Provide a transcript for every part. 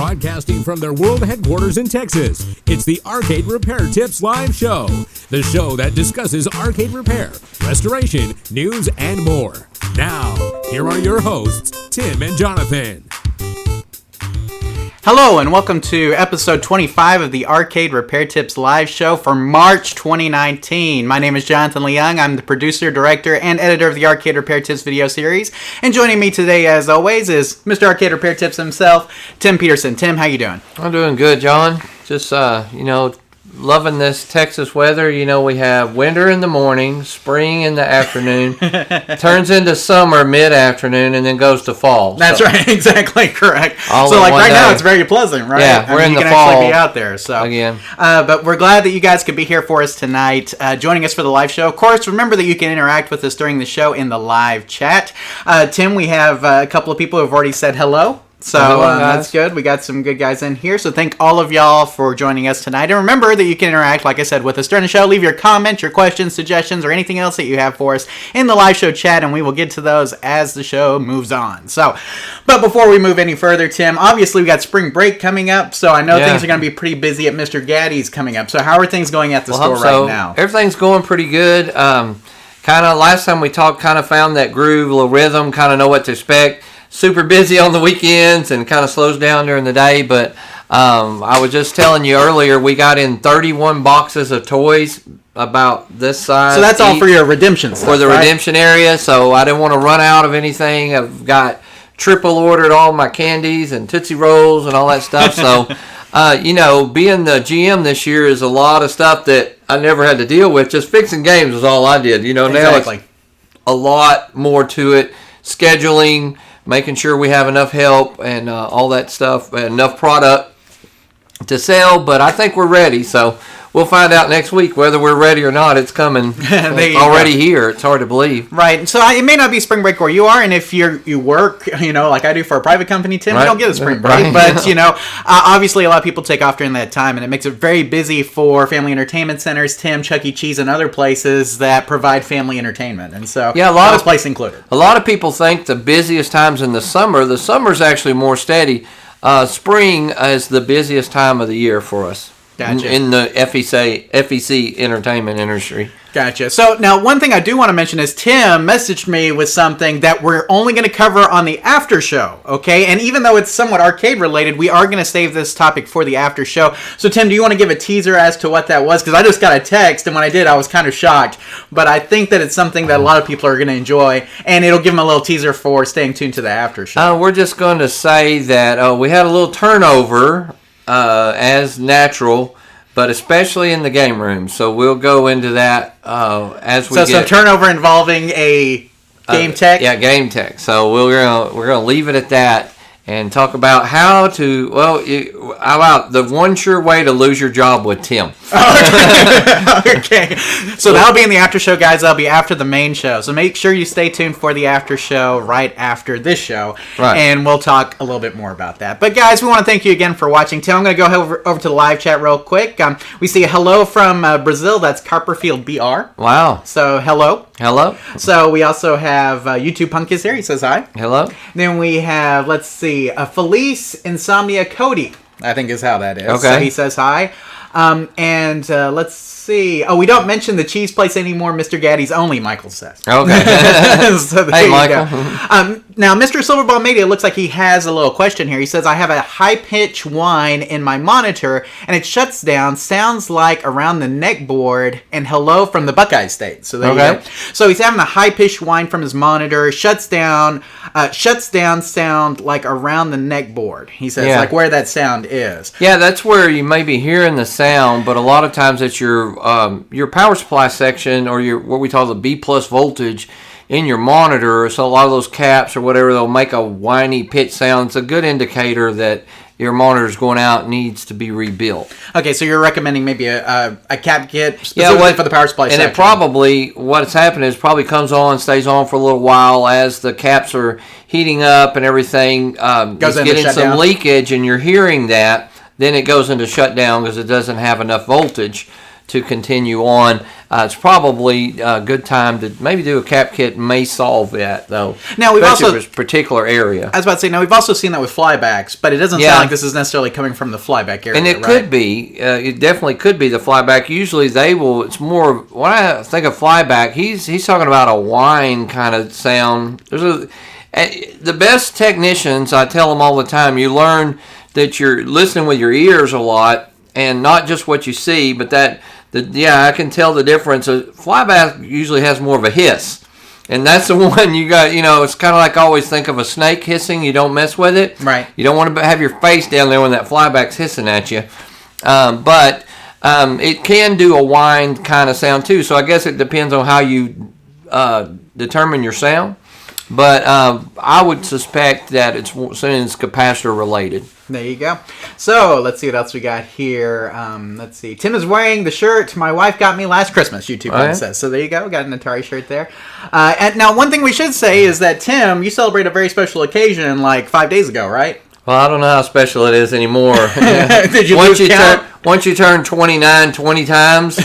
Broadcasting from their world headquarters in Texas, it's the Arcade Repair Tips Live Show. The show that discusses arcade repair, restoration, news, and more. Now, here are your hosts, Tim and Jonathan. Hello and welcome to episode 25 of the Arcade Repair Tips Live Show for March 2019. My name is Jonathan Leung. I'm the producer, director, and editor of the Arcade Repair Tips video series. And joining me today, as always, is Mr. Arcade Repair Tips himself, Tim Peterson. Tim, how you doing? I'm doing good, John. Just, loving this Texas weather. You know, we have winter in the morning, spring in the afternoon, turns into summer mid-afternoon, and then goes to fall. That's right, exactly correct. Now it's very pleasant, right? Yeah, we're in the fall. You can actually be out there. So again. But we're glad that you guys could be here for us tonight, joining us for the live show. Of course, remember that you can interact with us during the show in the live chat. Tim, we have a couple of people who have already said hello. So that's good. We got some good guys in here. So thank all of y'all for joining us tonight. And remember that you can interact, like I said, with us during the show. Leave your comments, your questions, suggestions, or anything else that you have for us in the live show chat, and we will get to those as the show moves on. But before we move any further, Tim, obviously we got spring break coming up, so I know things are going to be pretty busy at Mr. Gaddy's coming up. So how are things going at the store right now? Everything's going pretty good. Kind of last time we talked, kind of found that groove, a little rhythm, kind of know what to expect. Super busy on the weekends and kind of slows down during the day, but I was just telling you earlier, we got in 31 boxes of toys about this size. So that's all for your redemption stuff, for the right? redemption area, so I didn't want to run out of anything. I've got triple ordered all my candies and Tootsie Rolls and all that stuff, so being the GM this year is a lot of stuff that I never had to deal with. Just fixing games was all I did. Now it's a lot more to it. Scheduling, making sure we have enough help and all that stuff, enough product to sell, but I think we're ready, so we'll find out next week whether we're ready or not. It's coming. It's already here. It's hard to believe. Right. So it may not be spring break where you are, and if you work, like I do for a private company, Tim, you don't get a spring break. Right. But, obviously a lot of people take off during that time, and it makes it very busy for family entertainment centers, Tim, Chuck E. Cheese, and other places that provide family entertainment. And so, a lot of place included. A lot of people think the busiest times in the summer. The summer's actually more steady. Spring is the busiest time of the year for us. Gotcha. In the FEC entertainment industry. Gotcha. So now one thing I do want to mention is Tim messaged me with something that we're only going to cover on the after show, okay? And even though it's somewhat arcade related, we are going to save this topic for the after show. So Tim, do you want to give a teaser as to what that was? Because I just got a text, and when I did, I was kind of shocked. But I think that it's something that a lot of people are going to enjoy, and it'll give them a little teaser for staying tuned to the after show. We're just going to say that we had a little turnover as natural, but especially in the game room. So we'll go into that as we get... So some turnover involving a game tech? Yeah, game tech. So we're gonna leave it at that and talk about how to... how about the one sure way to lose your job with Tim? Okay. So that'll be in the after show, guys. That'll be after the main show. So make sure you stay tuned for the after show right after this show. Right. And we'll talk a little bit more about that. But guys, we want to thank you again for watching. Tim, I'm going to go over to the live chat real quick. We see a hello from Brazil. That's Carperfield BR. Wow. So hello. Hello. So we also have YouTube Punk is here. He says hi. Hello. Then we have, let's see, Felice Insomnia Cody, I think is how that is. Okay. So he says hi. Let's see. Oh, we don't mention the cheese place anymore. Mr. Gaddy's only, Michael says. Okay. So hey, Michael. Now, Mr. Silverball Media looks like he has a little question here. He says, I have a high-pitch whine in my monitor, and it shuts down. Sounds like around the neck board, and hello from the Buckeye State. So there you go. So he's having a high-pitched whine from his monitor. Shuts down sound like around the neck board. He says, like where that sound is. Yeah, that's where you may be hearing the sound, but a lot of times it's your power supply section or your what we call the B+ voltage in your monitor. So a lot of those caps or whatever, they'll make a whiny pitch sound. It's a good indicator that your monitor's going out and needs to be rebuilt. Okay, so you're recommending maybe a cap kit specifically for the power supply section. And it probably, what's happening is probably comes on, stays on for a little while as the caps are heating up and everything. It's getting some leakage and you're hearing that. Then it goes into shutdown because it doesn't have enough voltage to continue on. It's probably a good time to maybe do a cap kit. May solve that though. Now we've especially also for a particular area. I was about to say, now we've also seen that with flybacks, but it doesn't sound like this is necessarily coming from the flyback area. And it could be. It definitely could be the flyback. Usually they will. It's more when I think of flyback. He's talking about a whine kind of sound. The best technicians, I tell them all the time, you learn that you're listening with your ears a lot and not just what you see, but I can tell the difference. A flyback usually has more of a hiss. And that's the one you got, it's kind of like I always think of a snake hissing. You don't mess with it. Right. You don't want to have your face down there when that flyback's hissing at you. But it can do a whine kind of sound too. So I guess it depends on how you determine your sound. But I would suspect that it's capacitor related. There you go. So let's see what else we got here. Let's see. Tim is wearing the shirt my wife got me last Christmas, YouTube says. So there you go. Got an Atari shirt there. And now one thing we should say is that, Tim, you celebrate a very special occasion like 5 days ago, right? Well, I don't know how special it is anymore. Did you lose count? Once you turn 29 20 times, we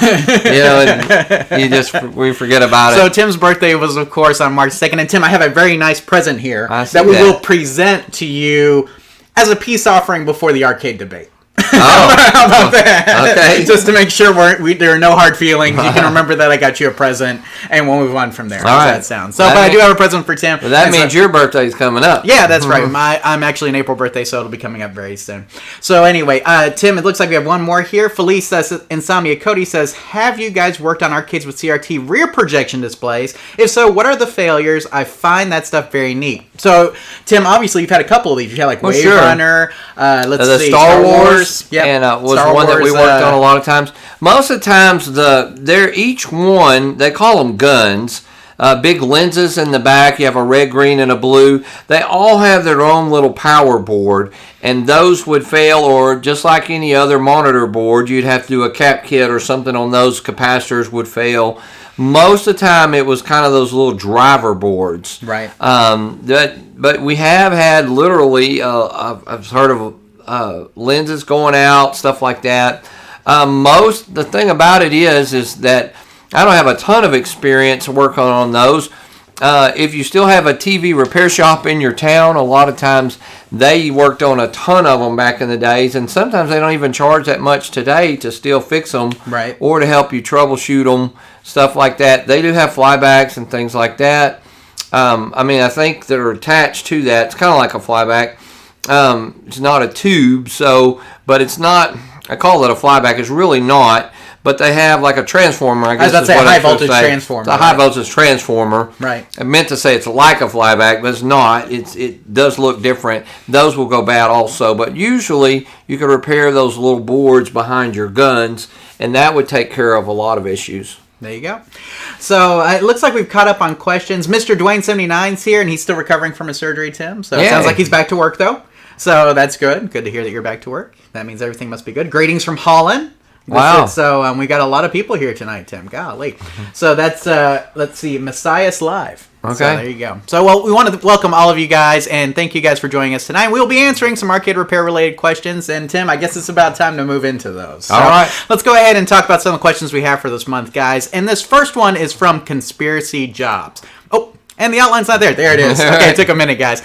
forget about it. So Tim's birthday was, of course, on March 2nd. And Tim, I have a very nice present here that we will present to you as a peace offering before the arcade debate. Oh. How about that? Okay. Just to make sure there are no hard feelings. You can remember that I got you a present, and we'll move on from there. How that sounds. So, but I do have a present for Tim. Well, that means your birthday's coming up. Yeah, that's right. I'm actually an April birthday, so it'll be coming up very soon. So anyway, Tim, it looks like we have one more here. Felice says, Insomnia Cody says, have you guys worked on arcades with CRT rear projection displays? If so, what are the failures? I find that stuff very neat. So, Tim, obviously you've had a couple of these. You had like Wave Runner, let's see, Star Wars. Yep. And was Star one Wars, that we worked on a lot of times. Most of the times, they're each one, they call them guns. Big lenses in the back. You have a red, green, and a blue. They all have their own little power board, and those would fail, or just like any other monitor board, you'd have to do a cap kit or something on those. Capacitors would fail. Most of the time, it was kind of those little driver boards. Right. But we have had literally, I've heard of lenses going out, stuff like that. The thing about it is that I don't have a ton of experience working on those. If you still have a TV repair shop in your town, a lot of times they worked on a ton of them back in the days, and sometimes they don't even charge that much today to still fix them, right, or to help you troubleshoot them, stuff like that. They do have flybacks and things like that. I think they're attached to that. It's kind of like a flyback. It's not a tube, but it's not, I call it a flyback. It's really not, but they have like a transformer, I guess. That's a high voltage transformer. It's a high voltage transformer. Right. I meant to say it's like a flyback, but it's not. It does look different. Those will go bad also, but usually you can repair those little boards behind your guns, and that would take care of a lot of issues. There you go. So it looks like we've caught up on questions. Mr. Dwayne79's here, and he's still recovering from his surgery, Tim. So it sounds like he's back to work, though. So that's good. Good to hear that you're back to work. That means everything must be good. Greetings from Holland. Wow. So we got a lot of people here tonight, Tim. Golly. So that's, let's see, Messiah's Live. Okay. So there you go. So we want to welcome all of you guys, and thank you guys for joining us tonight. We'll be answering some arcade repair-related questions, and Tim, I guess it's about time to move into those. So all right. Let's go ahead and talk about some of the questions we have for this month, guys. And this first one is from Conspiracy Jobs. Oh, and the outline's not there. There it is. Okay, it took a minute, guys.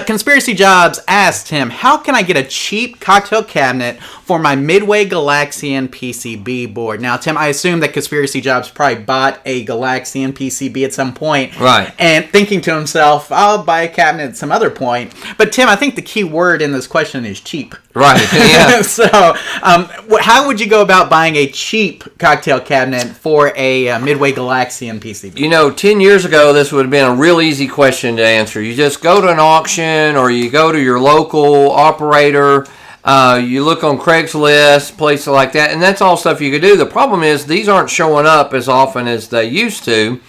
Conspiracy Jobs asked him, how can I get a cheap cocktail cabinet for my Midway Galaxian PCB board? Now, Tim, I assume that Conspiracy Jobs probably bought a Galaxian PCB at some point. Right. And thinking to himself, I'll buy a cabinet at some other point. But, Tim, I think the key word in this question is cheap. Right, yeah. So, how would you go about buying a cheap cocktail cabinet for a Midway Galaxian PCB? 10 years ago, this would have been a real easy question to answer. You just go to an auction, or you go to your local operator, you look on Craigslist, places like that, and that's all stuff you could do. The problem is these aren't showing up as often as they used to,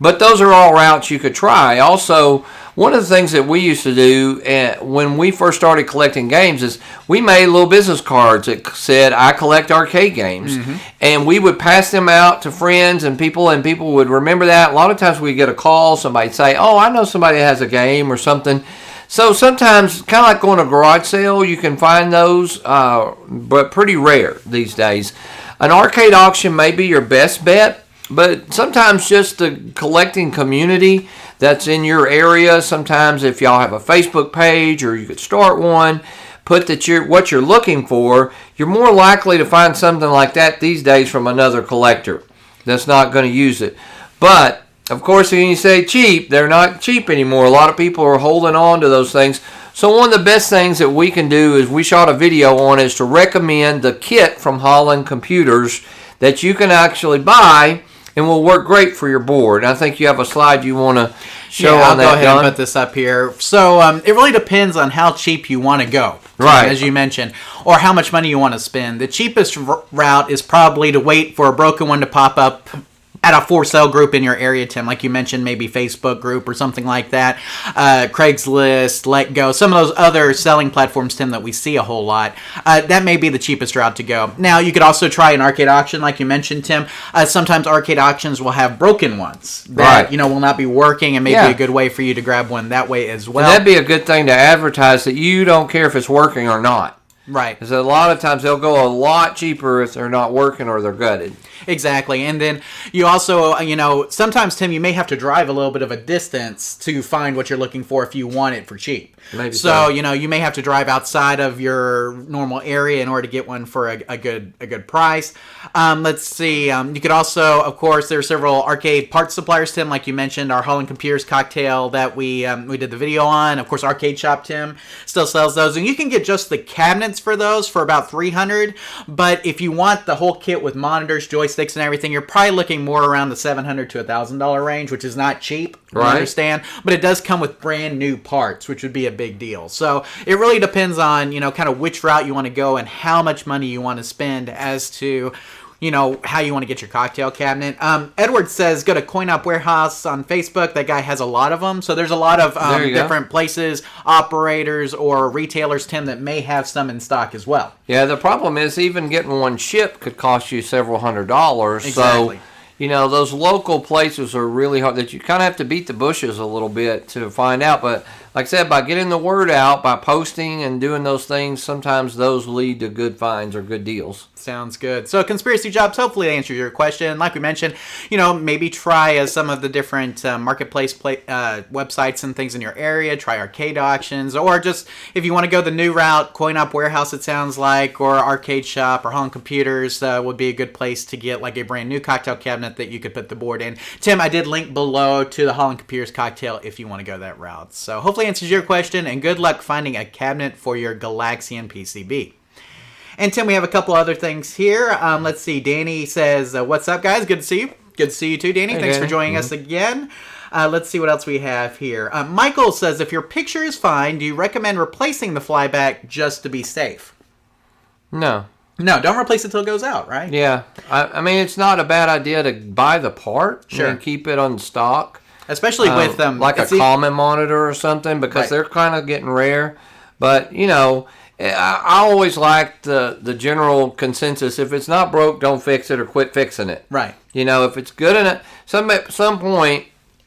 but those are all routes you could try. Also, one of the things that we used to do when we first started collecting games is we made little business cards that said, I collect arcade games. Mm-hmm. And we would pass them out to friends and people would remember that. A lot of times we'd get a call, somebody'd say, oh, I know somebody that has a game or something. So sometimes, kind of like going to a garage sale, you can find those, but pretty rare these days. An arcade auction may be your best bet, but sometimes just the collecting community that's in your area, sometimes if y'all have a Facebook page or you could start one, put that what you're looking for, you're more likely to find something like that these days from another collector that's not going to use it. But, of course, when you say cheap, they're not cheap anymore. A lot of people are holding on to those things. So one of the best things that we can do is we shot a video on is to recommend the kit from Holland Computers that you can actually buy and will work great for your board. I think you have a slide you want to show on that, I'll go ahead Don. and put this up here. So it really depends on how cheap you want to go, right? As you mentioned, or how much money you want to spend. The cheapest route is probably to wait for a broken one to pop up at a for sale group in your area, Tim, like you mentioned, maybe Facebook group or something like that. Craigslist, Let Go, some of those other selling platforms, Tim, that we see a whole lot. That may be the cheapest route to go. Now, you could also try an arcade auction, like you mentioned, Tim. Sometimes arcade auctions will have broken ones that will not be working, and maybe a good way for you to grab one that way as well. And that'd be a good thing to advertise that you don't care if it's working or not. Right. Because a lot of times they'll go a lot cheaper if they're not working or they're gutted. Exactly. And then you also, sometimes, Tim, you may have to drive a little bit of a distance to find what you're looking for if you want it for cheap. Maybe so, you may have to drive outside of your normal area in order to get one for a good price. Let's see. You could also, of course, there are several arcade parts suppliers, Tim, like you mentioned, our Holland Computers cocktail that we did the video on. Of course, Arcade Shop, Tim, still sells those. And you can get just the cabinets for those for about $300. But if you want the whole kit with monitors, joysticks, and everything, you're probably looking more around the $700 to $1,000 range, which is not cheap. Right. I understand. But it does come with brand new parts, which would be a big deal. So it really depends on, kind of which route you want to go and how much money you want to spend as to, how you want to get your cocktail cabinet. Edward says, go to Coin Op Warehouse on Facebook. That guy has a lot of them. So there's a lot of different places, operators, or retailers, Tim, that may have some in stock as well. Yeah, the problem is even getting one shipped could cost you several $100s. Exactly. So, those local places are really hard. That you kind of have to beat the bushes a little bit to find out. But like I said, by getting the word out, by posting and doing those things, sometimes those lead to good finds or good deals. Sounds good. So Conspiracy Jobs, hopefully they answered your question. Like we mentioned, maybe try some of the different marketplace websites and things in your area. Try arcade auctions, or just if you want to go the new route, Coin Op Warehouse, it sounds like, or Arcade Shop or Holland Computers would be a good place to get like a brand new cocktail cabinet that you could put the board in. Tim, I did link below to the Holland Computers cocktail if you want to go that route. So hopefully answers your question, and good luck finding a cabinet for your Galaxian PCB. And Tim, we have a couple other things here. Let's see. Danny says, what's up, guys? Good to see you. Good to see you too, Danny. Hey, Thanks Danny. for joining us again. Let's see what else we have here. Michael says, if your picture is fine, do you recommend replacing the Flyback just to be safe? No. No, don't replace it till it goes out, right? Yeah. I mean, it's not a bad idea to buy the part and keep it on stock. Especially with them. Like a common monitor or something, because they're kind of getting rare. But, I always like the general consensus. If it's not broke, don't fix it or quit fixing it. Right. If it's good enough, at some point,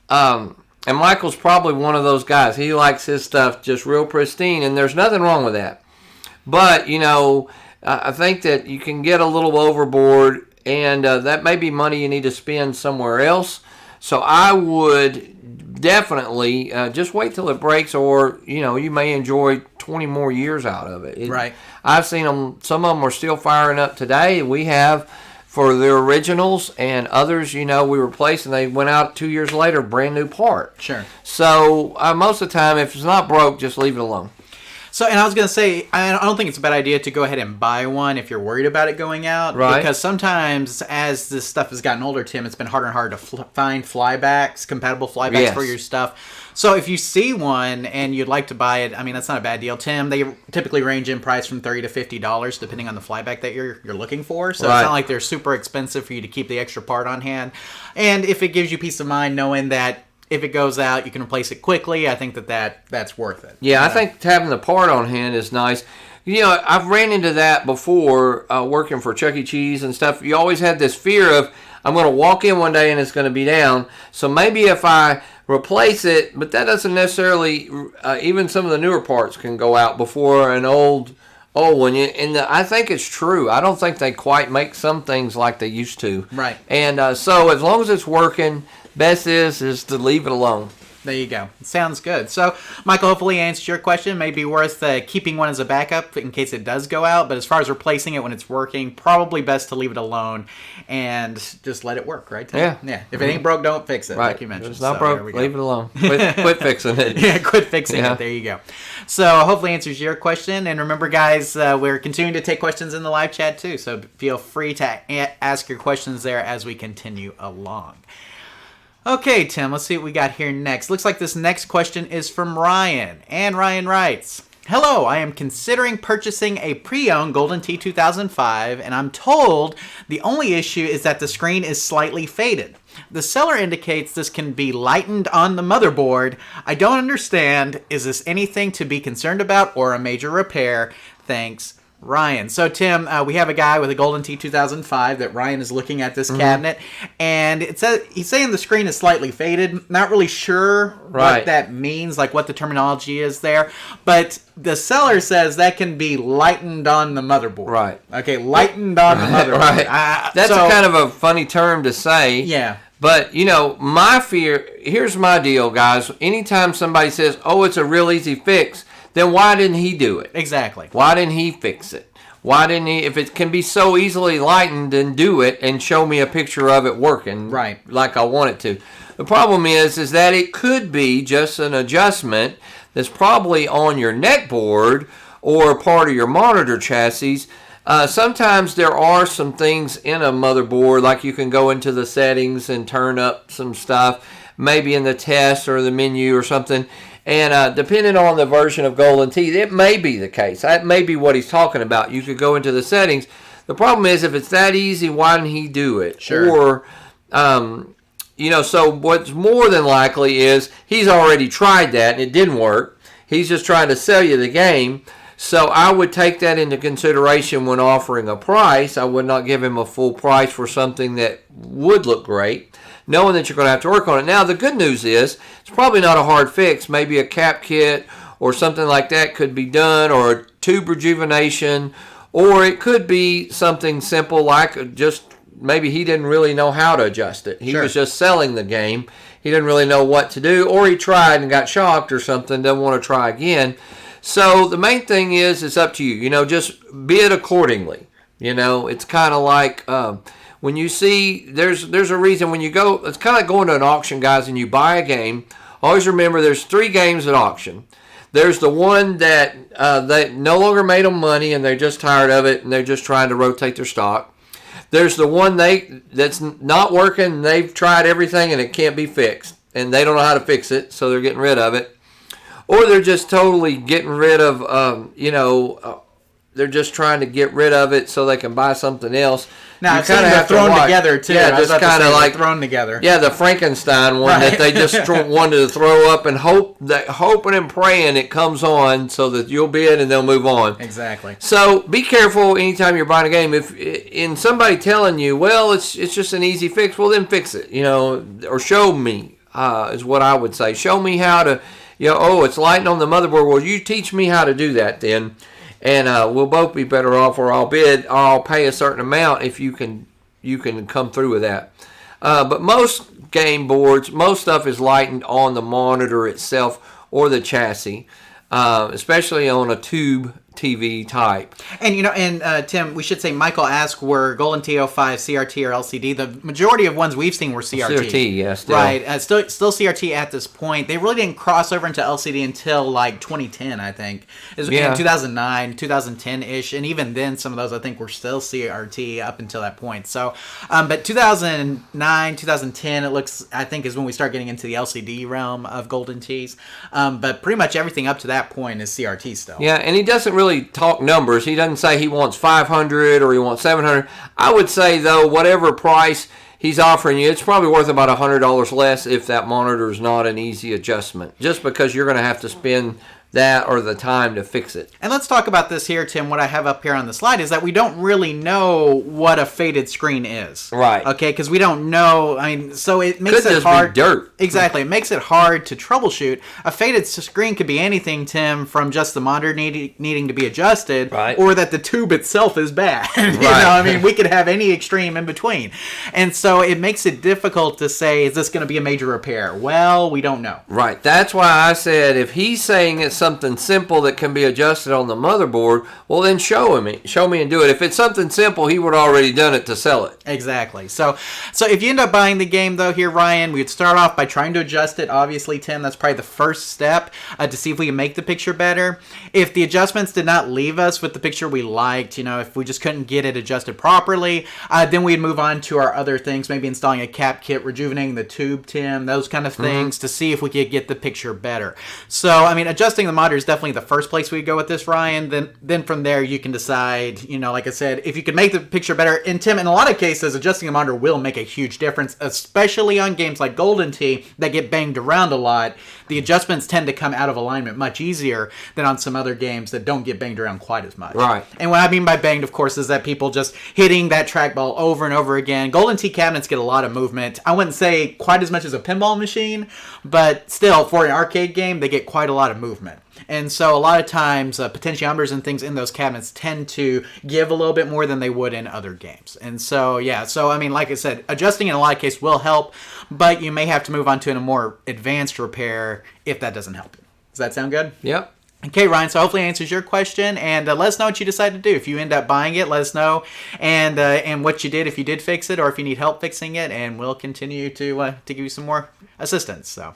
and Michael's probably one of those guys. He likes his stuff just real pristine, and there's nothing wrong with that. But, I think that you can get a little overboard, and that may be money you need to spend somewhere else. So I would definitely just wait till it breaks, or, you may enjoy 20 more years out of it. Right. I've seen them, some of them are still firing up today. We have for their originals, and others, we replaced, and they went out 2 years later, brand new part. Sure. So most of the time, if it's not broke, just leave it alone. So, and I was going to say, I don't think it's a bad idea to go ahead and buy one if you're worried about it going out. Right. Because sometimes, as this stuff has gotten older, Tim, it's been harder and harder to find flybacks, compatible flybacks for your stuff. So if you see one and you'd like to buy it, I mean, that's not a bad deal, Tim. They typically range in price from $30 to $50, depending on the flyback that you're looking for. So it's not like they're super expensive for you to keep the extra part on hand. And if it gives you peace of mind knowing that if it goes out, you can replace it quickly, I think that's worth it. Yeah, I think having the part on hand is nice. I've ran into that before working for Chuck E. Cheese and stuff. You always had this fear of, I'm going to walk in one day and it's going to be down. So maybe if I replace it, but that doesn't necessarily, even some of the newer parts can go out before an old Oh, I think it's true. I don't think they quite make some things like they used to. Right. And so as long as it's working, best is to leave it alone. There you go. Sounds good. So, Michael, hopefully answered your question. May be worth keeping one as a backup in case it does go out. But as far as replacing it when it's working, probably best to leave it alone and just let it work, right, Tim? Yeah. Yeah. If it ain't broke, don't fix it, Right. like you mentioned. If it's not broke, leave it alone. Quit fixing it. Yeah, quit fixing it. There you go. So, hopefully answers your question. And remember, guys, we're continuing to take questions in the live chat, too. So, feel free to ask your questions there as we continue along. Okay, Tim, let's see what we got here next. Looks like this next question is from Ryan. And Ryan writes, "Hello, I am considering purchasing a pre-owned Golden Tee 2005, and I'm told the only issue is that the screen is slightly faded. The seller indicates this can be lightened on the motherboard. I don't understand. Is this anything to be concerned about or a major repair? Thanks, Ryan." So, Tim, we have a guy with a Golden Tee 2005 that Ryan is looking at this cabinet, and it says he's saying the screen is slightly faded. Not really sure what that means, like what the terminology is there, but the seller says that can be lightened on the motherboard. Right. Okay, lightened on the motherboard. Right. That's kind of a funny term to say. Yeah. But, my fear, here's my deal, guys. Anytime somebody says, oh, it's a real easy fix, then why didn't he do it? Exactly. Why didn't he fix it? Why didn't he? If it can be so easily lightened, then do it and show me a picture of it working like I want it to. The problem is that it could be just an adjustment that's probably on your neck board or part of your monitor chassis. Sometimes there are some things in a motherboard, like you can go into the settings and turn up some stuff, maybe in the test or the menu or something. And depending on the version of Golden Tee, it may be the case. That may be what he's talking about. You could go into the settings. The problem is, if it's that easy, why didn't he do it? Sure. Or, so what's more than likely is he's already tried that and it didn't work. He's just trying to sell you the game. So I would take that into consideration when offering a price. I would not give him a full price for something that would look great, knowing that you're going to have to work on it. Now, the good news is it's probably not a hard fix. Maybe a cap kit or something like that could be done, or a tube rejuvenation, or it could be something simple like just maybe he didn't really know how to adjust it. He was just selling the game. He didn't really know what to do, or he tried and got shocked or something, doesn't want to try again. So the main thing is, it's up to you. Just bid accordingly. It's kind of like when you see, there's a reason when you go, it's kind of like going to an auction, guys, and you buy a game. Always remember there's 3 games at auction. There's the one that they no longer made them money and they're just tired of it and they're just trying to rotate their stock. There's the one that's not working and they've tried everything and it can't be fixed and they don't know how to fix it, so they're getting rid of it. Or they're just totally getting rid of, they're just trying to get rid of it so they can buy something else. Now, it's kind of thrown together, too. Yeah, just kind of like thrown together. Yeah, the Frankenstein one that they just wanted to throw up and hoping and praying it comes on so that you'll bid and they'll move on. Exactly. So be careful anytime you're buying a game. If in somebody telling you, well, it's just an easy fix, well, then fix it, or show me is what I would say. Show me how to, it's lighting on the motherboard. Well, you teach me how to do that then. And we'll both be better off, or I'll bid, or I'll pay a certain amount if you can come through with that. But most game boards, most stuff is lightened on the monitor itself or the chassis, especially on a tube TV type. And Tim, we should say Michael asked, were Golden Tee 05 CRT or LCD? The majority of ones we've seen were CRT. CRT, yes. Still. Right. Still CRT at this point. They really didn't cross over into LCD until like 2010, I think. It was in 2009, 2010-ish, and even then some of those I think were still CRT up until that point. So, but 2009, 2010, it looks, I think, is when we start getting into the LCD realm of Golden Tees. But pretty much everything up to that point is CRT still. Yeah, and he doesn't really talk numbers. He doesn't say he wants 500 or he wants 700. I would say, though, whatever price he's offering you, it's probably worth about $100 less if that monitor is not an easy adjustment, just because you're going to have to spend that or the time to fix it. And let's talk about this here, Tim. What I have up here on the slide is that we don't really know what a faded screen is. Right. Okay, because we don't know. I mean, so it makes Could it just hard. be dirt. Exactly. It makes it hard to troubleshoot. A faded screen could be anything, Tim, from just the monitor needing to be adjusted, right, or that the tube itself is bad. Right. You know, I mean, we could have any extreme in between. And so it makes it difficult to say, is this going to be a major repair? Well, we don't know. Right. That's why I said if he's saying it's something simple that can be adjusted on the motherboard, well, then show me and do it. If it's something simple, he would have already done it to sell it. Exactly. So if you end up buying the game, though, here, Ryan, we would start off by trying to adjust it. Obviously, Tim, that's probably the first step to see if we can make the picture better. If the adjustments did not leave us with the picture we liked, if we just couldn't get it adjusted properly, then we'd move on to our other things, maybe installing a cap kit, rejuvenating the tube, Tim, those kind of things to see if we could get the picture better. So, I mean, adjusting the monitor is definitely the first place we go with this, Ryan. Then from there, you can decide, like I said, if you can make the picture better. And Tim, in a lot of cases, adjusting the monitor will make a huge difference, especially on games like Golden Tee that get banged around a lot. The adjustments tend to come out of alignment much easier than on some other games that don't get banged around quite as much. Right. And what I mean by banged, of course, is that people just hitting that trackball over and over again. Golden Tee cabinets get a lot of movement. I wouldn't say quite as much as a pinball machine, but still, for an arcade game, they get quite a lot of movement. And so a lot of times, potentiometers and things in those cabinets tend to give a little bit more than they would in other games. And so, I mean, like I said, adjusting in a lot of cases will help, but you may have to move on to a more advanced repair if that doesn't help you. Does that sound good? Yep. Okay, Ryan, so hopefully it answers your question, and let us know what you decide to do. If you end up buying it, let us know, and what you did, if you did fix it, or if you need help fixing it, and we'll continue to give you some more assistance. So,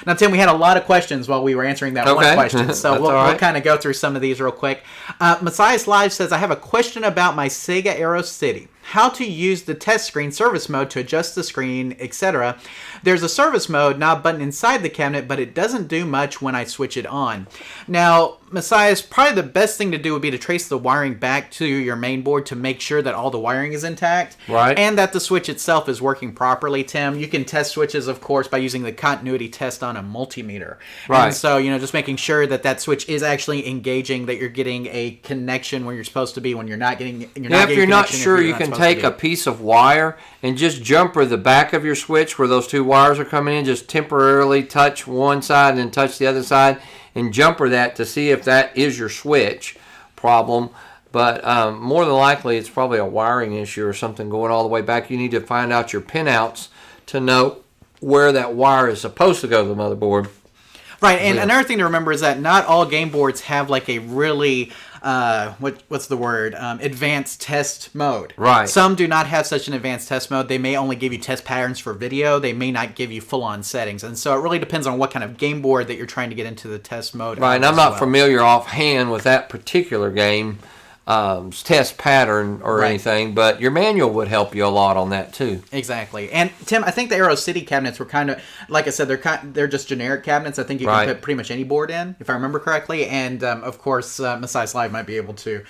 now, Tim, we had a lot of questions while we were answering that one question, so we'll kind of go through some of these real quick. Messiah's Live says, I have a question about my Sega Aero City. How to use the test screen service mode to adjust the screen, etc. There's a service mode knob button inside the cabinet, but it doesn't do much when I switch it on. Now, Messiah's, probably the best thing to do would be to trace the wiring back to your main board to make sure that all the wiring is intact. Right. And that the switch itself is working properly, Tim. You can test switches, of course, by using the continuity test on a multimeter. Right. And so, just making sure that that switch is actually engaging, that you're getting a connection where you're supposed to be, when you're not getting if you're not sure, you can take a piece of wire and just jumper the back of your switch where those two wires are coming in, just temporarily touch one side and then touch the other side and jumper that to see if that is your switch problem. But more than likely it's probably a wiring issue or something going all the way back. You need to find out your pinouts to know where that wire is supposed to go to the motherboard. Right, and another thing to remember is that not all game boards have like a really advanced test mode. Right. Some do not have such an advanced test mode. They may only give you test patterns for video. They may not give you full-on settings. And so it really depends on what kind of game board that you're trying to get into the test mode. Right, and I'm not familiar offhand with that particular game test pattern or anything, but your manual would help you a lot on that too. Exactly. And Tim, I think the Aero City cabinets were kind of, like I said, they're just generic cabinets. I think you can put pretty much any board in, if I remember correctly. And of course, Messiah's Live might be able to.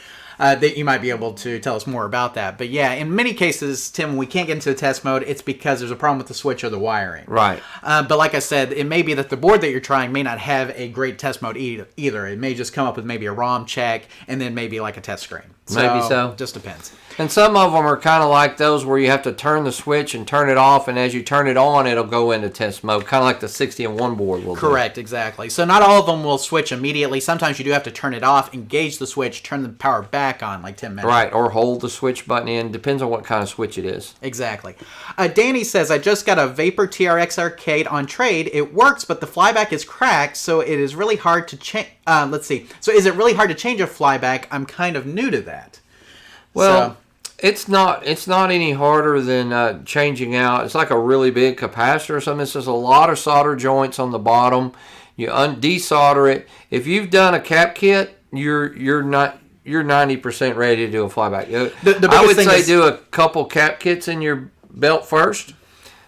You might be able to tell us more about that. But yeah, in many cases, Tim, when we can't get into the test mode, it's because there's a problem with the switch or the wiring. Right. But like I said, it may be that the board that you're trying may not have a great test mode either. It may just come up with maybe a ROM check and then maybe like a test screen. Maybe so. Just depends. And some of them are kind of like those where you have to turn the switch and turn it off, and as you turn it on, it'll go into test mode, kind of like the 60-in-1 board will do. Correct, exactly. So not all of them will switch immediately. Sometimes you do have to turn it off, engage the switch, turn the power back on, like 10 minutes. Right, or hold the switch button in. Depends on what kind of switch it is. Exactly. Danny says, I just got a Vapor TRX arcade on trade. It works, but the flyback is cracked, so it is really hard to change. Let's see. So is it really hard to change a flyback? I'm kind of new to that. Well, it's not any harder than changing out. It's like a really big capacitor or something. It's just a lot of solder joints on the bottom. You desolder it. If you've done a cap kit, you're 90% ready to do a flyback. I would say do a couple cap kits in your belt first.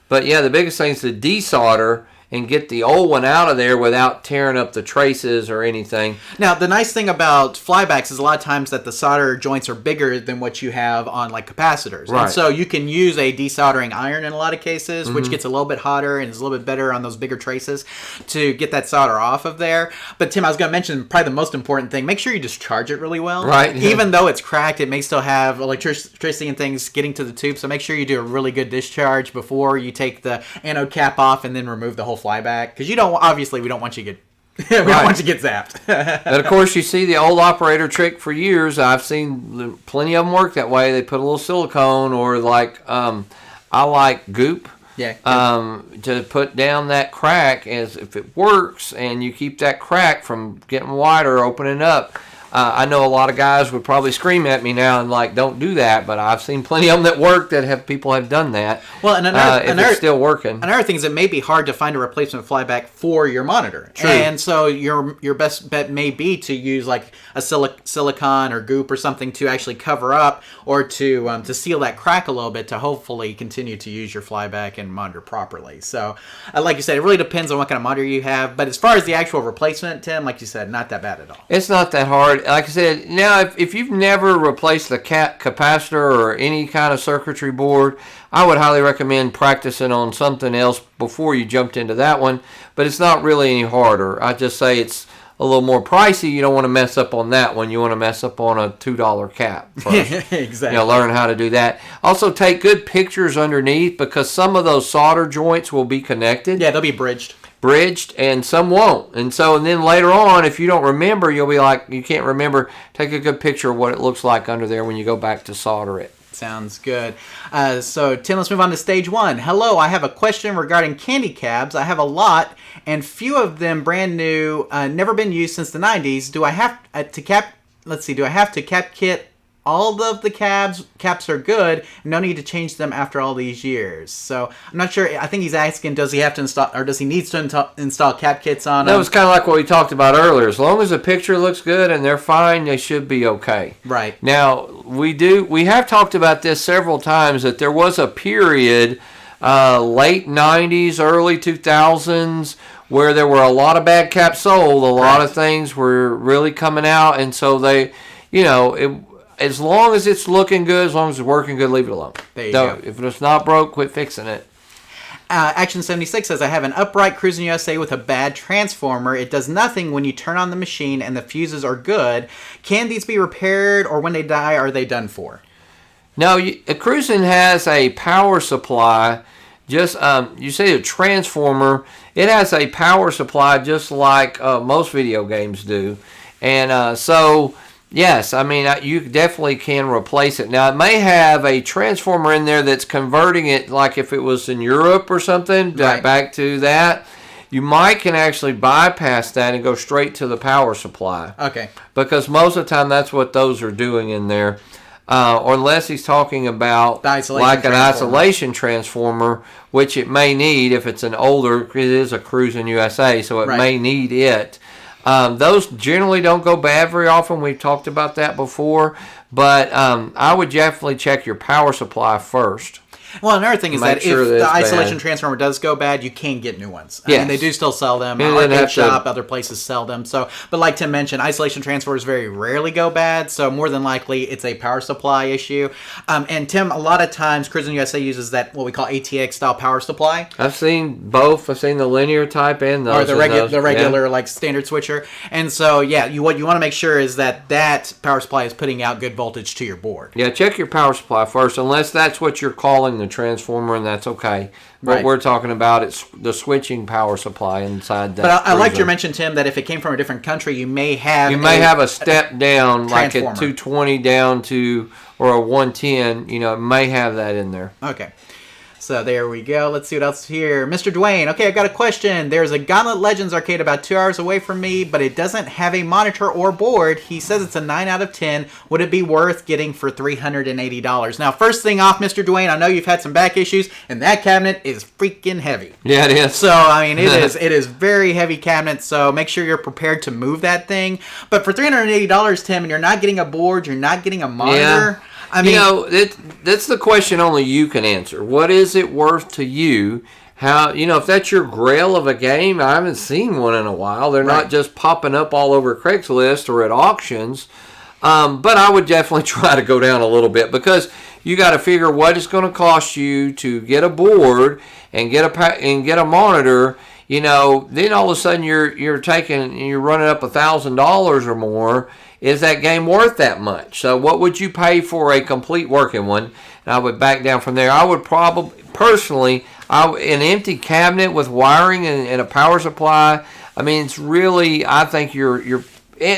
But yeah, the biggest thing is to desolder and get the old one out of there without tearing up the traces or anything. Now, the nice thing about flybacks is a lot of times that the solder joints are bigger than what you have on like capacitors. Right. And so you can use a desoldering iron in a lot of cases, which gets a little bit hotter and is a little bit better on those bigger traces to get that solder off of there. But Tim, I was going to mention probably the most important thing, make sure you discharge it really well. Right. Even though it's cracked, it may still have electricity and things getting to the tube. So make sure you do a really good discharge before you take the anode cap off and then remove the whole flyback. Because we don't want you to get don't want you to get zapped. But of course, you see the old operator trick for years. I've seen plenty of them work that way. They put a little silicone or like I like goop. Yeah. To put down that crack, as if it works, and you keep that crack from getting wider, opening up. I know a lot of guys would probably scream at me now and like, don't do that, but I've seen plenty of them that work that people have done that. Well, and it's still working. Another thing is it may be hard to find a replacement flyback for your monitor. True. And so your best bet may be to use like a silicone or goop or something to actually cover up or to seal that crack a little bit to hopefully continue to use your flyback and monitor properly. So, like you said, it really depends on what kind of monitor you have. But as far as the actual replacement, Tim, like you said, not that bad at all. It's not that hard. Like I said, now if you've never replaced the capacitor or any kind of circuitry board, I would highly recommend practicing on something else before you jumped into that one. But it's not really any harder. I just say it's a little more pricey. You don't want to mess up on that one. You want to mess up on a $2 cap first. Exactly. Learn how to do that. Also, take good pictures underneath because some of those solder joints will be connected. Yeah, they'll be bridged, and some won't. And then later on, if you don't remember, you'll be like, you can't remember. Take a good picture of what it looks like under there when you go back to solder it. Sounds good. So, Tim, let's move on to stage one. Hello, I have a question regarding candy cabs. I have a lot, and few of them brand new, never been used since the 90s. Do I have to cap? Let's see. Do I have to cap kit all of the cabs? Caps are good. No need to change them after all these years. So I'm not sure. I think he's asking, does he have to install, or does he need to install cap kits on them? That was kind of like what we talked about earlier. As long as the picture looks good and they're fine, they should be okay. Right. Now we have talked about this several times that there was a period, late 90s, early 2000s, where there were a lot of bad caps sold. A lot of things were really coming out, and so they, as long as it's looking good, as long as it's working good, leave it alone. There you go. If it's not broke, quit fixing it. Action 76 says, I have an upright Cruising USA with a bad transformer. It does nothing when you turn on the machine and the fuses are good. Can these be repaired, or when they die, are they done for? No, a Cruising has a power supply. Just you say a transformer, it has a power supply just like most video games do. And so... yes, I mean, you definitely can replace it. Now, it may have a transformer in there that's converting it, like if it was in Europe or something, right, back to that. You can actually bypass that and go straight to the power supply. Okay. Because most of the time, that's what those are doing in there. Or unless he's talking about like an isolation transformer, which it may need if it's an older, it is a Cruising USA, so it may need it. Those generally don't go bad very often. We've talked about that before. But I would definitely check your power supply first. Well, another thing is that if the isolation transformer does go bad, you can get new ones. I mean, they do still sell them. Arcade Shop, other places sell them. So, but like Tim mentioned, isolation transformers very rarely go bad. So more than likely, it's a power supply issue. And Tim, a lot of times, Cruising USA uses that what we call ATX style power supply. I've seen both. I've seen the linear type and those. Or the regular like standard switcher. And so, what you want to make sure is that power supply is putting out good voltage to your board. Yeah, check your power supply first, unless that's what you're calling the transformer, and that's okay. What we're talking about is the switching power supply inside that. But I liked your mention, Tim, that if it came from a different country, you may have a step down, like a 220 down to, or a 110. It may have that in there. Okay. So there we go. Let's see what else is here. Mr. Dwayne, okay, I've got a question. There's a Gauntlet Legends arcade about 2 hours away from me, but it doesn't have a monitor or board. He says it's a 9 out of 10. Would it be worth getting for $380? Now, first thing off, Mr. Dwayne, I know you've had some back issues, and that cabinet is freaking heavy. Yeah, it is. So, I mean, it is very heavy cabinet, so make sure you're prepared to move that thing. But for $380, Tim, and you're not getting a board, you're not getting a monitor... Yeah. I mean, that's the question only you can answer. What is it worth to you? how, if that's your grail of a game, I haven't seen one in a while. They're not just popping up all over Craigslist or at auctions. But I would definitely try to go down a little bit, because you got to figure what it's going to cost you to get a board and get a monitor. Then all of a sudden you're running up $1,000 or more. Is that game worth that much? So what would you pay for a complete working one? And I would back down from there. I would probably, personally, an empty cabinet with wiring and a power supply. I mean, it's really, I think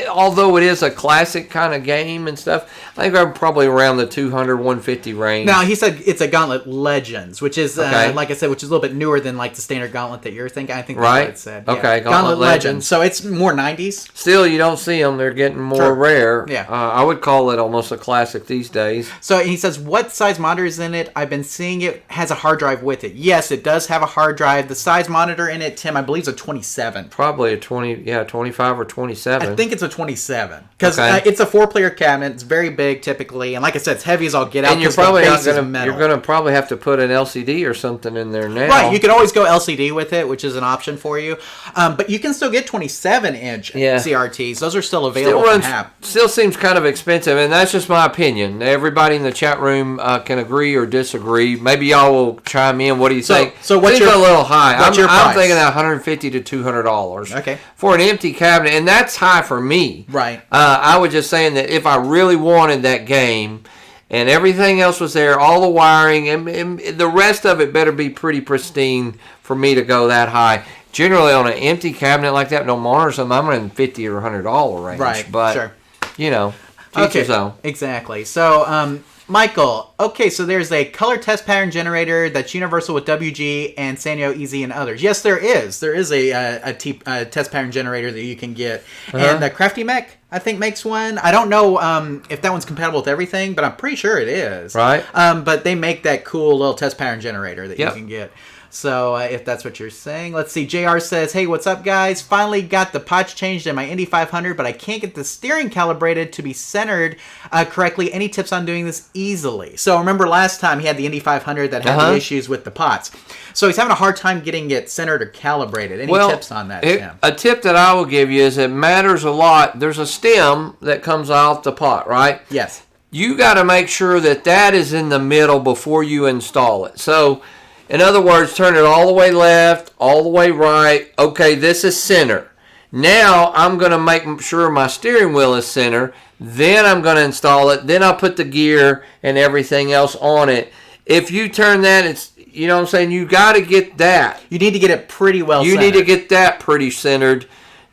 although it is a classic kind of game and stuff, I think I'm probably around the 200, 150 range. Now, he said it's a Gauntlet Legends, which is, like I said, which is a little bit newer than like the standard Gauntlet that you're thinking. I think that's what it said. Okay, yeah. Gauntlet Legends. So it's more 90s. Still, you don't see them. They're getting more rare. Yeah. I would call it almost a classic these days. So he says, what size monitor is in it? I've been seeing it has a hard drive with it. Yes, it does have a hard drive. The size monitor in it, Tim, I believe is a 27. Probably a 25 or 27. I think it's a 27. Because it's a 4-player cabinet. It's very big typically. And like I said, it's heavy as all get out. And you're probably you're going to probably have to put an LCD or something in there now. Right, you can always go LCD with it, which is an option for you. But you can still get 27-inch CRTs. Those are still available to have. Still seems kind of expensive, and that's just my opinion. Everybody in the chat room can agree or disagree. Maybe y'all will chime in. What do you think? So what's a little high. I'm thinking $150 to $200. Okay. For an empty cabinet, and that's high for me. Right. I was just saying that if I really wanted that game and everything else was there, all the wiring, and the rest of it better be pretty pristine for me to go that high. Generally, on an empty cabinet like that, no monitors, I'm in $50 or $100 range. Right, but, sure. Each his own. Exactly. So, Michael, okay, so there's a color test pattern generator that's universal with WG and Sanyo Easy and others. Yes, there is. There is a test pattern generator that you can get. And Crafty Mech, I think, makes one. I don't know if that one's compatible with everything, but I'm pretty sure it is. Right. But they make that cool little test pattern generator that you can get. So if that's what you're saying. Let's see. JR says, hey, what's up, guys? Finally got the potch changed in my Indy 500, but I can't get the steering calibrated to be centered correctly. Any tips on doing this easily? So remember last time he had the Indy 500 that had the issues with the pots. So he's having a hard time getting it centered or calibrated. Any tips on that, Tim? A tip that I will give you is it matters a lot. There's a stem that comes off the pot, right? Yes. You got to make sure that is in the middle before you install it. So, in other words, turn it all the way left, all the way right. Okay, this is center. Now I'm going to make sure my steering wheel is center. Then I'm going to install it. Then I'll put the gear and everything else on it. If you turn that, it's, you know what I'm saying, you got to get that. You need to get it pretty well centered. You need to get that pretty centered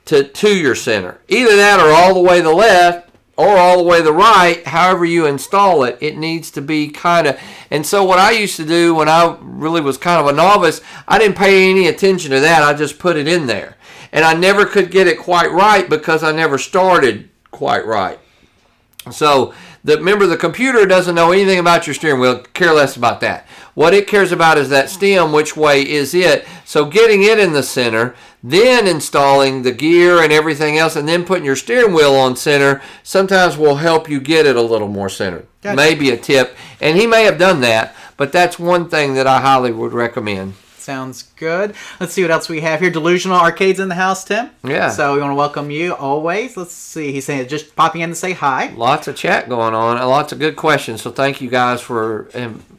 to your center. Either that or all the way to the left or all the way to the right. However you install it, it needs to be kind of... And so what I used to do when I really was kind of a novice, I didn't pay any attention to that. I just put it in there. And I never could get it quite right because I never started quite right. So remember, the computer doesn't know anything about your steering wheel, care less about that. What it cares about is that stem, which way is it. So getting it in the center, then installing the gear and everything else, and then putting your steering wheel on center sometimes will help you get it a little more centered. Gotcha. Maybe a tip. And he may have done that, but that's one thing that I highly would recommend. Sounds good. Let's see what else we have here. Delusional Arcades in the house, Tim. Yeah. So we want to welcome you always. Let's see. He's saying just popping in to say hi. Lots of chat going on and lots of good questions. So thank you guys for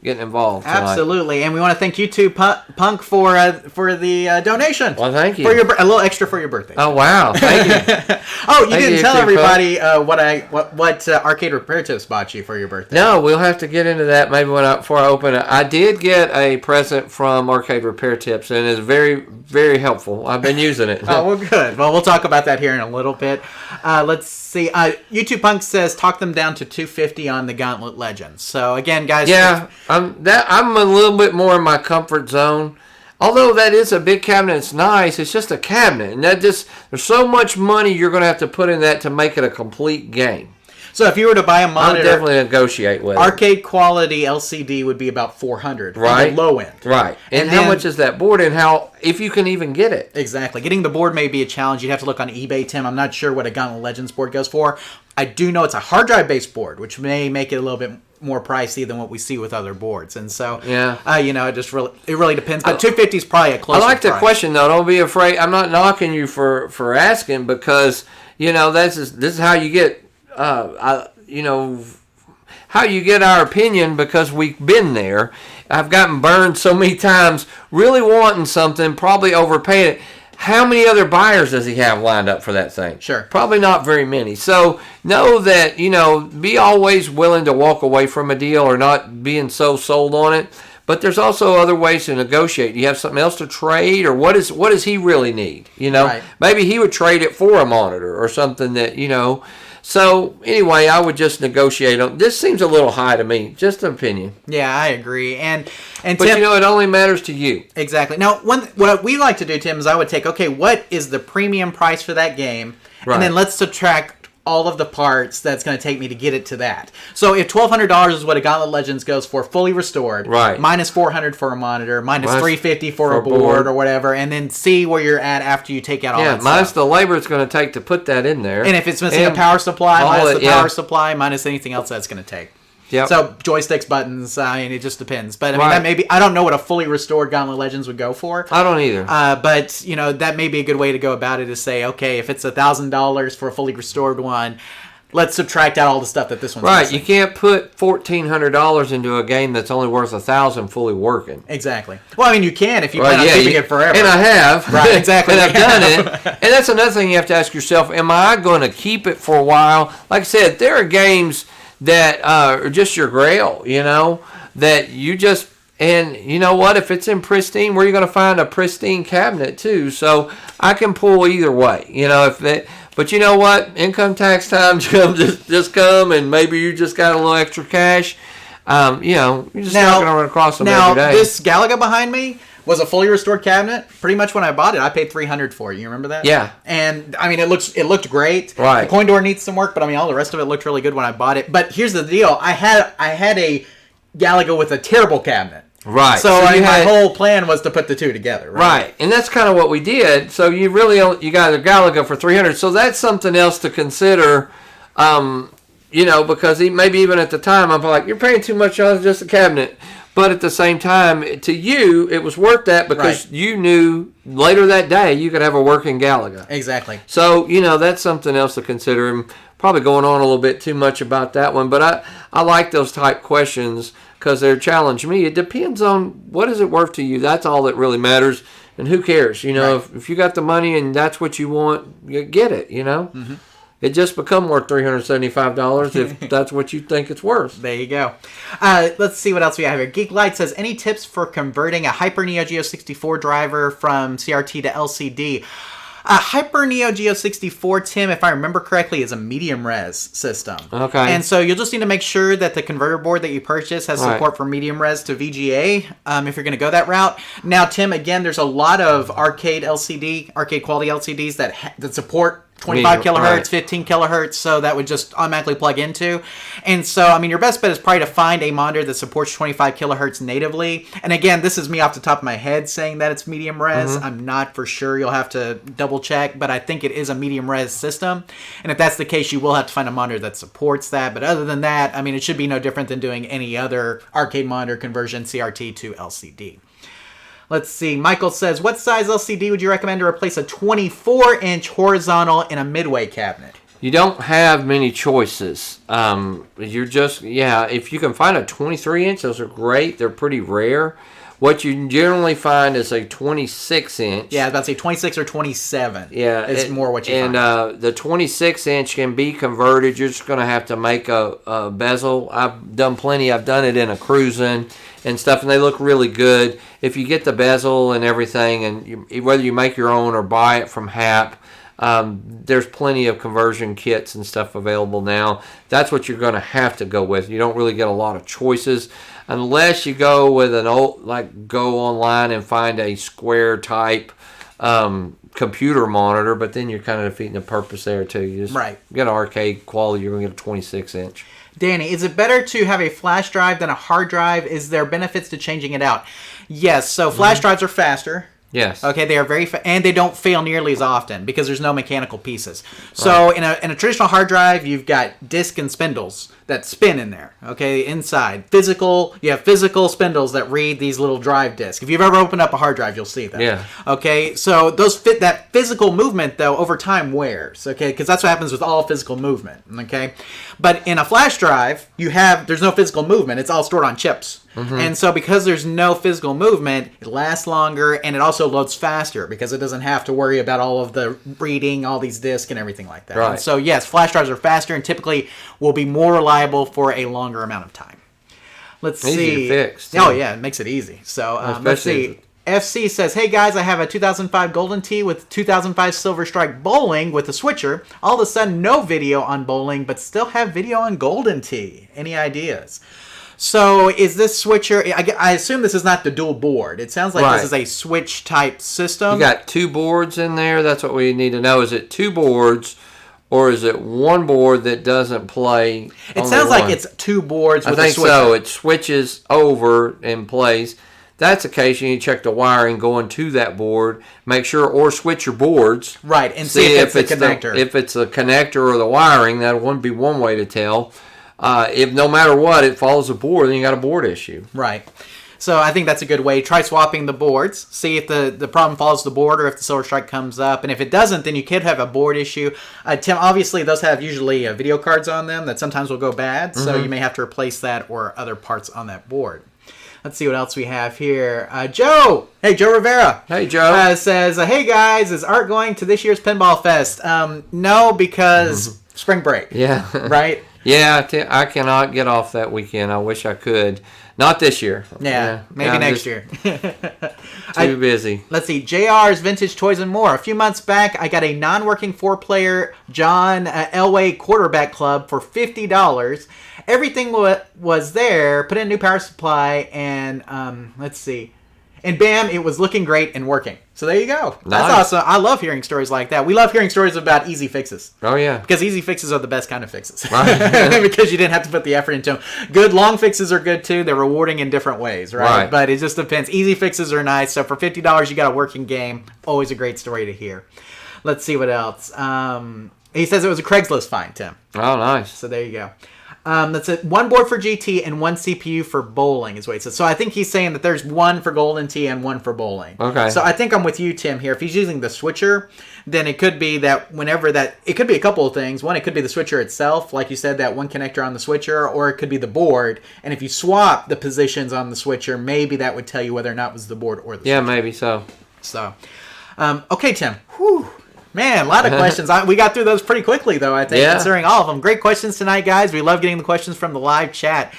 getting involved tonight. Absolutely. And we want to thank you too, Punk, for the donation. Well, thank you. For a little extra for your birthday. Oh, wow. Thank you. Oh, you didn't tell everybody what Arcade Repair Tips bought you for your birthday. No, we'll have to get into that maybe before I open it. I did get a present from Arcade Repair Tips, and it's very, very helpful. I've been using it. Oh, well, good. Well, we'll talk about that here in a little bit. Let's see. YouTube Punk says talk them down to 250 on the Gauntlet Legends. So again, guys. Yeah, I'm a little bit more in my comfort zone. Although that is a big cabinet, it's nice. It's just a cabinet, and there's so much money you're going to have to put in that to make it a complete game. So if you were to buy a I monitor, would definitely negotiate with it. arcade quality LCD would be about $400, Right. on the low end. Right. And how then- much is that board, and if you can even get it? Exactly. Getting the board may be a challenge. You'd have to look on eBay, Tim. I'm not sure what a Gauntlet Legends board goes for. I do know it's a hard drive based board, which may make it a little bit more pricey than what we see with other boards. And so, it really depends. But 250 is probably a closer I like the price. question, though. Don't be afraid. I'm not knocking you for asking, because this is how you get how you get our opinion, because we've been there. I've gotten burned so many times, really wanting something, probably overpaying it. How many other buyers does he have lined up for that thing? Sure. Probably not very many. So know that, be always willing to walk away from a deal, or not being so sold on it. But there's also other ways to negotiate. You have something else to trade, or what does he really need? Right. Maybe he would trade it for a monitor or something that, So anyway, I would just negotiate on. This seems a little high to me. Just an opinion. Yeah, I agree. And But Tim, it only matters to you. exactly. Now, what we like to do, Tim, is I would take, okay, what is the premium price for that game? Right. And then let's subtract all of the parts that's going to take me to get it to that. So if $1,200 is what a Gauntlet Legends goes for, fully restored, Right. minus $400 for a monitor, minus Minus $350 for for a a board board. or whatever, and then see where you're at after you take out all Yeah, that minus stuff. the labor it's going to take to put that in there. And if it's missing a And power supply, all minus it- the power yeah. supply, minus anything else that's going to take. Yep. So joysticks, buttons, it just depends. But I mean, Right. I don't know what a fully restored Gauntlet Legends would go for. I don't either. But that may be a good way to go about it, is say, okay, if it's $1,000 for a fully restored one, let's subtract out all the stuff that this one's Right, missing. you can't put $1,400 into a game that's only worth $1,000 fully working. Exactly. Well, I mean, you can if you plan on keeping it forever. And I have. Right, exactly. And I've done it. And that's another thing you have to ask yourself, am I going to keep it for a while? Like I said, there are games that are just your grail, that you just... And you know what? If it's in pristine, where are you going to find a pristine cabinet too? So I can pull either way. But you know what? Income tax time just come, and maybe you just got a little extra cash. You're just not going to run across them every day. Now, this Galaga behind me was a fully restored cabinet. Pretty much when I bought it, I paid $300 for it. You remember that? Yeah. And I mean, it looked great. Right. The coin door needs some work, but I mean, all the rest of it looked really good when I bought it. But here's the deal: I had a Galaga with a terrible cabinet. Right. So my whole plan was to put the two together. Right. And that's kind of what we did. So you got a Galaga for $300. So that's something else to consider. Because maybe even at the time I'm like, you're paying too much on just a cabinet. But at the same time, to you, it was worth that because you knew later that day you could have a working Galaga. Exactly. So, that's something else to consider. I'm probably going on a little bit too much about that one. But I like those type questions because they're challenging me. It depends on what is it worth to you. That's all that really matters. And who cares? If you got the money and that's what you want, you get it, Mm-hmm. It just become worth $375 if that's what you think it's worth. There you go. Let's see what else we have here. Geek Light says, any tips for converting a Hyper Neo Geo 64 driver from CRT to LCD? Hyper Neo Geo 64, Tim, if I remember correctly, is a medium res system. Okay. And so you'll just need to make sure that the converter board that you purchase has support for medium res to VGA if you're going to go that route. Now, Tim, again, there's a lot of arcade quality LCDs that support 25 kilohertz, right. 15 kilohertz, so that would just automatically plug into. And so, I mean, your best bet is probably to find a monitor that supports 25 kilohertz natively. And again, this is me off the top of my head saying that it's medium res. Mm-hmm. I'm not for sure. You'll have to double check, but I think it is a medium res system. And if that's the case, you will have to find a monitor that supports that. But other than that, I mean, it should be no different than doing any other arcade monitor conversion, CRT to LCD. Let's see. Michael says, what size LCD would you recommend to replace a 24-inch horizontal in a midway cabinet? You don't have many choices. If you can find a 23-inch, those are great. They're pretty rare. What you generally find is a 26-inch. Yeah, I was about to say 26 or 27. Yeah. It's more what you find. And the 26-inch can be converted. You're just going to have to make a bezel. I've done plenty. I've done it in a cruising and stuff, and they look really good. If you get the bezel and everything, and whether you make your own or buy it from HAP, there's plenty of conversion kits and stuff available now. That's what you're going to have to go with. You don't really get a lot of choices unless you go with go online and find a square type computer monitor, but then you're kind of defeating the purpose there too. You just get arcade quality, you're going to get a 26-inch. Danny, is it better to have a flash drive than a hard drive? Is there benefits to changing it out? Yes, so flash drives are faster. Yes. Okay, they are very and they don't fail nearly as often because there's no mechanical pieces. So in a traditional hard drive, you've got disk and spindles that spin in there. Okay, inside you have physical spindles that read these little drive disks. If you've ever opened up a hard drive, you'll see that. Yeah. Okay, so that physical movement though over time wears. Okay, because that's what happens with all physical movement. Okay, but in a flash drive, there's no physical movement. It's all stored on chips. And so because there's no physical movement, it lasts longer and it also loads faster because it doesn't have to worry about all of the reading, all these disks and everything like that. Right. And so yes, flash drives are faster and typically will be more reliable for a longer amount of time. Let's see. Easy to fix, too. Oh yeah, it makes it easy. So let's see. FC says, hey guys, I have a 2005 Golden Tee with 2005 Silver Strike Bowling with a switcher. All of a sudden, no video on bowling, but still have video on Golden Tee. Any ideas? So is this switcher, I assume this is not the dual board. It sounds like this is a switch type system. You got two boards in there. That's what we need to know. Is it two boards or is it one board that doesn't play? It sounds like it's two boards with a switcher. I think so. It switches over and plays. That's the case. You need to check the wiring going to that board. Make sure or switch your boards. Right, and see if it's a connector. If it's a connector or the wiring, that would be one way to tell. If no matter what, it follows the board, then you got a board issue. Right. So I think that's a good way. Try swapping the boards. See if the problem follows the board or if the Silver Strike comes up. And if it doesn't, then you could have a board issue. Tim, obviously those have usually video cards on them that sometimes will go bad. So you may have to replace that or other parts on that board. Let's see what else we have here. Joe! Hey, Joe Rivera. Hey, Joe. Says, hey guys, is Art going to this year's Pinball Fest? No, because spring break. Yeah. Right? Yeah, I cannot get off that weekend. I wish I could. Not this year. Yeah, maybe next year. Too busy. Let's see. JR's Vintage Toys and More. A few months back, I got a non-working 4-player John Elway quarterback club for $50. Everything was there. Put in a new power supply and let's see. And bam, it was looking great and working. So there you go. That's awesome. I love hearing stories like that. We love hearing stories about easy fixes. Oh, yeah. Because easy fixes are the best kind of fixes. Right. Because you didn't have to put the effort into them. Good long fixes are good too. They're rewarding in different ways, right? But it just depends. Easy fixes are nice. So for $50, you got a working game. Always a great story to hear. Let's see what else. He says it was a Craigslist find, Tim. Oh, nice. So there you go. That's it. One board for GT and one CPU for bowling is what he says. So I think he's saying that there's one for Golden Tee and one for bowling. Okay. So I think I'm with you, Tim, here. If he's using the switcher, then it could be that it could be a couple of things. One, it could be the switcher itself, like you said, that one connector on the switcher, or it could be the board. And if you swap the positions on the switcher, maybe that would tell you whether or not it was the board or the switcher. Yeah, maybe so. So, okay, Tim. Whew. Man, a lot of questions. We got through those pretty quickly, though, I think, considering all of them. Great questions tonight, guys. We love getting the questions from the live chat.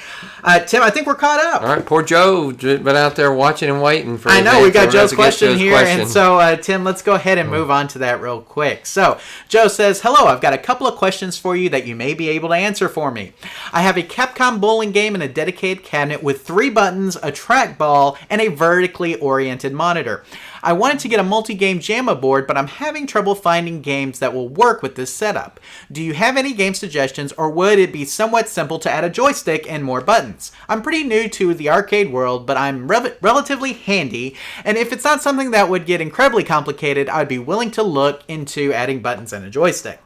Tim, I think we're caught up. All right, poor Joe been out there watching and waiting for. I know, we got Joe's question here, and so, Tim, let's go ahead and move on to that real quick. So, Joe says, hello, I've got a couple of questions for you that you may be able to answer for me. I have a Capcom bowling game in a dedicated cabinet with 3 buttons, a trackball, and a vertically oriented monitor. I wanted to get a multi-game JAMA board, but I'm having trouble finding games that will work with this setup. Do you have any game suggestions, or would it be somewhat simple to add a joystick and more buttons? I'm pretty new to the arcade world, but I'm relatively handy, and if it's not something that would get incredibly complicated, I'd be willing to look into adding buttons and a joystick.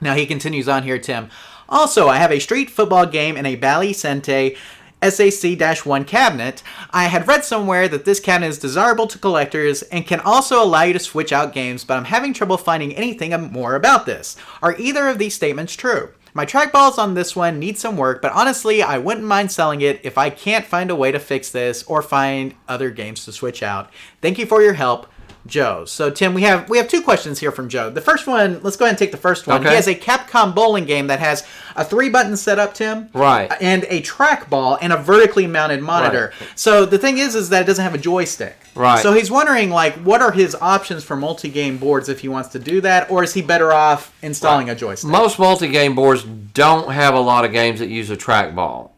Now he continues on here, Tim. Also, I have a street football game in a Bally Sente SAC-1 cabinet. I had read somewhere that this cabinet is desirable to collectors and can also allow you to switch out games, but I'm having trouble finding anything more about this. Are either of these statements true? My trackballs on this one need some work, but honestly, I wouldn't mind selling it if I can't find a way to fix this or find other games to switch out. Thank you for your help, Joe. So, Tim, we have 2 questions here from Joe. The first one, let's go ahead and take the first one. Okay. He has a Capcom bowling game that has a 3-button setup, Tim. Right. And a trackball and a vertically mounted monitor. Right. So the thing is that it doesn't have a joystick. Right. So he's wondering, what are his options for multi-game boards if he wants to do that, or is he better off installing a joystick? Most multi-game boards don't have a lot of games that use a trackball.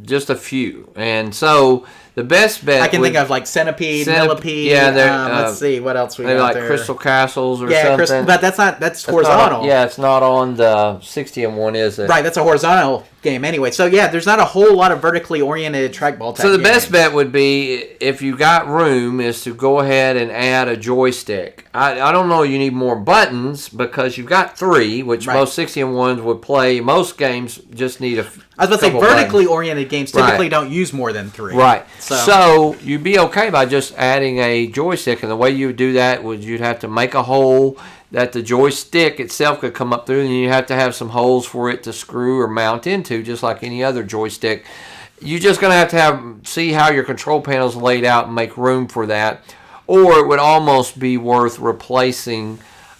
Just a few. And so The best bet I can think of like Centipede, Millipede. Yeah, let's see what else we got like there. Crystal Castles or something. But that's horizontal. It's not on the 60 one, is it? Right, that's a horizontal game anyway. So yeah, there's not a whole lot of vertically oriented trackball type. So the best bet would be, if you got room, is to go ahead and add a joystick. I don't know you need more buttons because you've got 3, which most 60 ones would play. Most games just need I was about to say, vertically oriented games typically don't use more than 3. Right. So you'd be okay by just adding a joystick, and the way you would do that was you'd have to make a hole that the joystick itself could come up through, and you have to have some holes for it to screw or mount into, just like any other joystick. You're just going to have see how your control panel is laid out and make room for that, or it would almost be worth replacing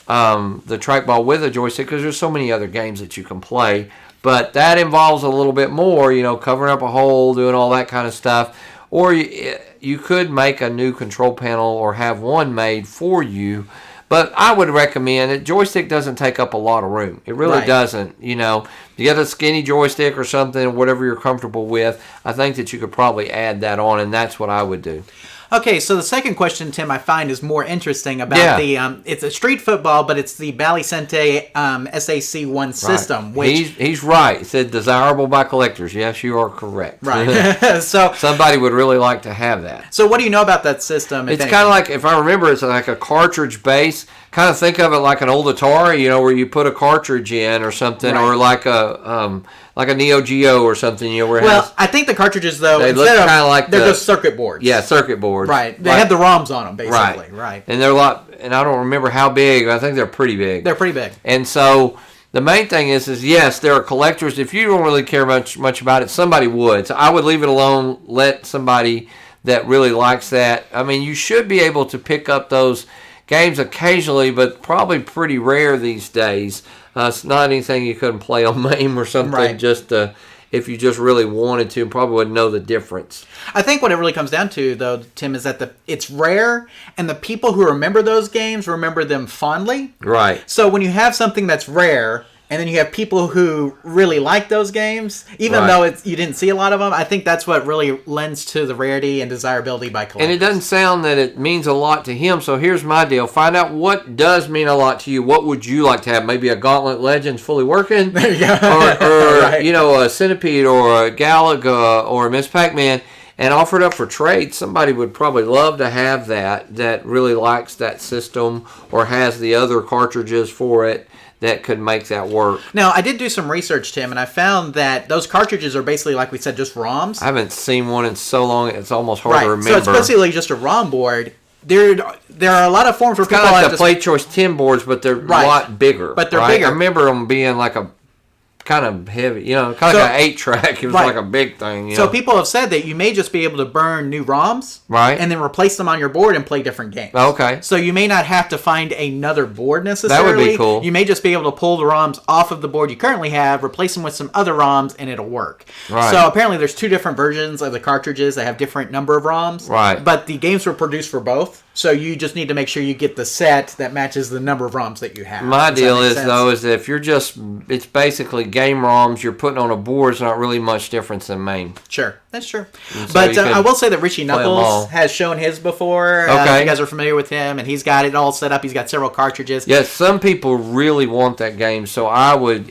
the trackball with a joystick, because there's so many other games that you can play. But that involves a little bit more, covering up a hole, doing all that kind of stuff. Or you could make a new control panel or have one made for you. But I would recommend it. Joystick doesn't take up a lot of room. It really doesn't. You get a skinny joystick or something, whatever you're comfortable with. I think that you could probably add that on, and that's what I would do. Okay, so the second question, Tim, I find is more interesting about the it's a street football, but it's the Bally Sente SAC1 system. Which he's right. It said desirable by collectors. Yes, you are correct. Right. So somebody would really like to have that. So what do you know about that system? It's kind of like, if I remember, it's like a cartridge base. Kind of think of it like an old Atari, where you put a cartridge in or something, or like a Neo Geo or something. Where I think the cartridges, though, they look kind of like they're just circuit boards. Yeah, circuit boards. Right. They have the ROMs on them, basically. Right. And they're a lot. And I don't remember how big. I think they're pretty big. They're pretty big. And so the main thing is yes, there are collectors. If you don't really care much about it, somebody would. So I would leave it alone. Let somebody that really likes that. I mean, you should be able to pick up those games occasionally, but probably pretty rare these days. It's not anything you couldn't play on MAME or something, just if you just really wanted to, and probably wouldn't know the difference. I think what it really comes down to, though, Tim, is that it's rare, and the people who remember those games remember them fondly. Right. So when you have something that's rare, and then you have people who really like those games, even though you didn't see a lot of them, I think that's what really lends to the rarity and desirability by collectors. And it doesn't sound that it means a lot to him, so here's my deal. Find out what does mean a lot to you. What would you like to have? Maybe a Gauntlet Legends fully working? There you go. Or a Centipede or a Galaga or a Miss Pac-Man, and offer it up for trade. Somebody would probably love to have that really likes that system or has the other cartridges for it that could make that work. Now, I did do some research, Tim, and I found that those cartridges are basically, like we said, just ROMs. I haven't seen one in so long, it's almost hard to remember. So it's basically just a ROM board. There are a lot of forms where people kind of like the Play Choice 10 boards, but they're a lot bigger. But they're bigger. I remember them being like a kind of heavy, kind of like an 8-track. It was like a big thing. So people have said that you may just be able to burn new ROMs, and then replace them on your board and play different games. Okay. So you may not have to find another board necessarily. That would be cool. You may just be able to pull the ROMs off of the board you currently have, replace them with some other ROMs, and it'll work. Right. So apparently there's 2 different versions of the cartridges that have different number of ROMs. Right. But the games were produced for both. So you just need to make sure you get the set that matches the number of ROMs that you have. My deal is that if you're it's basically game ROMs you're putting on a board, it's not really much difference in MAME. Sure, that's true. But I will say that Richie Knuckles has shown his before. Okay. You guys are familiar with him, and he's got it all set up. He's got several cartridges. Yes, some people really want that game, so I would,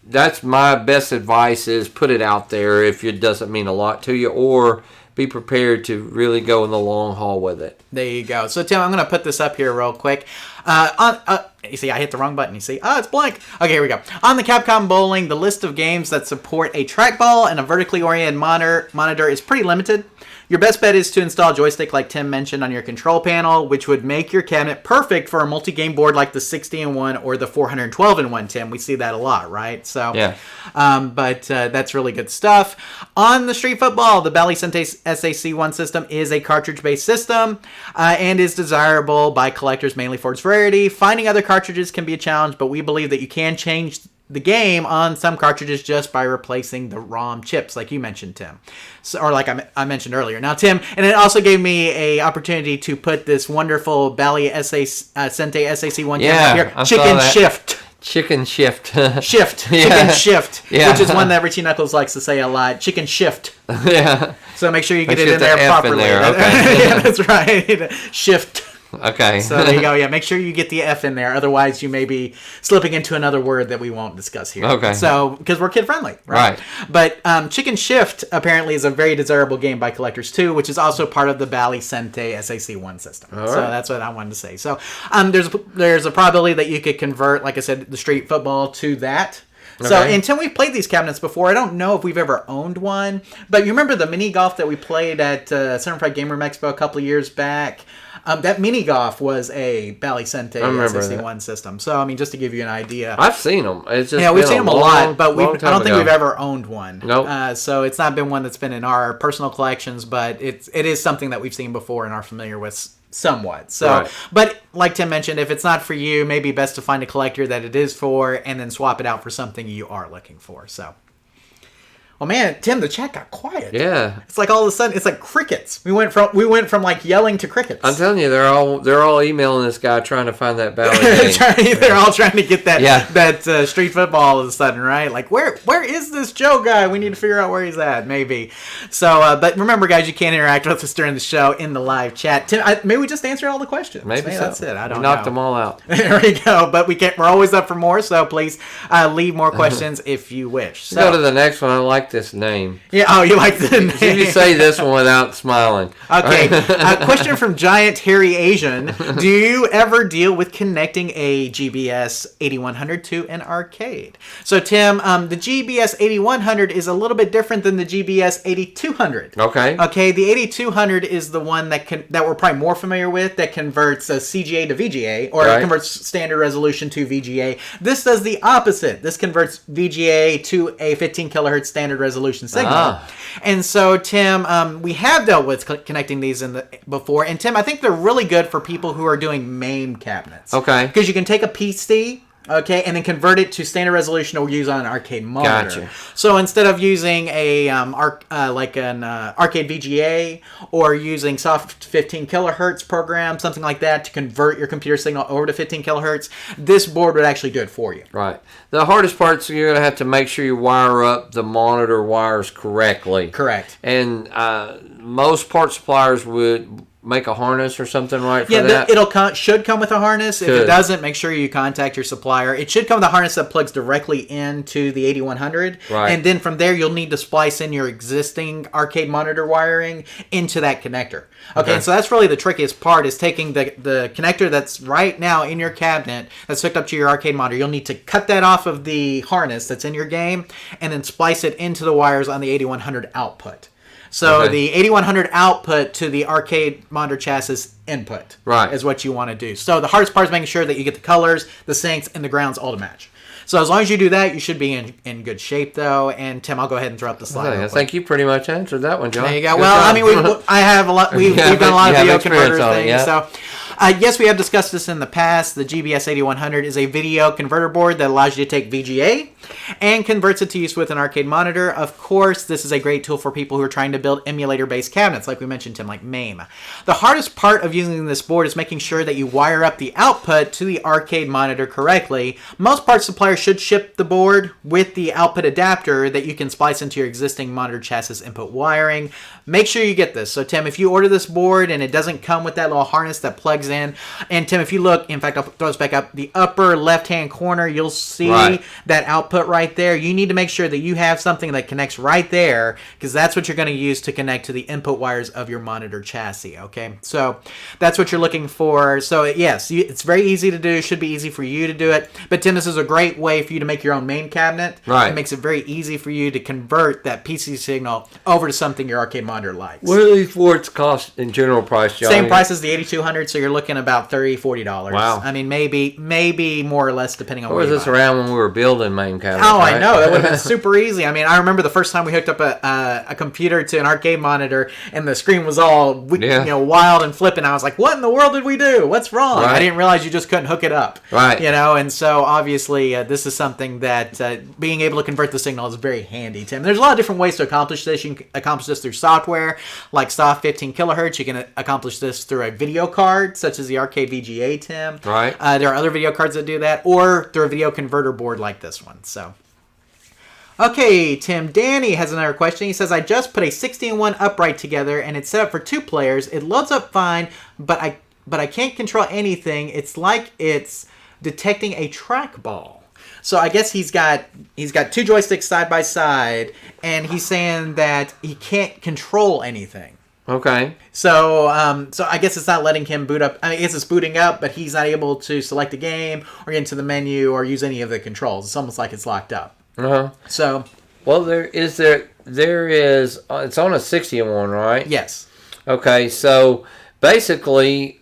that's my best advice is put it out there if it doesn't mean a lot to you, or be prepared to really go in the long haul with it. There you go. So, Tim, I'm going to put this up here real quick. You see, I hit the wrong button. You see? It's blank. Okay, here we go. On the Capcom Bowling, the list of games that support a trackball and a vertically oriented monitor is pretty limited. Your best bet is to install Joystick, like Tim mentioned, on your control panel, which would make your cabinet perfect for a multi-game board like the 60-in-1 or the 412-in-1, Tim. We see that a lot, right? So, yeah. But that's really good stuff. On the Street Football, the Bally Sente SAC1 system is a cartridge-based system and is desirable by collectors mainly for its rarity. Finding other cartridges can be a challenge, but we believe that you can change the game on some cartridges just by replacing the ROM chips, like you mentioned, Tim. So, or like I mentioned earlier. Now, Tim, and it also gave me a opportunity to put this wonderful Bally Sente SAC1 up here. Chicken Shift. Chicken shift. Shift. Yeah. Chicken shift. Yeah. Which is one that Richie Knuckles likes to say a lot. Chicken shift. Yeah. So make sure you get Make it sure in the there F properly. in there, okay. Yeah, that's right. Shift. Okay. So there you go. Yeah, make sure you get the F in there. Otherwise, you may be slipping into another word that we won't discuss here. Okay. So, because we're kid friendly, Right. But Chicken Shift apparently is a very desirable game by collectors too, which is also part of the Bally Sente SAC1 system. All So right. that's what I wanted to say. So there's a probability that you could convert, like I said, the street football to that. So, Okay. and Tim, we've played these cabinets before. I don't know if we've ever owned one, but you remember the mini golf that we played at Certified Game Room Expo a couple of years back? That mini golf was a Bally Sente SAC1 system. So, I mean, just to give you an idea. I've seen them. It's just We've been seen them a lot, but I long don't time think ago. we've ever owned one. Nope. So it's not been one that's been in our personal collections, but it is something that we've seen before and are familiar with somewhat. So, Right. but like Tim mentioned, if it's not for you, maybe best to find a collector that it is for, and then swap it out for something you are looking for. So. Well, man, Tim, the chat got quiet. Yeah. It's like all of a sudden, it's like crickets. We went from like yelling to crickets. I'm telling you, they're all emailing this guy trying to find that Bally game. They're all trying to get that Yeah. that street football all of a sudden, right? Like, where is this Joe guy? We need to figure out where he's at, maybe. So, but remember, guys, you can interact with us during the show in the live chat. Tim, maybe we just answered all the questions. Maybe so. That's it. I don't We know. knocked them all out. There we go. But we're always up for more. So please leave more questions if you wish. So, Go to the next one. I like this name. yeah. Oh, you like the name? See if you say this one without smiling. Okay, question from Giant Hairy Asian. Do you ever deal with connecting a GBS 8100 to an arcade? So, Tim, the GBS 8100 is a little bit different than the GBS 8200. Okay. Okay, the 8200 is the one that we're probably more familiar with, that converts CGA to VGA, or Right. converts standard resolution to VGA. This does the opposite. This converts VGA to a 15 kilohertz standard resolution signal. Ah. And so, Tim, we have dealt with connecting these before. And, Tim, I think they're really good for people who are doing MAME cabinets. Okay. Because you can take a PC, okay, and then convert it to standard resolution or use on an arcade monitor. Gotcha. So instead of using a arcade VGA or using soft 15 kilohertz program, something like that, to convert your computer signal over to 15 kilohertz, this board would actually do it for you. Right. The hardest part's you're going to have to make sure you wire up the monitor wires correctly. Correct. And most part suppliers would make a harness or something, right, for that? Should come with a harness. If it Should. doesn't, make sure you contact your supplier. It should come with a harness that plugs directly into the 8100. Right. And then from there, you'll need to splice in your existing arcade monitor wiring into that connector. Okay, and so that's really the trickiest part, is taking the connector that's right now in your cabinet that's hooked up to your arcade monitor. You'll need to cut that off of the harness that's in your game and then splice it into the wires on the 8100 output. So Okay. the 8100 output to the arcade monitor chassis input is what you want to do. So the hardest part is making sure that you get the colors, the sinks, and the grounds all to match. So as long as you do that, you should be in good shape, though. And Tim, I'll go ahead and throw up the slide. I think you pretty much answered that one, John. There you go. Good Well, job. I mean, I have a lot. We've Yeah, done a lot of you have video experience converter on it, things. yeah. So, yes, we have discussed this in the past. The GBS 8100 is a video converter board that allows you to take VGA and converts it to use with an arcade monitor. Of course, this is a great tool for people who are trying to build emulator-based cabinets, like we mentioned, Tim, like MAME. The hardest part of using this board is making sure that you wire up the output to the arcade monitor correctly. Most parts suppliers should ship the board with the output adapter that you can splice into your existing monitor chassis input wiring. Make sure you get this. So, Tim, if you order this board and it doesn't come with that little harness that plugs in, and Tim, if you look, in fact, I'll throw this back up, the upper left-hand corner, you'll see that output right there. You need to make sure that you have something that connects right there, because that's what you're going to use to connect to the input wires of your monitor chassis, okay? So that's what you're looking for. So, yes, it's very easy to do. Should be easy for you to do it. But, Tim, this is a great way for you to make your own main cabinet. Right. It makes it very easy for you to convert that PC signal over to something your arcade monitor likes. What do these boards cost in general price, John? Same price as the 8200, so you're looking about $30, $40. Wow. I mean, maybe more or less, depending on Or where was you this buy. around when we were building main cabinets? Oh, right? I know. That would have been super easy. I mean, I remember the first time we hooked up a computer to an arcade monitor, and the screen was all wild and flipping. I was like, "What in the world did we do? What's wrong?" Right. I didn't realize you just couldn't hook it up. Right. And so obviously this is something that being able to convert the signal is very handy, Tim. There's a lot of different ways to accomplish this. You can accomplish this through software, like soft 15 kilohertz. You can accomplish this through a video card. So such as the Arcade VGA, Tim. Right. There are other video cards that do that, or through a video converter board like this one. So, okay, Tim. Danny has another question. He says, I just put a 16-1 upright together, and it's set up for 2 players. It loads up fine, but I can't control anything. It's like it's detecting a trackball. So I guess he's got 2 joysticks side by side, and he's saying that he can't control anything. Okay. So I guess it's not letting him boot up. I mean, I guess it's booting up, but he's not able to select a game or get into the menu or use any of the controls. It's almost like it's locked up. Uh-huh. So. Well, there is, it's on a 60-1, right? Yes. Okay, so basically,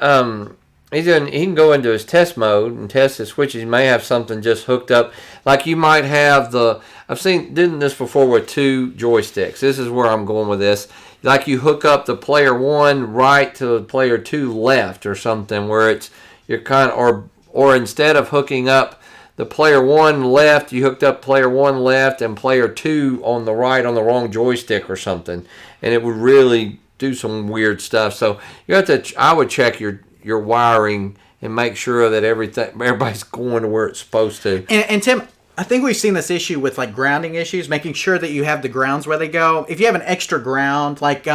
he can go into his test mode and test his switches. He may have something just hooked up. Like you might have did this before with 2 joysticks. This is where I'm going with this. Like you hook up the player 1 right to the player 2 left or something, where you're kind of, or instead of hooking up the player 1 left, you hooked up player 1 left and player 2 on the right on the wrong joystick or something, and it would really do some weird stuff. So you have to. I would check your wiring and make sure that everybody's going to where it's supposed to. And Tim, I think we've seen this issue with like grounding issues, making sure that you have the grounds where they go. If you have an extra ground, like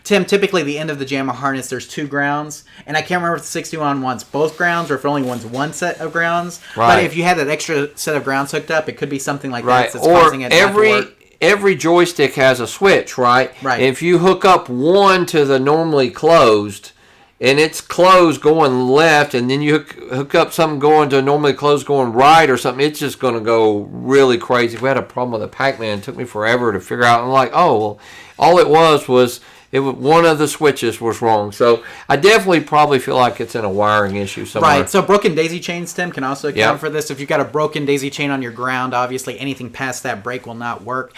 Tim, typically the end of the JAMA harness, there's 2 grounds, and I can't remember if the 61 wants both grounds or if it only wants one set of grounds. Right. But if you had that extra set of grounds hooked up, it could be something like right. that that's causing it not to work. Every joystick has a switch, right? Right. And if you hook up one to the normally closed, and it's closed going left, and then you hook up something going to normally closed going right or something, it's just going to go really crazy. We had a problem with the Pac-Man. It took me forever to figure out. I'm like, oh, well, all it was one of the switches was wrong. So I definitely probably feel like it's in a wiring issue somewhere. Right. So broken daisy chains, Tim, can also account for this. If you've got a broken daisy chain on your ground, obviously anything past that break will not work.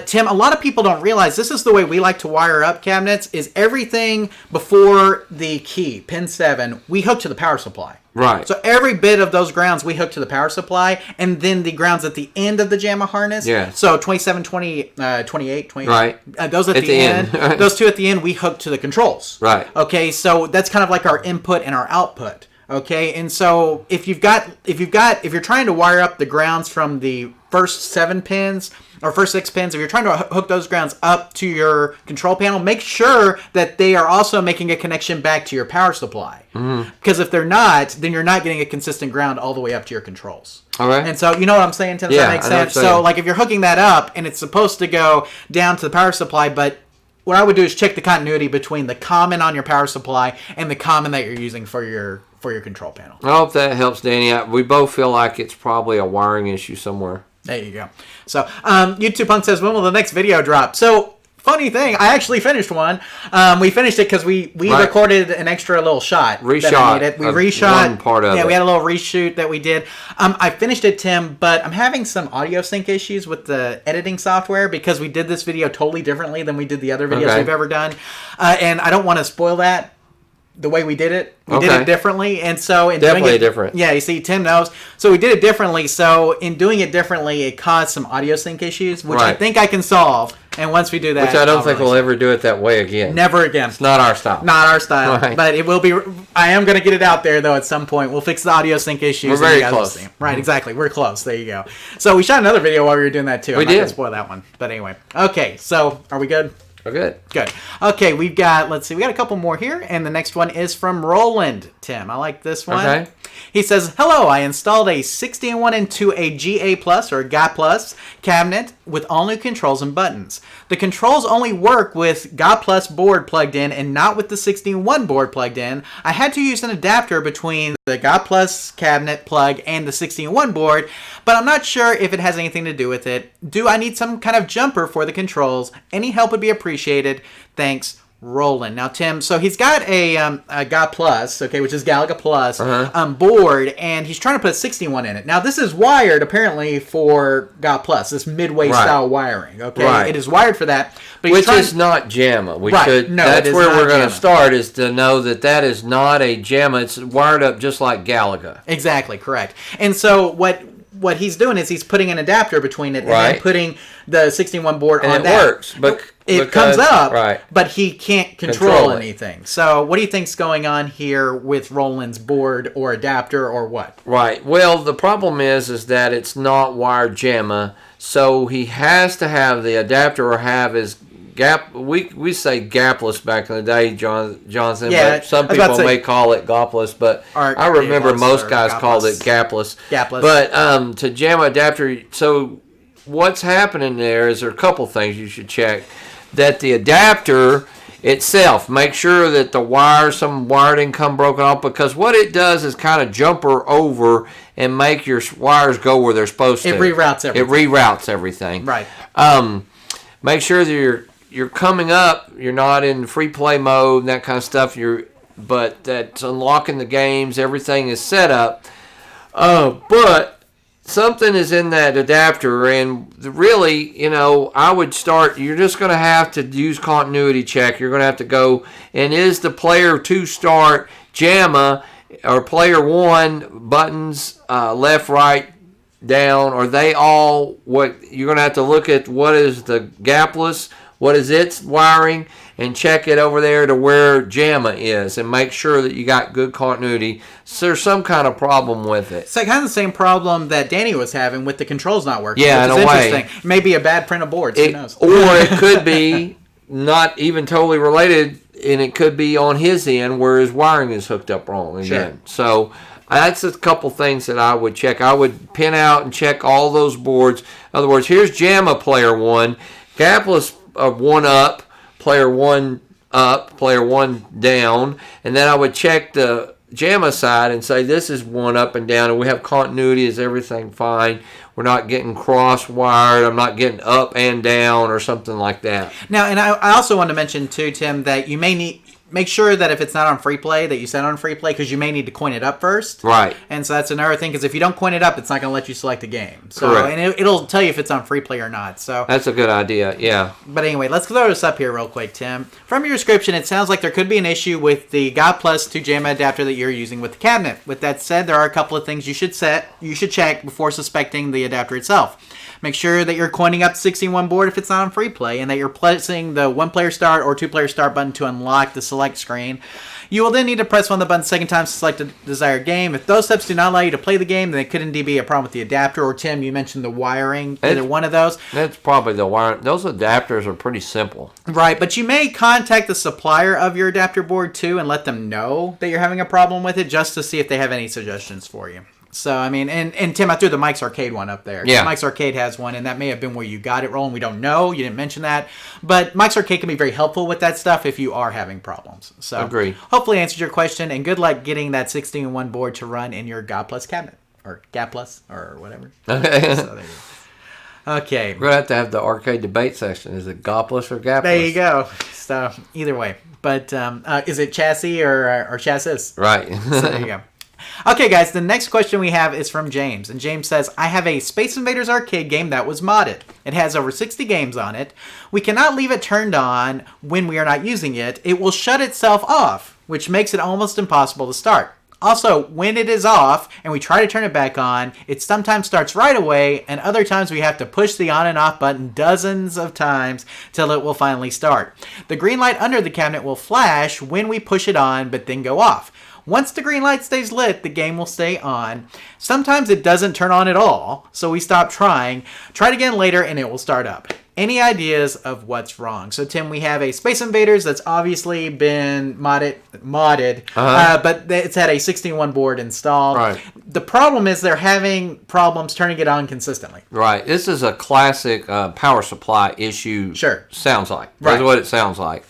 Tim, a lot of people don't realize this is the way we like to wire up cabinets, is everything before the key, pin 7, we hook to the power supply. Right. So every bit of those grounds we hook to the power supply, and then the grounds at the end of the JAMA harness. Yeah. So 27, 28, 28. Right. Those at the end. Those 2 at the end we hook to the controls. Right. Okay. So that's kind of like our input and our output. Okay. And so if you're trying to wire up the grounds from the first 7 pins or first 6 pins, if you're trying to hook those grounds up to your control panel, make sure that they are also making a connection back to your power supply. Because if they're not, then you're not getting a consistent ground all the way up to your controls. All right. And so, you know what I'm saying, Tim? Does that make sense? So, like, if you're hooking that up and it's supposed to go down to the power supply, but what I would do is check the continuity between the common on your power supply and the common that you're using for your control panel. I hope that helps, Danny. We both feel like it's probably a wiring issue somewhere. There you go. So, YouTube Punk says, when will the next video drop? So, funny thing, I actually finished one. We finished it because we recorded an extra little shot. Reshot. We reshot one part of it. Yeah, we had a little reshoot that we did. I finished it, Tim, but I'm having some audio sync issues with the editing software because we did this video totally differently than we did the other videos we've ever done. And I don't want to spoil that. The way we did it, we did it differently, and so in definitely doing it, different. Yeah, you see, Tim knows. So we did it differently. So in doing it differently, it caused some audio sync issues, which I think I can solve. And once we do that, which I don't think we'll ever do it that way again. Never again. It's not our style. Not our style. Right. But it will be. I am going to get it out there though at some point. We'll fix the audio sync issues. We're very close. Right, exactly. We're close. There you go. So we shot another video while we were doing that too. We did. I'm not going to spoil that one. But anyway, okay. So are we good? We're good. Good. Okay, we've got, let's see, we got a couple more here, and the next one is from Roland. Tim, I like this one. Okay. He says, hello, I installed a 16-1 into a GA Plus or GA Plus cabinet with all new controls and buttons. The controls only work with GA Plus board plugged in and not with the 16-1 board plugged in. I had to use an adapter between the GA Plus cabinet plug and the 16-1 board, but I'm not sure if it has anything to do with it. Do I need some kind of jumper for the controls? Any help would be appreciated. Thanks, Roland. Now, Tim, so he's got a GA Plus, okay, which is Galaga Plus board, and he's trying to put a 61 in it. Now, this is wired apparently for GA Plus, this midway style wiring. Okay, it is wired for that, but which is not JAMA. That's where we're going to start, is to know that is not a JAMA. It's wired up just like Galaga. Exactly correct. And so what what he's doing is he's putting an adapter between it and Right. then putting the 61 board And on it that. works, but It comes up, right. but he can't control Control it. anything. So what do you think's going on here with Roland's board or adapter or what? Right. Well, the problem is that it's not wired JAMA, so he has to have the adapter or have his gap. We say gapless back in the day, Johnson. Yeah, but some I was about people to say- may call it gapless, but Or I remember gapless most or guys called it gapless. gapless. Gapless. But to JAMA adapter, so what's happening there is there are a couple things you should check. That the adapter itself, make sure that the wire, some wire didn't come broken off, because what it does is kind of jumper over and make your wires go where they're supposed to. It reroutes everything. It reroutes everything. Right. Make sure that you're coming up, you're not in free play mode and that kind of stuff. But that's unlocking the games, everything is set up. But something is in that adapter, and really, I would start, you're just going to have to use continuity check. You're going to have to go, and is the player 2 start JAMA or player 1 buttons left, right, down, are they all what you're going to have to look at? What is the gapless, what is its wiring, and check it over there to where JAMA is and make sure that you got good continuity. So there's some kind of problem with it. It's like kind of the same problem that Danny was having with the controls not working. Yeah, which in is a way. interesting. It may be a bad print of boards. Who knows? Or it could be not even totally related, and it could be on his end where his wiring is hooked up wrong again. Sure. So that's a couple things that I would check. I would pin out and check all those boards. In other words, here's JAMA player 1, gapless 1 up, player 1 up, player 1 down, and then I would check the JAMA side and say this is 1 up and down, and we have continuity. Is everything fine? We're not getting cross-wired. I'm not getting up and down or something like that. Now, and I also want to mention too, Tim, that you may make sure that if it's not on free play, that you set it on free play, because you may need to coin it up first. Right. And so that's another thing, because if you don't coin it up, it's not going to let you select a game. So, Correct. and it'll tell you if it's on free play or not. So That's a good idea, yeah. But anyway, let's throw this up here real quick, Tim. From your description, it sounds like there could be an issue with the God Plus 2 JAMA adapter that you're using with the cabinet. With that said, there are a couple of things you should check before suspecting the adapter itself. Make sure that you're coining up the 61 board if it's not on free play, and that you're pressing the 1-player start or 2-player start button to unlock the select screen. You will then need to press one of the buttons second time to select a desired game. If those steps do not allow you to play the game, then it could indeed be a problem with the adapter. Or Tim, you mentioned the wiring, either one of those. That's probably the wire. Those adapters are pretty simple. Right, but you may contact the supplier of your adapter board too and let them know that you're having a problem with it, just to see if they have any suggestions for you. So, I mean, and Tim, I threw the Mike's Arcade one up there. Yeah. Mike's Arcade has one, and that may have been where you got it rolling. We don't know. You didn't mention that. But Mike's Arcade can be very helpful with that stuff if you are having problems. So, Agreed. Hopefully answered your question, and good luck getting that 16-1 board to run in your God Plus cabinet. Or GAP Plus, or whatever. So, there you go. Okay. We're going to have the arcade debate session. Is it gapless or gapless? There you go. So, either way. But is it chassis or chassis? Right. So there you go. Okay, guys, the next question we have is from James. And James says, I have a Space Invaders arcade game that was modded. It has over 60 games on it. We cannot leave it turned on when we are not using it. It will shut itself off, which makes it almost impossible to start. Also, when it is off and we try to turn it back on, it sometimes starts right away, and other times we have to push the on and off button dozens of times till it will finally start. The green light under the cabinet will flash when we push it on, but then go off. Once the green light stays lit, the game will stay on. Sometimes it doesn't turn on at all, so we stop trying. Try it again later and it will start up. Any ideas of what's wrong? So, Tim, we have a Space Invaders that's obviously been modded, but it's had a 16-1 board installed. Right. The problem is they're having problems turning it on consistently. Right. This is a classic power supply issue. Sure. Sounds like. Right. That's what it sounds like.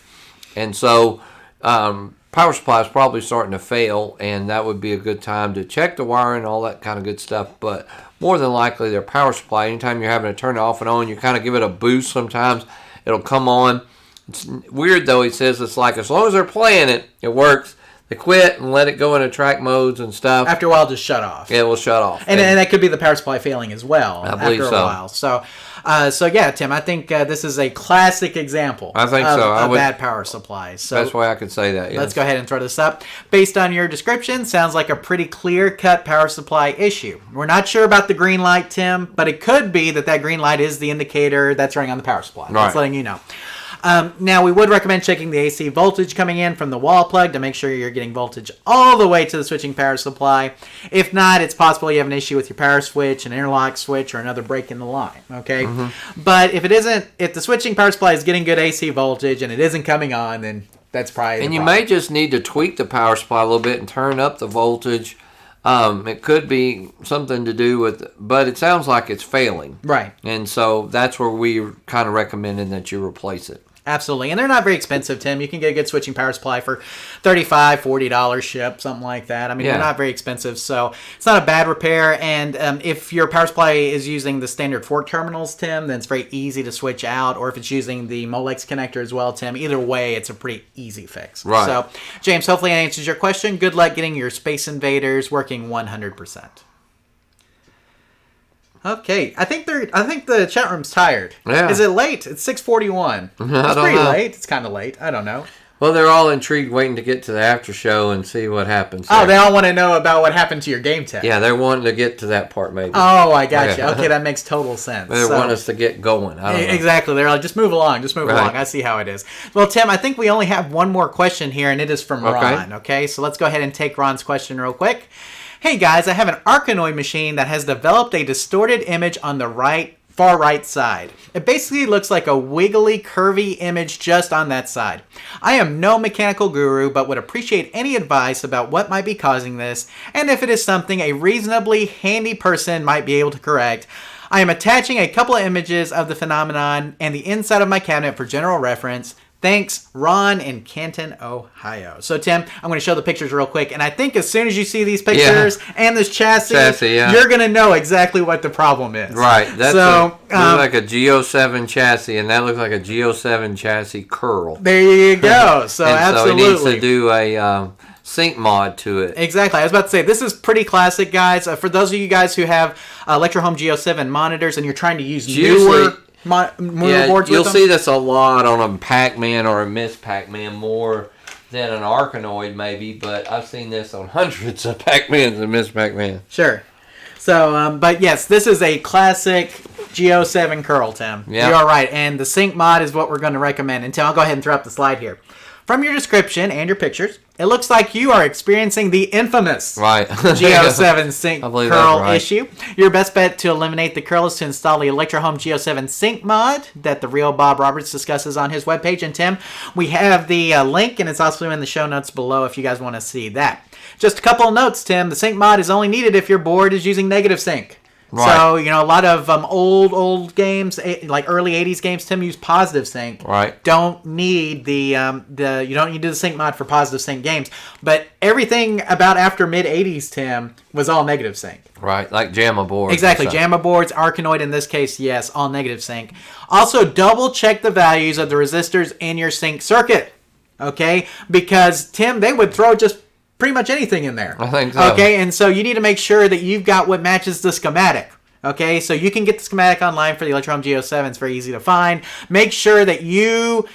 And so power supply is probably starting to fail, and that would be a good time to check the wiring, all that kind of good stuff. But more than likely, their power supply, anytime you're having to turn it off and on, you kind of give it a boost sometimes, it'll come on. It's weird, though. He says it's like as long as they're playing it, it works. they quit and let it go into track modes and stuff. After a while, just shut off. It will shut off. And that could be the power supply failing as well. I believe after a while. So yeah, Tim, I think this is a classic example. I think of so. a bad power supply. So that's why I could say that. Yes. Let's go ahead and throw this up. Based on your description, sounds like a pretty clear-cut power supply issue. We're not sure about the green light, Tim, but it could be that green light is the indicator that's running on the power supply. Right. That's letting you know. Now, we would recommend checking the AC voltage coming in from the wall plug to make sure you're getting voltage all the way to the switching power supply. If not, it's possible you have an issue with your power switch, an interlock switch, or another break in the line, okay? Mm-hmm. But if the switching power supply is getting good AC voltage and it isn't coming on, then that's probably And you may just need to tweak the power supply a little bit and turn up the voltage. It could be something to do with, but it sounds like it's failing. Right. And so that's where we kind of recommended that you replace it. Absolutely. And they're not very expensive, Tim. You can get a good switching power supply for $35, $40 ship, something like that. I mean, they're not very expensive, so it's not a bad repair. And if your power supply is using the standard fork terminals, Tim, then it's very easy to switch out. Or if it's using the Molex connector as well, Tim, either way, it's a pretty easy fix. Right. So, James, hopefully that answers your question. Good luck getting your Space Invaders working 100%. Okay, I think the chat room's tired. Yeah. Is it late? It's 6:41. It's pretty late. It's kind of late. I don't know. Well, they're all intrigued, waiting to get to the after show and see what happens. Oh, they all want to know about what happened to your game tech. Yeah, they're wanting to get to that part, maybe. Oh, I got you. Okay, that makes total sense. They want us to get going. I don't know. Exactly. They're like, just move along. Just move along. I see how it is. Well, Tim, I think we only have one more question here, and it is from Ron. Okay, so let's go ahead and take Ron's question real quick. Hey guys, I have an Arkanoid machine that has developed a distorted image on the far right side. It basically looks like a wiggly, curvy image just on that side. I am no mechanical guru, but would appreciate any advice about what might be causing this, and if it is something a reasonably handy person might be able to correct. I am attaching a couple of images of the phenomenon and the inside of my cabinet for general reference. Thanks, Ron in Canton, Ohio. So, Tim, I'm going to show the pictures real quick. And I think as soon as you see these pictures and this chassis you're going to know exactly what the problem is. Right. That's looks like a G07 chassis, and that looks like a G07 chassis curl. There you go. So, absolutely. So, he needs to do a sync mod to it. Exactly. I was about to say, this is pretty classic, guys. For those of you guys who have Electro-Home G07 monitors and you're trying to use newer boards you'll with them. see this a lot on a Pac-Man or a Miss Pac-Man more than an Arkanoid maybe, but I've seen this on hundreds of Pac-Mans and Miss Pac-Man. Sure. So, but yes, this is a classic G07 curl, Tim. Yeah. You're right, and the sync mod is what we're going to recommend. And Tim, I'll go ahead and throw up the slide here. From your description and your pictures, it looks like you are experiencing the infamous G07 sync curl issue. Your best bet to eliminate the curl is to install the Electro-Home G07 sync mod that the real Bob Roberts discusses on his webpage. And Tim, we have the link, and it's also in the show notes below if you guys want to see that. Just a couple of notes, Tim. The sync mod is only needed if your board is using negative sync. Right. So, a lot of old games, like early 80s games, Tim, use positive sync. Right. Don't need you don't need the sync mod for positive sync games. But everything about after mid 80s, Tim, was all negative sync. Right, like JAMA boards. Exactly. JAMA boards, Arkanoid in this case, yes, all negative sync. Also, double check the values of the resistors in your sync circuit. Okay? Because, Tim, they would throw just pretty much anything in there. I think so. Okay, and so you need to make sure that you've got what matches the schematic. Okay, so you can get the schematic online for the Electro-Home G07. It's very easy to find. Make sure that you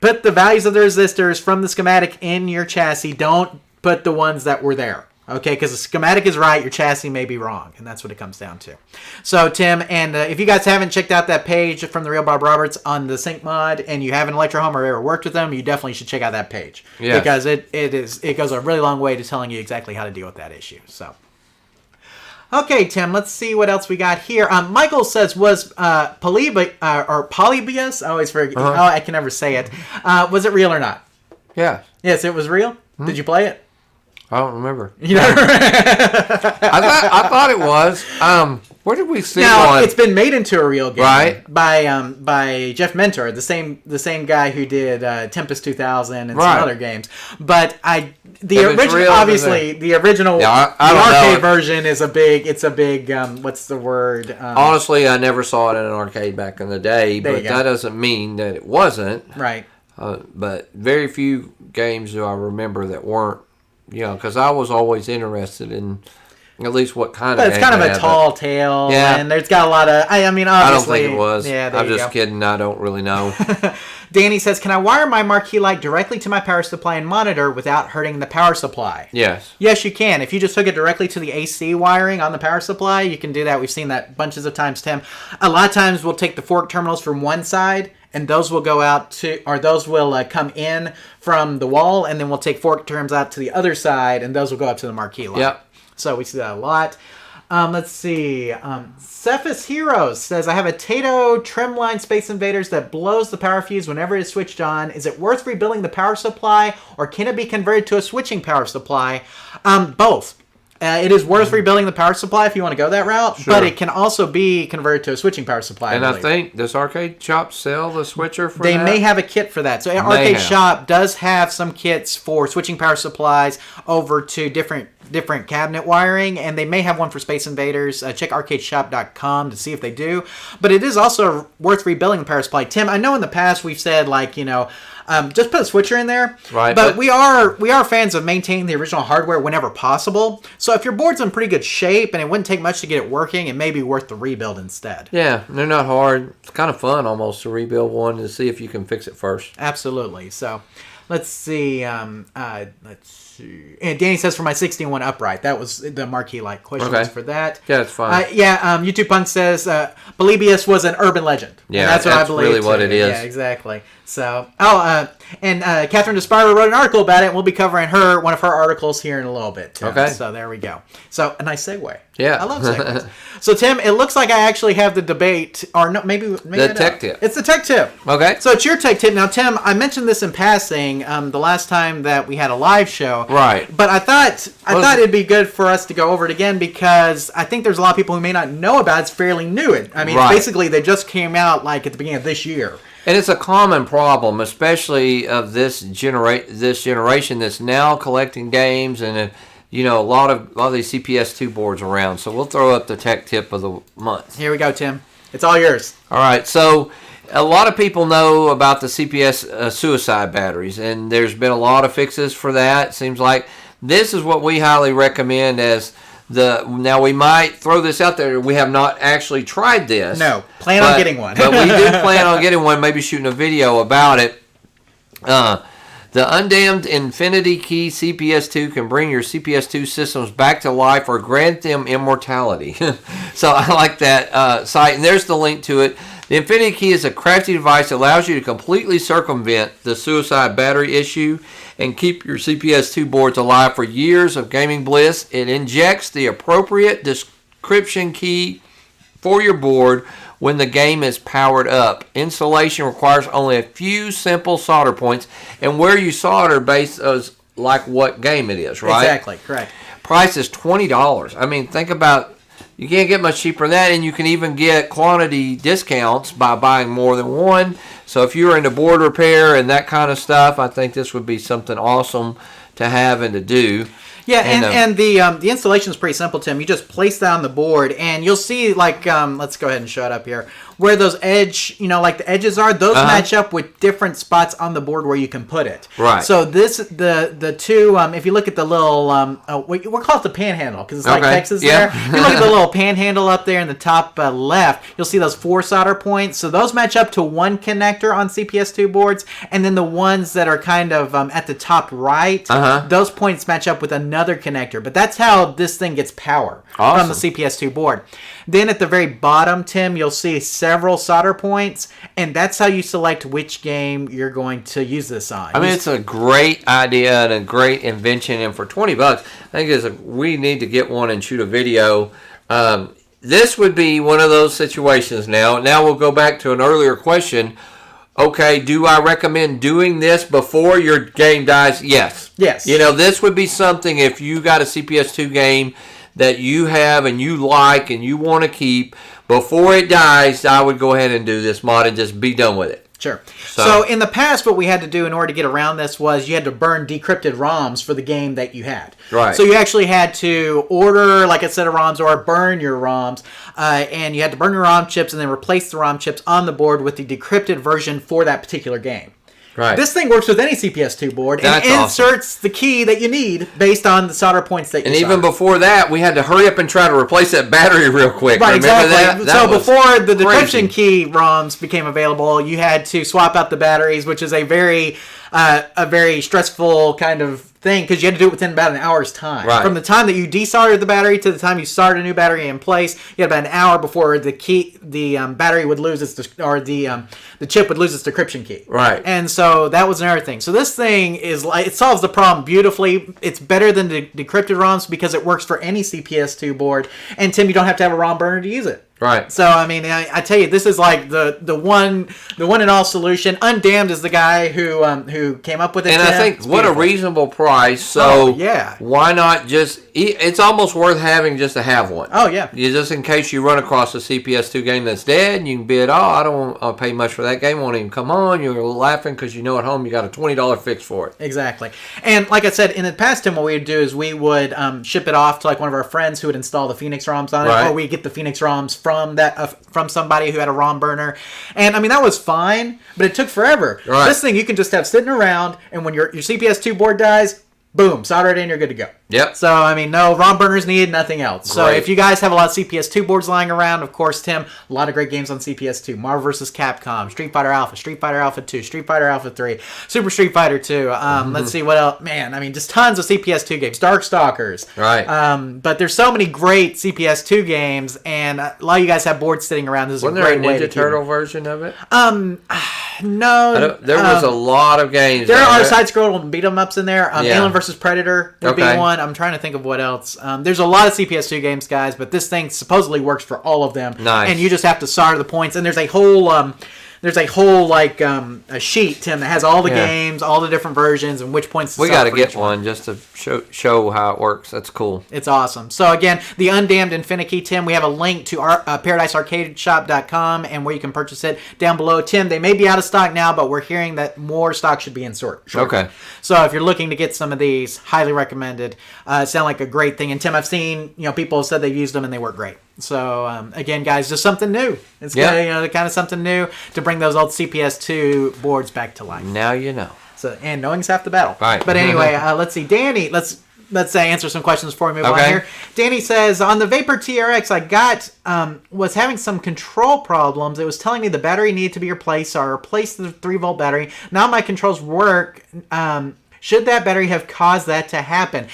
put the values of the resistors from the schematic in your chassis. Don't put the ones that were there. Okay, because the schematic is right, your chassis may be wrong, and that's what it comes down to. So, Tim, and if you guys haven't checked out that page from the real Bob Roberts on the sync mod, and you have an Electro-Home or ever worked with them, you definitely should check out that page. Yes. Because it goes a really long way to telling you exactly how to deal with that issue. So, okay, Tim, let's see what else we got here. Michael says, was Polybius, I always forget, I can never say it. Was it real or not? Yeah. Yes, it was real? Did you play it? I don't remember. I thought it was. Where did we see one? It's been made into a real game, right? By Jeff Mentor, the same guy who did Tempest 2000 and some other games. But the original arcade version is a big. It's a big. What's the word? Honestly, I never saw it in an arcade back in the day, but that doesn't mean that it wasn't. Right. But very few games do I remember that weren't, because I was always interested in at least what kind but of. But it's kind of a tall tale, and there's got a lot of. I mean, obviously, I don't think it was. Yeah, I'm just kidding. I don't really know. Danny says, "Can I wire my marquee light directly to my power supply and monitor without hurting the power supply?" Yes. Yes, you can. If you just hook it directly to the AC wiring on the power supply, you can do that. We've seen that bunches of times, Tim. A lot of times we'll take the fork terminals from one side, and those will go out to, or those will come in from the wall, and then we'll take fork terms out to the other side, and those will go up to the marquee light. Yep. So we see that a lot. Let's see. Cephas Heroes says, I have a Tato Trimline Space Invaders that blows the power fuse whenever it is switched on. Is it worth rebuilding the power supply, or can it be converted to a switching power supply? Both. It is worth rebuilding the power supply if you want to go that route, but it can also be converted to a switching power supply. And I think, does Arcade Shop sell the switcher for that? They may have a kit for that. So Arcade Shop does have some kits for switching power supplies over to different cabinet wiring, and they may have one for Space Invaders. Check arcadeshop.com to see if they do. But it is also worth rebuilding the power supply. Tim, I know in the past we've said, just put a switcher in there. Right. But we are fans of maintaining the original hardware whenever possible. So if your board's in pretty good shape and it wouldn't take much to get it working, it may be worth the rebuild instead. Yeah, they're not hard. It's kind of fun almost to rebuild one to see if you can fix it first. Absolutely. So let's see. And Danny says, for my 61 upright. That was the marquee light question was for that. Yeah, it's fine. YouTube Punk says, Belibius was an urban legend. Yeah, and that's what I believe. Really what it is. Yeah, exactly. So, and Catherine DeSpira wrote an article about it, and we'll be covering one of her articles here in a little bit, too. Okay. So there we go. So, a nice segue. Yeah. I love segues. So, Tim, it looks like I actually have the debate, or no, maybe the tech tip. It's the tech tip. Okay. So, it's your tech tip. Now, Tim, I mentioned this in passing the last time that we had a live show. Right. But I thought it'd be good for us to go over it again, because I think there's a lot of people who may not know about it. It's fairly new. I mean, basically, they just came out at the beginning of this year. And it's a common problem, especially of this generation that's now collecting games, and a lot of these CPS2 boards around. So we'll throw up the tech tip of the month. Here we go, Tim. It's all yours. All right. So a lot of people know about the CPS suicide batteries, and there's been a lot of fixes for that. It seems like this is what we highly recommend as now we might throw this out there. We have not actually tried this. No, plan on getting one. But we do plan on getting one, maybe shooting a video about it. The Undamned InfiniKey-CPS2 can bring your CPS2 systems back to life or grant them immortality. So I like that site, and there's the link to it. The InfiniKey is a crafty device that allows you to completely circumvent the suicide battery issue and keep your CPS2 boards alive for years of gaming bliss. It injects the appropriate description key for your board when the game is powered up. Installation requires only a few simple solder points, and where you solder based on what game it is, right? Exactly, correct. Price is $20. I mean, think about, you can't get much cheaper than that, and you can even get quantity discounts by buying more than one. So if you're into board repair and that kind of stuff, I think this would be something awesome to have and to do. Yeah, and the installation is pretty simple, Tim. You just place that on the board, and you'll see, let's go ahead and show it up here, where those the edges are, those match up with different spots on the board where you can put it. Right. So the two, if you look at the little, we'll call it the panhandle, because it's like Texas there. If you look at the little panhandle up there in the top left, you'll see those 4 solder points. So those match up to one connector on CPS2 boards, and then the ones that are kind of at the top right, those points match up with another connector. But that's how this thing gets power from the CPS2 board. Then at the very bottom, Tim, you'll see several solder points, and that's how you select which game you're going to use this on. I mean, it's a great idea and a great invention, and for $20, I think we need to get one and shoot a video. This would be one of those situations now. Now we'll go back to an earlier question. Okay, do I recommend doing this before your game dies? Yes. Yes. This would be something if you got a CPS2 game that you have and you like and you want to keep, before it dies, I would go ahead and do this mod and just be done with it. Sure. So in the past, what we had to do in order to get around this was you had to burn decrypted ROMs for the game that you had. Right. So you actually had to order like a set of ROMs or burn your ROMs, and you had to burn your ROM chips and then replace the ROM chips on the board with the decrypted version for that particular game. Right. This thing works with any CPS2 board and That's inserts the key that you need based on the solder points that you And even solder. before that, we had to hurry up and try to replace that battery real quick. Right, Remember exactly. that? So Was before the crazy. decryption key ROMs became available, you had to swap out the batteries, which is a very stressful kind of thing because you had to do it within about an hour's time. Right. From the time that you desoldered the battery to the time you started a new battery in place, you had about an hour before the battery would lose its the chip would lose its decryption key. Right. And so that was another thing. So this thing is like it solves the problem beautifully. It's better than the decrypted ROMs because it works for any CPS2 board. And Tim, you don't have to have a ROM burner to use it. Right. So I mean, I tell you, this is like the one and all solution. Undamned is the guy who came up with it. And Tim. I think It's what a beautiful. reasonable price. So yeah. why not just? It's almost worth having just to have one. Oh yeah. You just in case you run across a CPS2 game that's dead, and you can bid. Oh, I don't want to pay much for that game. Won't even come on. You're laughing because you know at home you got a $20 fix for it. Exactly. And like I said, in the past, Tim, what we would do is we would ship it off to like one of our friends who would install the Phoenix ROMs on it, Right. or we get the Phoenix ROMs from somebody who had a ROM burner. And I mean, that was fine, but it took forever. Right. This thing you can just have sitting around, and when your CPS2 board dies, boom, solder it in, you're good to go. Yep. So, I mean, no ROM burners needed, nothing else. So, Great. if you guys have a lot of CPS2 boards lying around, of course, Tim, a lot of great games on CPS2. Marvel vs. Capcom, Street Fighter Alpha 2, Street Fighter Alpha 3, Super Street Fighter 2. Let's see what else. Man, I mean, just tons of CPS2 games. Darkstalkers. Right. But there's so many great CPS2 games, and a lot of you guys have boards sitting around. This is Wasn't a there great a way to Ninja keep Turtle them. version of it? No. There was a lot of games. There are right? side-scroll beat 'em ups in there. Yeah. Alien vs. Predator would be Okay. one. I'm trying to think of what else. There's a lot of CPS2 games, guys, but this thing supposedly works for all of them. Nice. And you just have to solder the points. And there's a whole like a sheet, Tim, that has all the Yeah. games, all the different versions, and which points to We solder got to for get each one just to show how it works. That's cool. It's awesome. So again, the Undamned InfiniKey, Tim, we have a link to our ParadiseArcadeShop.com and where you can purchase it down below. Tim, they may be out of stock now, but we're hearing that more stock should be in shortly. Okay. So if you're looking to get some of these, highly recommended. Sound like a great thing. And Tim, I've seen people have said they've used them and they work great. So again, guys, just something new. It's kind of something new to bring those old CPS2 boards back to life. Now you know. So and knowing's half the battle. Right. But anyway, let's see, Danny. Let's answer some questions before we move on Okay. here. Danny says on the Vapor TRX, I got was having some control problems. It was telling me the battery needed to be replaced, so I replaced the 3-volt battery. Now my controls work. Should that battery have caused that to happen?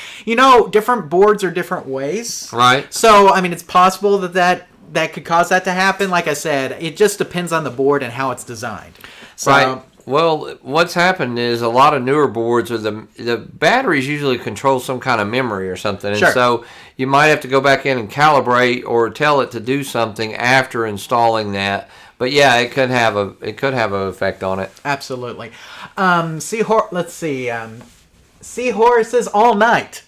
Different boards are different ways. Right. So, I mean, it's possible that could cause that to happen. Like I said, it just depends on the board and how it's designed. So, Right. Well, what's happened is a lot of newer boards, or the batteries usually control some kind of memory or something. Sure. And so you might have to go back in and calibrate or tell it to do something after installing that. But yeah, it could have an effect on it. Absolutely. Let's see. Seahorses all night.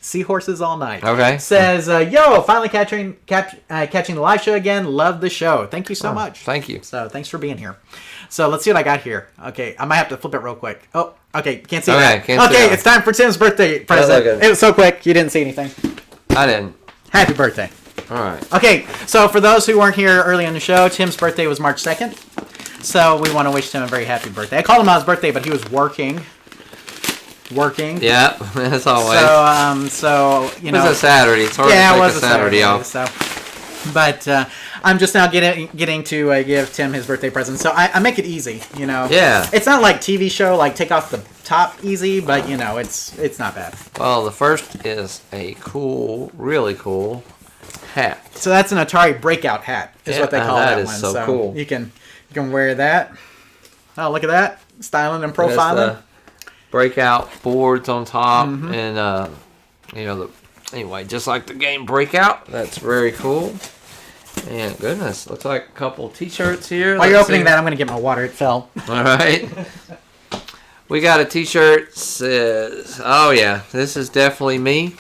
Seahorses all night. Okay. Says, yo, finally catching the live show again. Love the show. Thank you so much. Thank you. So thanks for being here. So let's see what I got here. Okay, I might have to flip it real quick. Oh, okay, can't see Okay, that. can't see Okay, that. it's time for Tim's birthday present. look at it. It was so quick, you didn't see anything. I didn't. Happy birthday. All right. Okay, so for those who weren't here early in the show, Tim's birthday was March 2nd. So we want to wish Tim a very happy birthday. I called him on his birthday, but he was working. Yeah, as always. So It was a Saturday. It's hard yeah, to it take was a Saturday off. So, but I'm just now getting to give Tim his birthday present. So I make it easy, Yeah. It's not like TV show, like take off the top easy, but it's not bad. Well, the first is a really cool hat. So that's an Atari breakout hat, is Yeah, what they call that that is one. so cool. You can wear that. Oh, look at that, styling and profiling. There's the breakout boards on top, and anyway, just like the game Breakout. That's very cool. And goodness, looks like a couple T-shirts here. While you're Let's opening see. that, I'm going to get my water. It fell. All right. We got a T-shirt says, "Oh yeah, this is definitely me."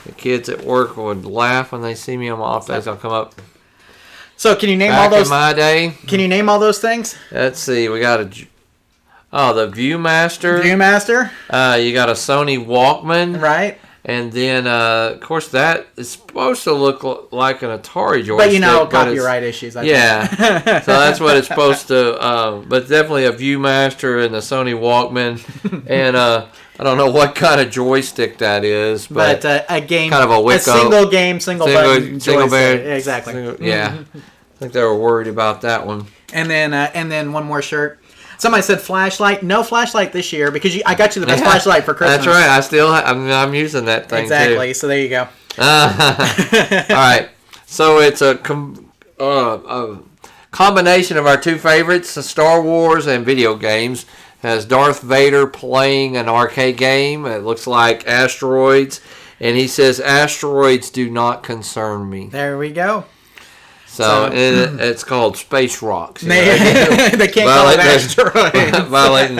The kids at work would laugh when they see me on my off days. I'll come up. So can you name Back all those? in my day. Can you name all those things? Let's see. We got the Viewmaster. Viewmaster, You got a Sony Walkman. right? And then, of course, that is supposed to look like an Atari joystick. But copyright issues. I think. So that's what it's supposed to. But definitely a ViewMaster and the Sony Walkman, and I don't know what kind of joystick that is, but a game, kind of a single game, single button single joystick. bed, Exactly. Yeah, I think they were worried about that one. And then one more shirt. Somebody said flashlight. No flashlight this year because I got you the best flashlight for Christmas. That's right. I'm using that thing exactly. too. So there you go. All right. So it's a combination of our two favorites, Star Wars and video games. It has Darth Vader playing an arcade game. It looks like asteroids, and he says asteroids do not concern me. There we go. So it's called Space Rocks. They can't call it asteroids. Violating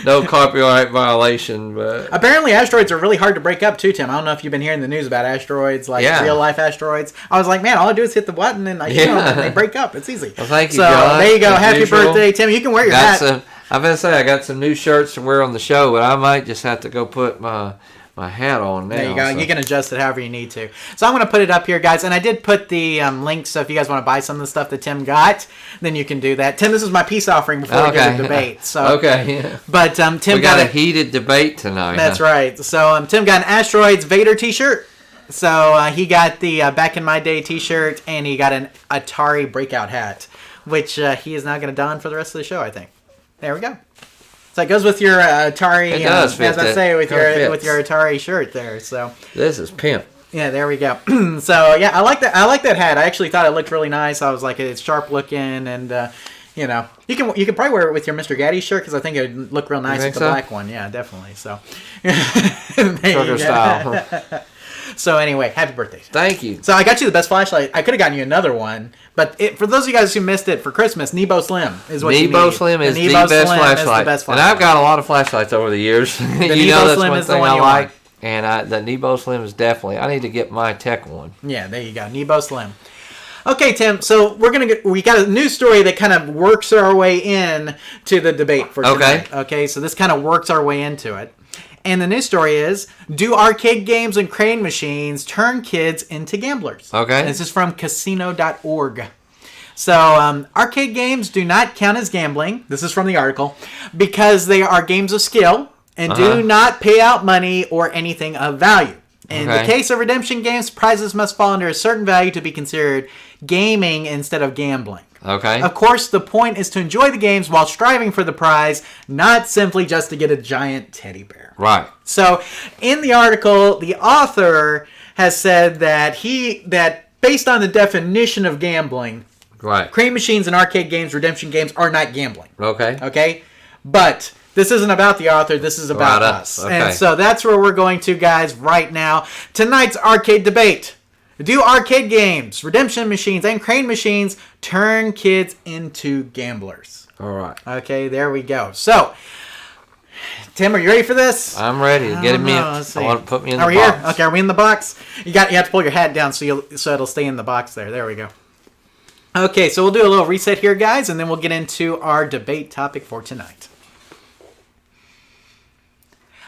no copyright violation. But apparently asteroids are really hard to break up too, Tim. I don't know if you've been hearing the news about asteroids, like real life asteroids. I was like, man, all I do is hit the button and they break up. It's easy. Well, thank you, so John. there you go. Happy birthday, Tim. You can wear your hat. I'm going to say I got some new shirts to wear on the show, but I might just have to go put my hat on now. There you go. So. You can adjust it however you need to. So I'm going to put it up here, guys. And I did put the links, so if you guys want to buy some of the stuff that Tim got, then you can do that. Tim, this is my peace offering before we get to debate. So, okay. But Tim got a heated debate tonight. That's right. So Tim got an Asteroids Vader t-shirt. So he got the Back in My Day t-shirt, and he got an Atari Breakout hat, which he is now going to don for the rest of the show, I think. There we go. So it goes with your Atari. It does fit, as I say, with your Atari shirt there. So this is pimp. Yeah, there we go. So yeah, I like that. I like that hat. I actually thought it looked really nice. I was like, it's sharp looking, and you can probably wear it with your Mr. Gaddy shirt because I think it would look real nice with the black one. Yeah, definitely. So trucker style. So anyway, happy birthday. Thank you. So I got you the best flashlight. I could have gotten you another one, but for those of you guys who missed it for Christmas, Nebo Slim is what you need. Nebo Slim is the best flashlight. And I've got a lot of flashlights over the years. The Nebo Slim is the one you like. And the Nebo Slim is definitely, I need to get my tech one. Yeah, there you go. Nebo Slim. Okay, Tim, so we got a news story that kind of works our way in to the debate for tonight. Okay, so this kind of works our way into it. And the news story is, do arcade games and crane machines turn kids into gamblers? Okay. And this is from casino.org. So, arcade games do not count as gambling. This is from the article. Because they are games of skill and do not pay out money or anything of value. In the case of redemption games, prizes must fall under a certain value to be considered gaming instead of gambling. Okay. Of course, the point is to enjoy the games while striving for the prize, not simply just to get a giant teddy bear. Right. So, in the article, the author has said that based on the definition of gambling, crane machines and arcade games, redemption games are not gambling. Okay. Okay? But this isn't about the author, this is about us. Okay. And so that's where we're going to, guys, right now. Tonight's arcade debate. Do arcade games, redemption machines, and crane machines turn kids into gamblers? All right. Okay, there we go. So, Tim, are you ready for this? I'm ready. Get me. I want to put me in the box. Are we here? Okay, are we in the box? You have to pull your hat down so it'll stay in the box there. There we go. Okay, so we'll do a little reset here, guys, and then we'll get into our debate topic for tonight.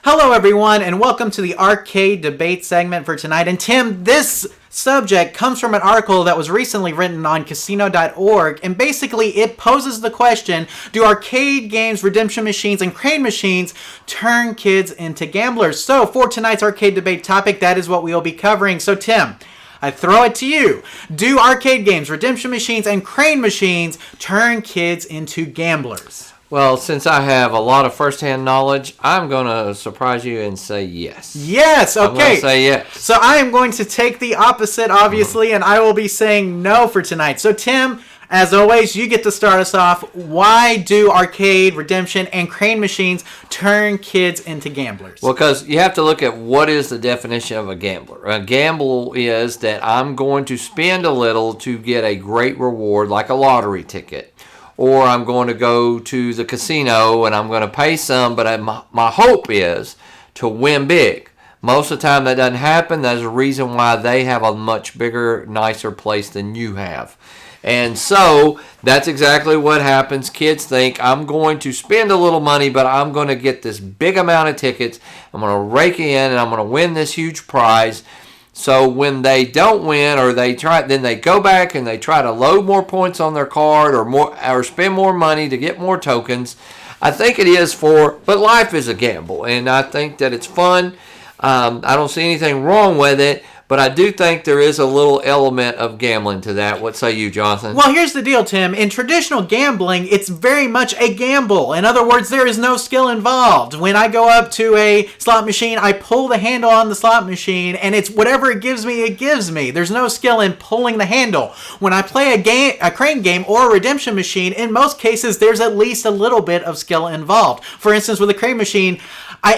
Hello, everyone, and welcome to the arcade debate segment for tonight. And Tim, this subject comes from an article that was recently written on casino.org, and basically it poses the question, do arcade games, redemption machines, and crane machines turn kids into gamblers? So for tonight's arcade debate topic, that is what we will be covering. So Tim, I throw it to you. Do arcade games, redemption machines, and crane machines turn kids into gamblers? Well, since I have a lot of first-hand knowledge, I'm going to surprise you and say yes. Yes, okay. I'm going to say yes. So I am going to take the opposite, obviously, and I will be saying no for tonight. So Tim, as always, you get to start us off. Why do arcade, redemption, and crane machines turn kids into gamblers? Well, because you have to look at what is the definition of a gambler. A gamble is that I'm going to spend a little to get a great reward, like a lottery ticket. Or I'm going to go to the casino and I'm going to pay some, but my hope is to win big. Most of the time that doesn't happen. There's a reason why they have a much bigger, nicer place than you have. And so that's exactly what happens. Kids think, I'm going to spend a little money, but I'm going to get this big amount of tickets. I'm going to rake in, and I'm going to win this huge prize. So when they don't win, or then they go back and they try to load more points on their card, or spend more money to get more tokens. I think it is but life is a gamble, and I think that it's fun. I don't see anything wrong with it. But I do think there is a little element of gambling to that. What say you, Jonathan? Well, here's the deal, Tim. In traditional gambling, it's very much a gamble. In other words, there is no skill involved. When I go up to a slot machine, I pull the handle on the slot machine, and it's whatever it gives me, it gives me. There's no skill in pulling the handle. When I play a crane game or a redemption machine, in most cases, there's at least a little bit of skill involved. For instance, with a crane machine,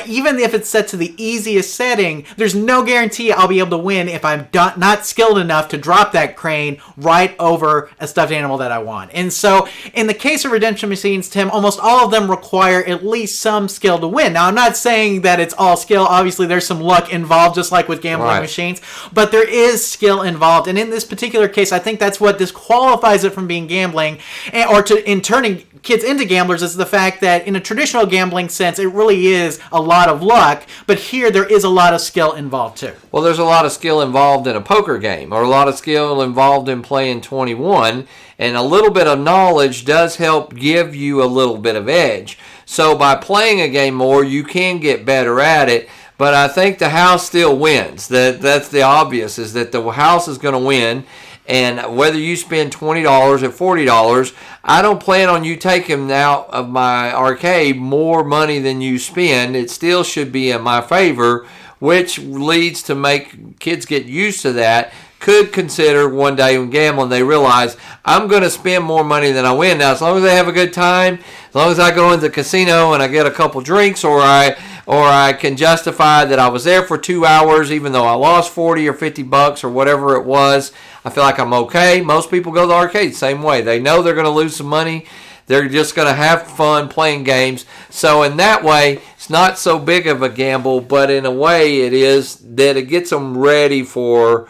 even if it's set to the easiest setting, there's no guarantee I'll be able to win if I'm not skilled enough to drop that crane right over a stuffed animal that I want. And so, in the case of redemption machines, Tim, almost all of them require at least some skill to win. Now, I'm not saying that it's all skill. Obviously, there's some luck involved, just like with gambling machines. But there is skill involved. And in this particular case, I think that's what disqualifies it from being gambling, in turning kids into gamblers, is the fact that in a traditional gambling sense, it really is a lot of luck, but here there is a lot of skill involved too. Well, there's a lot of skill involved in a poker game, or a lot of skill involved in playing 21, and a little bit of knowledge does help give you a little bit of edge. So by playing a game more, you can get better at it, but I think the house still wins. That's the obvious, is that the house is going to win. And whether you spend $20 or $40, I don't plan on you taking out of my arcade more money than you spend. It still should be in my favor, which leads to make kids get used to that. Could consider one day when gambling, they realize I'm going to spend more money than I win. Now, as long as they have a good time, as long as I go into the casino and I get a couple drinks, or I can justify that I was there for 2 hours, even though I lost 40 or 50 bucks or whatever it was, I feel like I'm okay. Most people go to the arcade the same way. They know they're going to lose some money. They're just going to have fun playing games. So in that way, it's not so big of a gamble, but in a way it is that it gets them ready for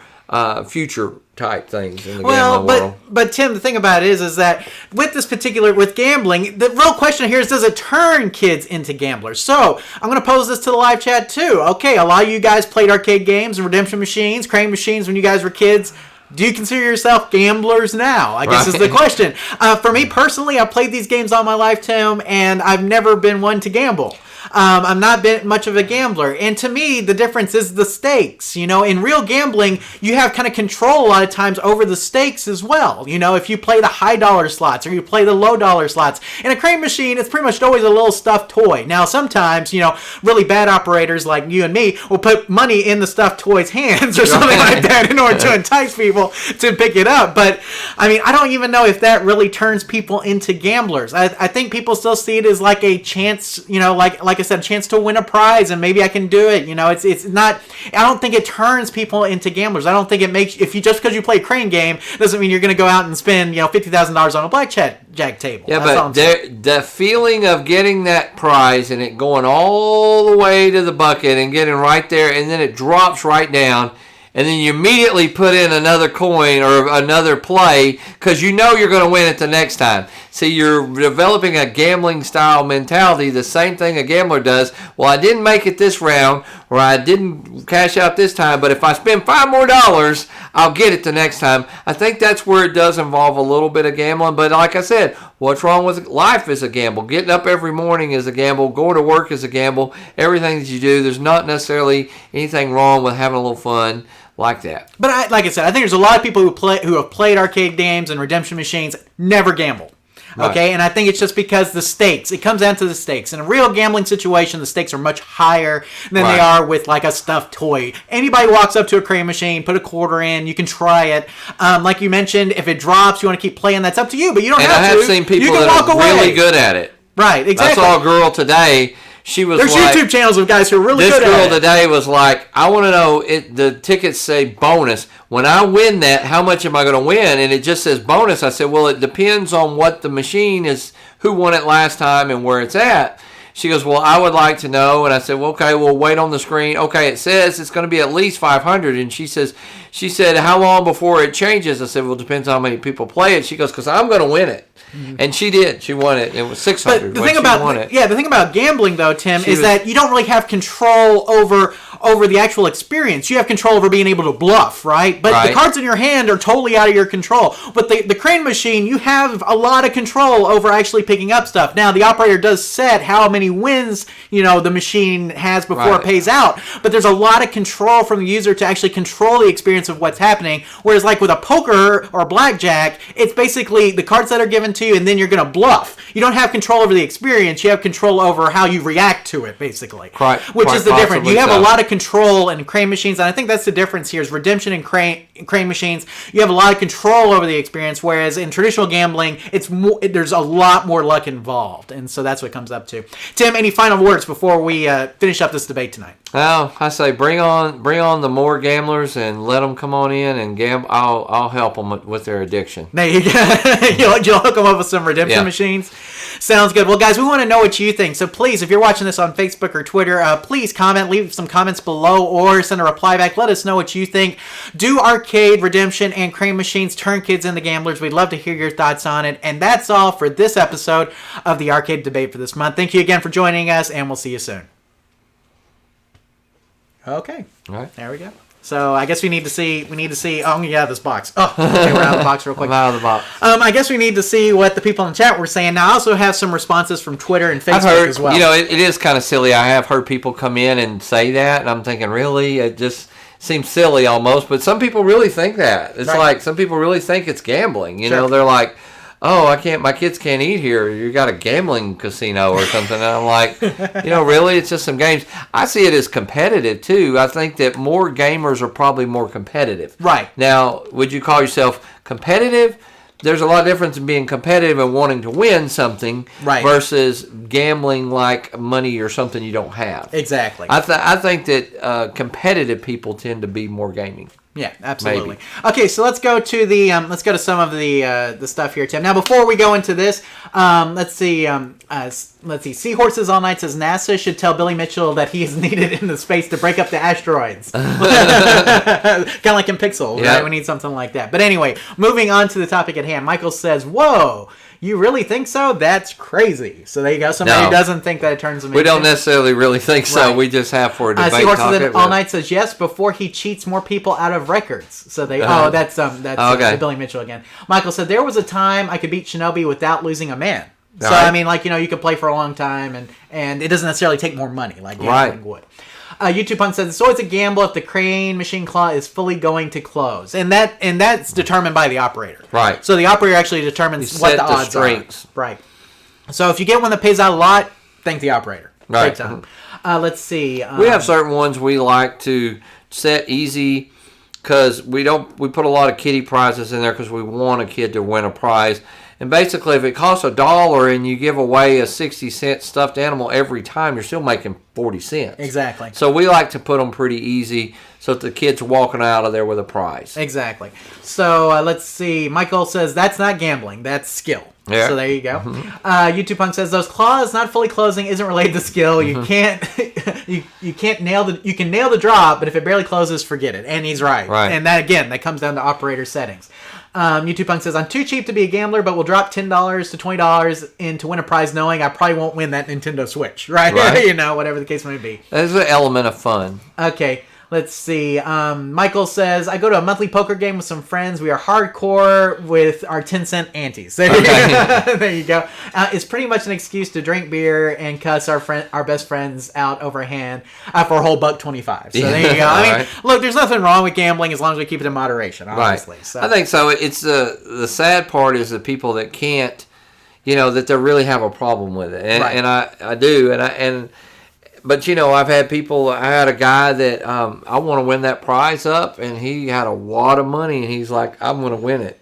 future type things in the gambling world. But Tim, the thing about it is that with gambling, the real question here is, does it turn kids into gamblers? So I'm going to pose this to the live chat too. Okay, a lot of you guys played arcade games and redemption machines, crane machines when you guys were kids. Do you consider yourself gamblers now? I guess is the question. For me personally, I've played these games all my life, Tim, and I've never been one to gamble. I'm not been much of a gambler. And to me, the difference is the stakes. You know, in real gambling, you have kind of control a lot of times over the stakes as well. You know, if you play the high dollar slots or you play the low dollar slots. In a crane machine, it's pretty much always a little stuffed toy. Now, sometimes, you know, really bad operators like you and me will put money in the stuffed toy's hands or something like that in order to entice people to pick it up. But, I mean, I don't even know if that really turns people into gamblers. I think people still see it as like a chance, you know, like I said, a chance to win a prize, and maybe I can do it. You know, it's not. I don't think it turns people into gamblers. I don't think it makes, just because you play a crane game doesn't mean you're going to go out and spend $50,000 on a blackjack table. Yeah, but the feeling of getting that prize and it going all the way to the bucket and getting right there, and then it drops right down. And then you immediately put in another coin or another play because you know you're going to win it the next time. See, you're developing a gambling style mentality, the same thing a gambler does. Well, I didn't make it this round, or I didn't cash out this time, but if I spend $5 more, I'll get it the next time. I think that's where it does involve a little bit of gambling. But like I said, what's wrong with life is a gamble. Getting up every morning is a gamble. Going to work is a gamble. Everything that you do, there's not necessarily anything wrong with having a little fun like that. But like I said, I think there's a lot of people who have played arcade games and redemption machines never gamble. Okay, right. And I think it's just because the stakes. It comes down to the stakes. In a real gambling situation, the stakes are much higher than they are with like a stuffed toy. Anybody walks up to a crane machine, put a quarter in, you can try it. Like you mentioned, if it drops, you want to keep playing, that's up to you, but you don't have to. And I have seen people that are really good at it. Right, exactly. I saw a girl today. There's YouTube channels of guys who are really good at it. This girl today was like, I want to know, the tickets say bonus. When I win that, how much am I going to win? And it just says bonus. I said, well, it depends on what the machine is, who won it last time and where it's at. She goes, well, I would like to know. And I said, well, okay, we'll wait on the screen. Okay, it says it's going to be at least 500. And she said, how long before it changes? I said, well, it depends on how many people play it. She goes, because I'm going to win it. Mm-hmm. And she did. She won it. It was 600. But the thing about gambling, though, Tim, is that you don't really have control over the actual experience. You have control over being able to bluff, right? But the cards in your hand are totally out of your control. But the crane machine, you have a lot of control over actually picking up stuff. Now, the operator does set how many wins, the machine has before it pays out. But there's a lot of control from the user to actually control the experience of what's happening. Whereas, like with a poker or blackjack, it's basically the cards that are given to you, and then you're going to bluff. You don't have control over the experience. You have control over how you react to it, basically. Which is the difference. You have a lot of control in crane machines, and I think that's the difference here is redemption in crane machines. You have a lot of control over the experience, whereas in traditional gambling, there's a lot more luck involved, and so that's what it comes up to. Tim, any final words before we finish up this debate tonight? Well, I say bring on the more gamblers and let them come on in and gamble. I'll help them with their addiction. There you go. You'll hook them up with some redemption machines. Sounds good. Well, guys, we want to know what you think. So please, if you're watching this on Facebook or Twitter, please comment, leave some comments below, or send a reply back. Let us know what you think. Do arcade, redemption, and crane machines turn kids into gamblers? We'd love to hear your thoughts on it. And that's all for this episode of the Arcade Debate for this month. Thank you again for joining us, and we'll see you soon. Okay. All right. There we go. So I guess we need to see. Oh yeah, this box. Oh, okay, we're out of the box real quick. I'm out of the box. I guess we need to see what the people in the chat were saying. Now I also have some responses from Twitter and Facebook I've heard, as well. It is kind of silly. I have heard people come in and say that, and I'm thinking, really, it just seems silly almost. But some people really think that. It's like some people really think it's gambling. They're like, oh, my kids can't eat here. You got a gambling casino or something. And I'm like, really, it's just some games. I see it as competitive too. I think that more gamers are probably more competitive. Right. Now, would you call yourself competitive? There's a lot of difference in being competitive and wanting to win something versus gambling like money or something you don't have. Exactly. I think that competitive people tend to be more gaming. Yeah, absolutely. Maybe. Okay, so let's go to some of the stuff here, Tim. Now, before we go into this, let's see. Seahorses All Night says NASA should tell Billy Mitchell that he is needed in the space to break up the asteroids. Kind of like in Pixel, right? We need something like that. But anyway, moving on to the topic at hand. Michael says, "Whoa, you really think so? That's crazy." So there you go. Somebody who doesn't think that it turns them. We don't necessarily really think so. We just have for a debate. Seahorses All Night says yes. Before he cheats more people out of records. So they. That's Billy Mitchell again. Michael said there was a time I could beat Shinobi without losing a man. So I mean, you can play for a long time, and it doesn't necessarily take more money like gambling would. YouTube Punk says, so it's a gamble if the crane machine claw is fully going to close. And that's determined by the operator. Right. So the operator actually determines what the odds are. Right. So if you get one that pays out a lot, thank the operator. Right. Take time. Let's see. We have certain ones we like to set easy because we put a lot of kiddie prizes in there because we want a kid to win a prize. And basically, if it costs $1 and you give away a 60-cent stuffed animal every time, you're still making 40 cents. Exactly. So we like to put them pretty easy so that the kid's walking out of there with a prize. Exactly. So let's see. Michael says that's not gambling. That's skill. Yeah. So there you go. Mm-hmm. YouTube Punk says those claws not fully closing isn't related to skill. You can't you can nail the drop, but if it barely closes, forget it. And he's right. And that comes down to operator settings. YouTube Punk says, I'm too cheap to be a gambler, but will drop $10 to $20 in to win a prize knowing I probably won't win that Nintendo Switch, right? Whatever the case may be. There's an element of fun. Okay, let's see. Michael says, I go to a monthly poker game with some friends. We are hardcore with our 10-cent antes. There you go. It's pretty much an excuse to drink beer and cuss our best friends out over a hand for a whole $1.25. So there you go. I mean, look, there's nothing wrong with gambling as long as we keep it in moderation, obviously. Right. So. I think so. It's the sad part is the people that can't, that they really have a problem with it. And I do. But, I've had people, I had a guy that I want to win that prize up, and he had a wad of money, and he's like, I'm going to win it.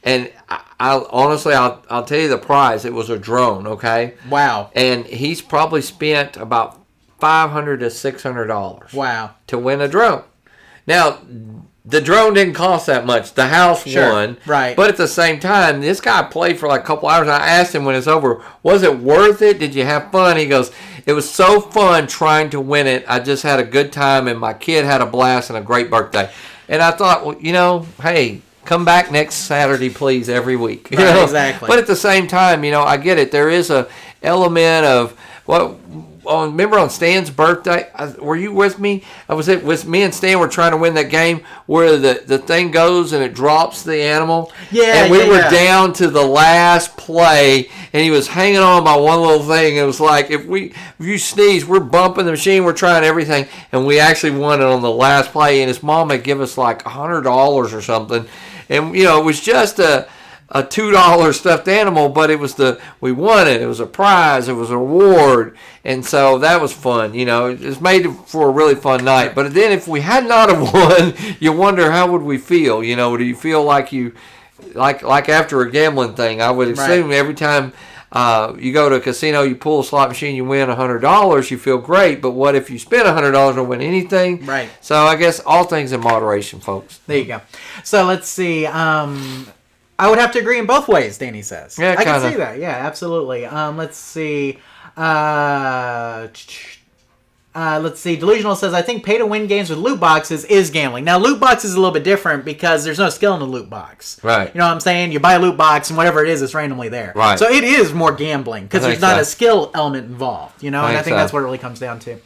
And honestly, I'll tell you the prize. It was a drone, okay? Wow. And he's probably spent about $500 to $600. Wow. To win a drone. Now, the drone didn't cost that much. The house won. Right. But at the same time, this guy played for like a couple hours. I asked him when it's over, was it worth it? Did you have fun? He goes, it was so fun trying to win it. I just had a good time, and my kid had a blast and a great birthday. And I thought, well, hey, come back next Saturday, please, every week. Right, exactly. But at the same time, I get it. There is a element of remember on Stan's birthday, were you with me? With me and Stan were trying to win that game where the thing goes and it drops the animal. Yeah, and we were down to the last play, and he was hanging on by one little thing. It was like, if you sneeze, we're bumping the machine, we're trying everything, and we actually won it on the last play. And his mom had given us like $100 or something, and it was just a $2 stuffed animal, but we won it. It was a prize. It was a reward, and so that was fun. It was made for a really fun night. But then, if we had not have won, you wonder how would we feel. Do you feel like like after a gambling thing? I would assume every time you go to a casino, you pull a slot machine, you win $100, you feel great. But what if you spend $100 and win anything? Right. So I guess all things in moderation, folks. There you go. So let's see. I would have to agree in both ways, Danny says. Yeah, I can see that. Yeah, absolutely. Let's see. Let's see. Delusional says, I think pay-to-win games with loot boxes is gambling. Now, loot box is a little bit different because there's no skill in the loot box. Right. You know what I'm saying? You buy a loot box and whatever it is, it's randomly there. Right. So it is more gambling because there's not a skill element involved. And I think that's what it really comes down to.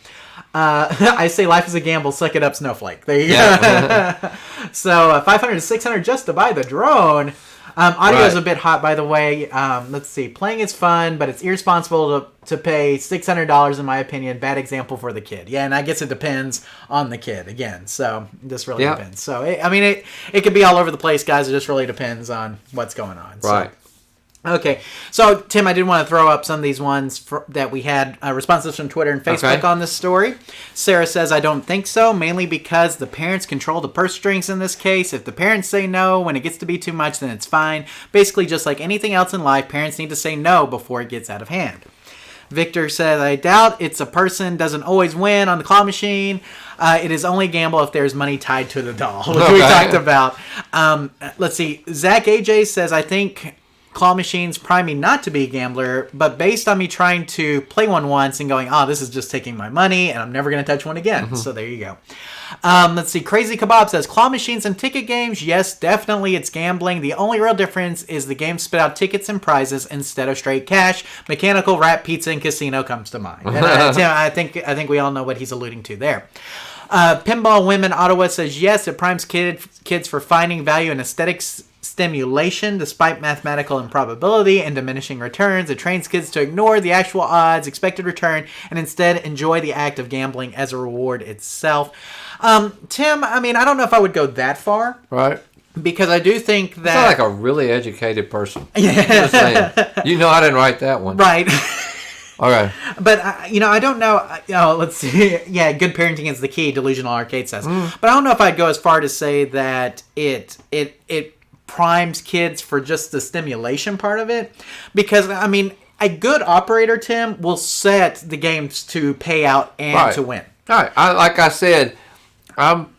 I say life is a gamble. Suck it up, Snowflake. There you go. So 500 to 600 just to buy the drone. Audio is a bit hot, by the way. Let's see. Playing is fun, but it's irresponsible to pay $600, in my opinion. Bad example for the kid. Yeah, and I guess it depends on the kid, again. So this really depends. So, it could be all over the place, guys. It just really depends on what's going on. Right. So. Okay, so Tim, I did want to throw up some of these ones that we had responses from Twitter and Facebook on this story. Sarah says, I don't think so, mainly because the parents control the purse strings in this case. If the parents say no when it gets to be too much, then it's fine. Basically, just like anything else in life, parents need to say no before it gets out of hand. Victor says, I doubt it's a person doesn't always win on the claw machine. It is only gamble if there's money tied to the doll, which we talked about. Let's see. Zach AJ says, I think claw machines prime me not to be a gambler, but based on me trying to play one once and going, this is just taking my money and I'm never going to touch one again. So there you go. Let's see. Crazy Kebab says, claw machines and ticket games, yes, definitely it's gambling. The only real difference is the game spit out tickets and prizes instead of straight cash. Mechanical Rat Pizza and Casino comes to mind. And I think we all know what he's alluding to there. Pinball Women Ottawa says, yes, it primes kids for finding value in aesthetics stimulation despite mathematical improbability and diminishing returns. It trains kids to ignore the actual odds, expected return, and instead enjoy the act of gambling as a reward itself. Tim, I don't know if I would go that far. Right. Because I do think that... You sound like a really educated person. Yeah. Just saying. I didn't write that one. Right. Okay. But, I don't know. Let's see. Yeah, good parenting is the key, Delusional Arcade says. But I don't know if I'd go as far to say that it primes kids for just the stimulation part of it. Because, a good operator, Tim, will set the games to pay out and to win. All right. Like I said,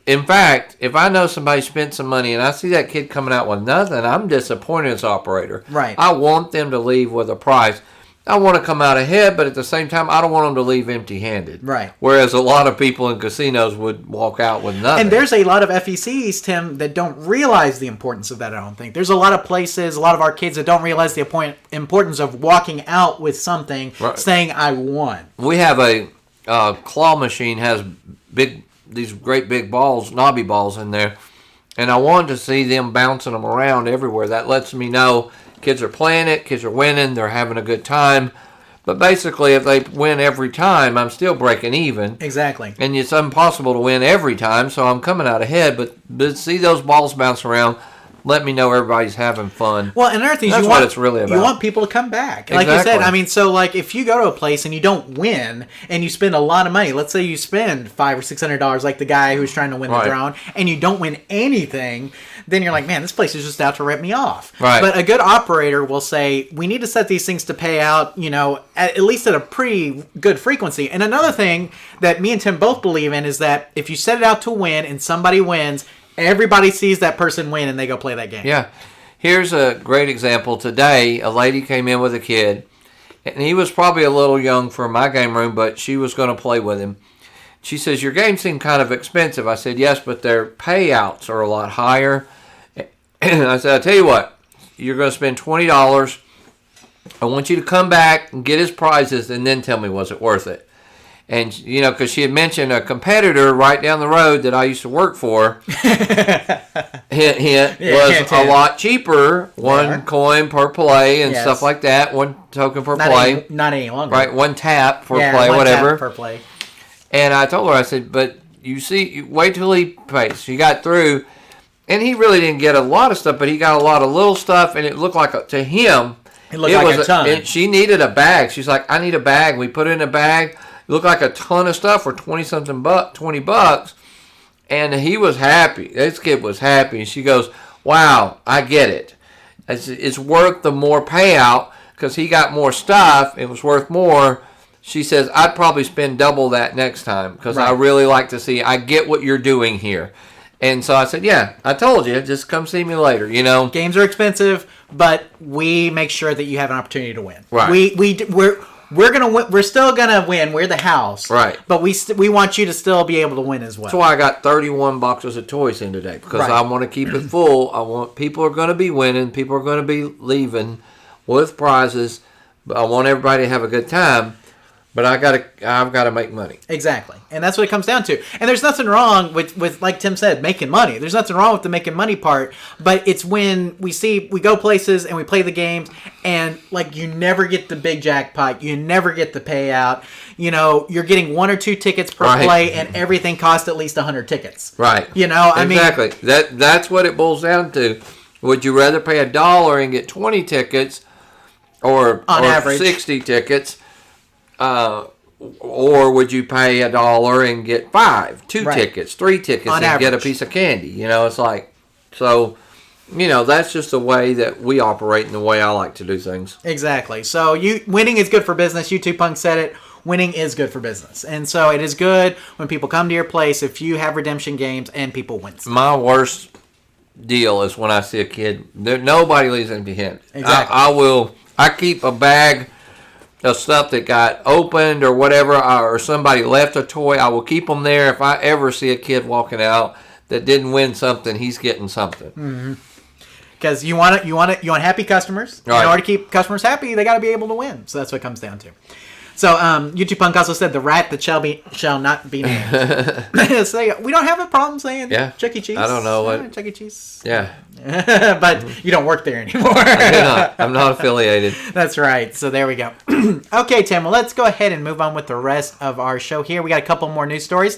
in fact, if I know somebody spent some money and I see that kid coming out with nothing, I'm disappointed as operator. Right. I want them to leave with a prize. I want to come out ahead, but at the same time, I don't want them to leave empty-handed. Right. Whereas a lot of people in casinos would walk out with nothing. And there's a lot of FECs, Tim, that don't realize the importance of that, I don't think. There's a lot of places, a lot of arcades that don't realize the importance of walking out with something, saying, I won. We have a claw machine, has these great big balls, knobby balls in there, and I wanted to see them bouncing them around everywhere. That lets me know kids are playing it, kids are winning, they're having a good time. But basically, if they win every time, I'm still breaking even. Exactly. And it's impossible to win every time, so I'm coming out ahead. But see those balls bounce around, let me know everybody's having fun. Well, and another thing is what it's really about. You want people to come back. Exactly. Like you said, if you go to a place and you don't win and you spend a lot of money, let's say you spend $500 or $600 like the guy who's trying to win the drone, and you don't win anything, then you're like, man, this place is just out to rip me off. Right. But a good operator will say, we need to set these things to pay out, at least at a pretty good frequency. And another thing that me and Tim both believe in is that if you set it out to win and somebody wins, Everybody sees that person win, and they go play that game. Yeah. Here's a great example. Today, a lady came in with a kid, and he was probably a little young for my game room, but she was going to play with him. She says, your games seem kind of expensive. I said, yes, but their payouts are a lot higher. And I said, I'll tell you what, you're going to spend $20. I want you to come back and get his prizes and then tell me, was it worth it? And, you know, because she had mentioned a competitor right down the road that I used to work for, hint, hint, was a lot cheaper. One coin per play and stuff like that. One token per play. Not any longer. Right, one tap per play, whatever. Tap per play. And I told her, I said, but you see, wait till he pays. She got through, and he really didn't get a lot of stuff, but he got a lot of little stuff, and it looked like, to him, it looked like a ton. She needed a bag. She's like, I need a bag. We put it in a bag. It looked like a ton of stuff for $20, and he was happy. This kid was happy. And she goes, wow, I get it. It's worth the more payout because he got more stuff. It was worth more. She says, I'd probably spend double that next time because I really like to see, I get what you're doing here. And so I said, yeah, I told you, just come see me later, you know. Games are expensive, but we make sure that you have an opportunity to win. Right. We're gonna win. We're still gonna win. We're the house, right? But we want you to still be able to win as well. That's why I got 31 boxes of toys in today because I want to keep it full. I want people are going to be winning. People are going to be leaving with prizes. But I want everybody to have a good time. But I've got to make money. Exactly. And that's what it comes down to. And there's nothing wrong with like Tim said, making money. There's nothing wrong with the making money part. But it's when we go places and we play the games and like you never get the big jackpot. You never get the payout. You know, you're getting 1 or 2 tickets per play and everything costs at least 100 tickets. Right. You know, I mean. Exactly. That's what it boils down to. Would you rather pay $1 and get 20 tickets or average 60 tickets? Or would you pay $1 and get 2 tickets, 3 tickets, on and average. get a piece of candy? You know, it's like, so, you know, that's just the way that we operate and the way I like to do things. Exactly. So winning is good for business. YouTube Punk said it. Winning is good for business. And so it is good when people come to your place if you have redemption games and people win. My worst deal is when I see a kid, nobody leaves empty-handed. Exactly. I keep a bag of stuff that got opened or whatever, or somebody left a toy. I will keep them there. If I ever see a kid walking out that didn't win something, he's getting something. Because you want happy customers. Right. In order to keep customers happy, they got to be able to win. So that's what it comes down to. So YouTube Punk also said the rat that shall not be named. So we don't have a problem saying Chuck E. Cheese. I don't know what Chuck E. Cheese. Yeah. But you don't work there anymore. I do not. I'm not affiliated. That's right. So there we go. Okay, Tim. Well, let's go ahead and move on with the rest of our show here. We got a couple more news stories.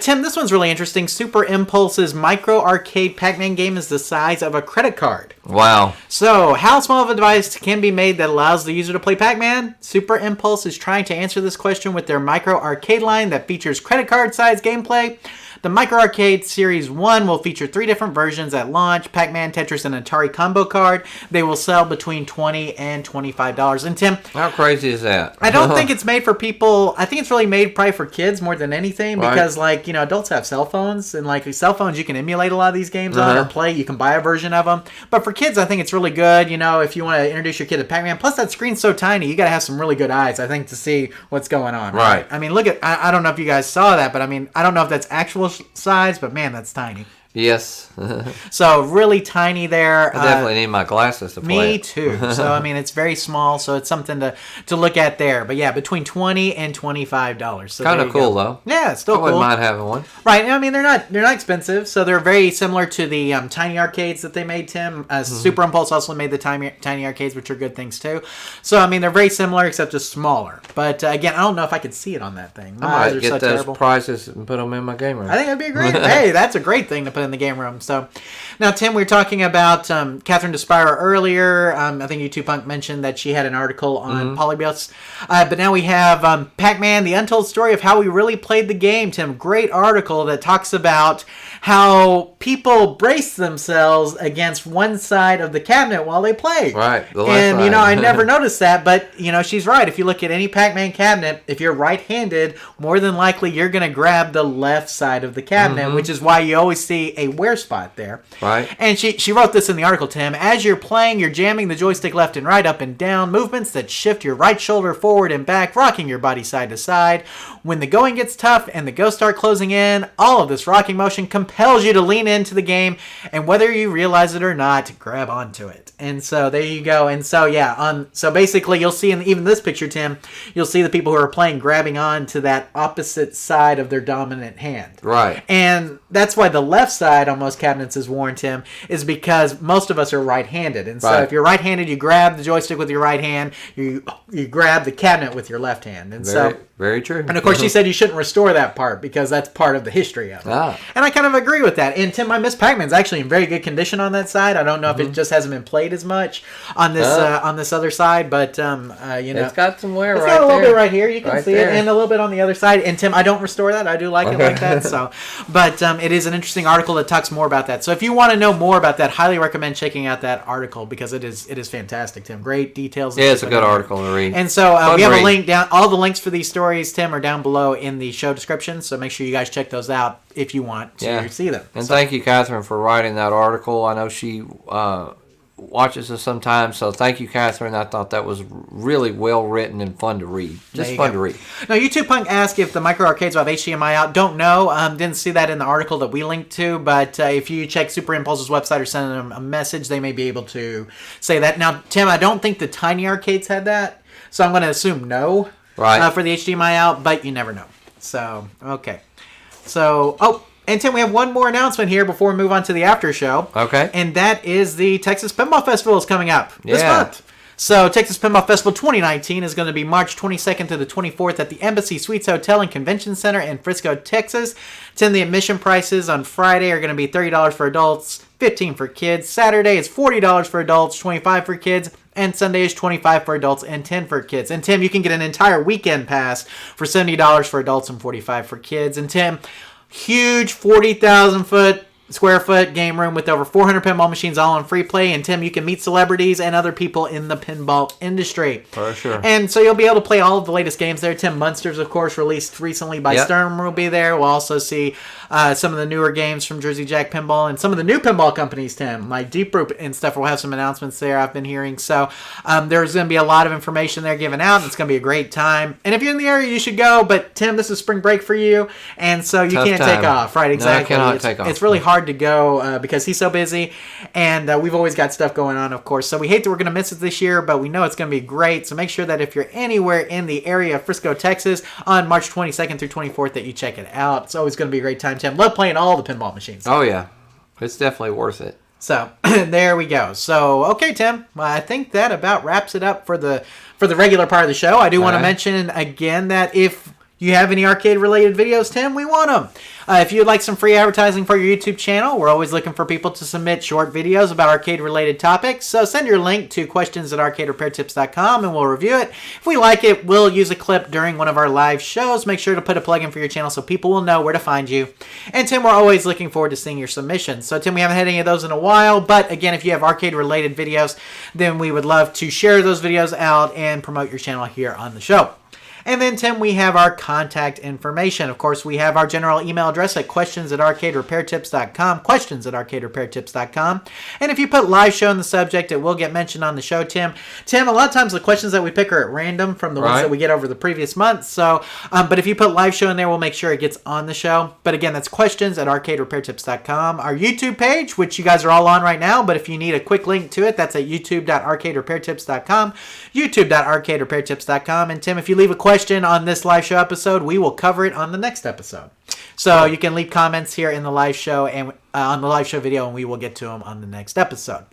Tim, this one's really interesting. Super Impulse's micro arcade Pac-Man game is the size of a credit card. Wow. So, how small of a device can be made that allows the user to play Pac-Man? Super Impulse is trying to answer this question with their micro arcade line that features credit card size gameplay. The Micro Arcade Series 1 will feature 3 different versions at launch: Pac-Man, Tetris, and Atari combo card. They will sell between $20 and $25. And Tim, how crazy is that? I don't think it's made for people. I think it's really made probably for kids more than anything because, like, you know, adults have cell phones, and like cell phones, you can emulate a lot of these games on or play. You can buy a version of them. But for kids, I think it's really good. You know, if you want to introduce your kid to Pac-Man, plus that screen's so tiny, you got to have some really good eyes, I think, to see what's going on. Right. I mean, look at. I don't know if you guys saw that, but I mean, I don't know if that's actual size, but man, that's tiny. Yes. So really tiny there. I definitely need my glasses to play. Me too. So I mean, it's very small, so it's something to look at there. But yeah, between $20 and $25. So kind of cool though. Yeah, it's still cool. I wouldn't mind having one. Right. I mean, they're not expensive, so they're very similar to the tiny arcades that they made. Tim, Super Impulse also made the tiny arcades, which are good things too. So I mean, they're very similar except just smaller. But again, I don't know if I could see it on that thing. My eyes I are might so get those terrible. prizes and put them in my game room. I think that'd be a great. Hey, that's a great thing to put in the game room. So now, Tim, we were talking about Catherine DeSpira earlier. I think YouTube Punk mentioned that she had an article on Polybios. But now we have Pac-Man, the Untold Story of How We Really Played the Game. Tim, great article that talks about how people brace themselves against one side of the cabinet while they play. Right. The left And, side. you know, I never noticed that, but, you know, she's right. If you look at any Pac-Man cabinet, if you're right-handed, more than likely you're going to grab the left side of the cabinet, which is why you always see be a wear spot there. Right. And she wrote this in the article, Tim. As you're playing, you're jamming the joystick left and right, up and down, movements that shift your right shoulder forward and back, rocking your body side to side. When the going gets tough and the ghosts start closing in, all of this rocking motion compels you to lean into the game, and whether you realize it or not, grab onto it. And so there you go. And so so basically you'll see in even this picture, Tim, you'll see the people who are playing grabbing on to that opposite side of their dominant hand. Right. And that's why the left side on most cabinets is worn, Tim, is because most of us are right-handed. And so if you're right-handed, you grab the joystick with your right hand, you grab the cabinet with your left hand. And very true. And of course, she said you shouldn't restore that part because that's part of the history of it. And I kind of agree with that. And Tim, my Miss Pac-Man's actually in very good condition on that side. I don't know if it just hasn't been played as much on this other side, but it's got some wear. It's got a little bit right here. You can see it, and a little bit on the other side. And Tim, I don't restore that. I do like it like that. So, but it is an interesting article that talks more about that. So if you want to know more about that, highly recommend checking out that article because it is fantastic, Tim. Great details. Yeah, it's a good article to read. And so we have a link down. All the links for these stories, Tim, are down below in the show description. So make sure you guys check those out if you want to see them. And thank you, Catherine, for writing that article. I know she watches us sometimes, so thank you, Catherine. I thought that was really well written and fun to read. Just fun to read. Now, YouTube Punk asked if the micro arcades will have HDMI out. Don't know. Didn't see that in the article that we linked to, but if you check Super Impulse's website or send them a message, they may be able to say that. Now, Tim, I don't think the tiny arcades had that, so I'm going to assume no for the HDMI out, but you never know. So, okay. So, and Tim, we have one more announcement here before we move on to the after show. Okay. And that is the Texas Pinball Festival is coming up this month. So Texas Pinball Festival 2019 is going to be March 22nd to the 24th at the Embassy Suites Hotel and Convention Center in Frisco, Texas. Tim, the admission prices on Friday are going to be $30 for adults, $15 for kids. Saturday is $40 for adults, $25 for kids. And Sunday is $25 for adults and $10 for kids. And Tim, you can get an entire weekend pass for $70 for adults and $45 for kids. And Tim, huge 40,000 square foot game room with over 400 pinball machines all on free play. And Tim, you can meet celebrities and other people in the pinball industry. For sure. And so you'll be able to play all of the latest games there. Tim, Munsters, of course, released recently by Stern will be there. We'll also see some of the newer games from Jersey Jack Pinball and some of the new pinball companies, Tim, like Deep Root and stuff. We'll have some announcements there I've been hearing. So there's going to be a lot of information there given out. It's going to be a great time. And if you're in the area, you should go. But Tim, this is spring break for you. And so you can't take off. Right, exactly. No, I cannot take off. It's really hard to go because he's so busy. And we've always got stuff going on, of course. So we hate that we're going to miss it this year, but we know it's going to be great. So make sure that if you're anywhere in the area of Frisco, Texas, on March 22nd through 24th, that you check it out. It's always going to be a great time, Tim. Love playing all the pinball machines. Oh, yeah. It's definitely worth it. So there we go. So, okay, Tim, I think that about wraps it up for the regular part of the show. I do want to mention again that if you have any arcade-related videos, Tim, we want them. If you'd like some free advertising for your YouTube channel, we're always looking for people to submit short videos about arcade-related topics. So send your link to questions@arcaderepairtips.com and we'll review it. If we like it, we'll use a clip during one of our live shows. Make sure to put a plug in for your channel so people will know where to find you. And Tim, we're always looking forward to seeing your submissions. So Tim, we haven't had any of those in a while, but again, if you have arcade-related videos, then we would love to share those videos out and promote your channel here on the show. And then, Tim, we have our contact information. Of course, we have our general email address at questions@arcaderepairtips.com, questions@arcaderepairtips.com. And if you put live show in the subject, it will get mentioned on the show, Tim. Tim, a lot of times the questions that we pick are at random from the ones that we get over the previous month. So, but if you put live show in there, we'll make sure it gets on the show. But again, that's questions@arcaderepairtips.com. Our YouTube page, which you guys are all on right now, but if you need a quick link to it, that's at youtube.arcaderepairtips.com, youtube.arcaderepairtips.com. And Tim, if you leave a question on this live show episode, we will cover it on the next episode. So you can leave comments here in the live show and on the live show video, and we will get to them on the next episode.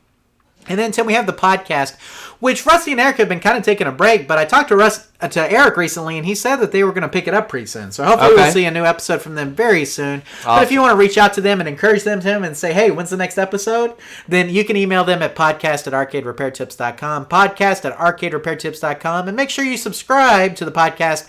And then, Tim, we have the podcast, which Rusty and Eric have been kind of taking a break, but I talked to Eric recently, and he said that they were going to pick it up pretty soon. So hopefully we'll see a new episode from them very soon. Awesome. But if you want to reach out to them and encourage them, Tim, and say, hey, when's the next episode? Then you can email them at podcast@arcaderepairtips.com, podcast@arcaderepairtips.com, and make sure you subscribe to the podcast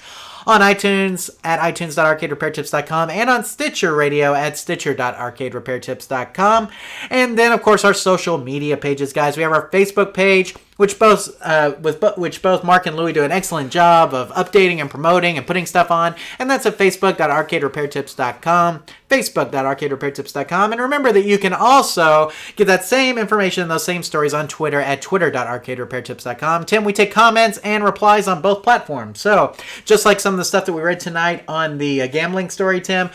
on iTunes at itunes.arcaderepairtips.com and on Stitcher Radio at stitcher.arcaderepairtips.com. And then, of course, our social media pages, guys. We have our Facebook page, which both Mark and Louie do an excellent job of updating and promoting and putting stuff on, and that's at facebook.arcaderepairtips.com, facebook.arcaderepairtips.com, and remember that you can also get that same information and those same stories on Twitter at twitter.arcaderepairtips.com. Tim, we take comments and replies on both platforms, so just like some of the stuff that we read tonight on the gambling story, Tim,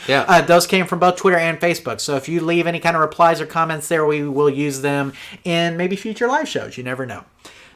those came from both Twitter and Facebook, so if you leave any kind of replies or comments there, we will use them in maybe future live shows. You never know.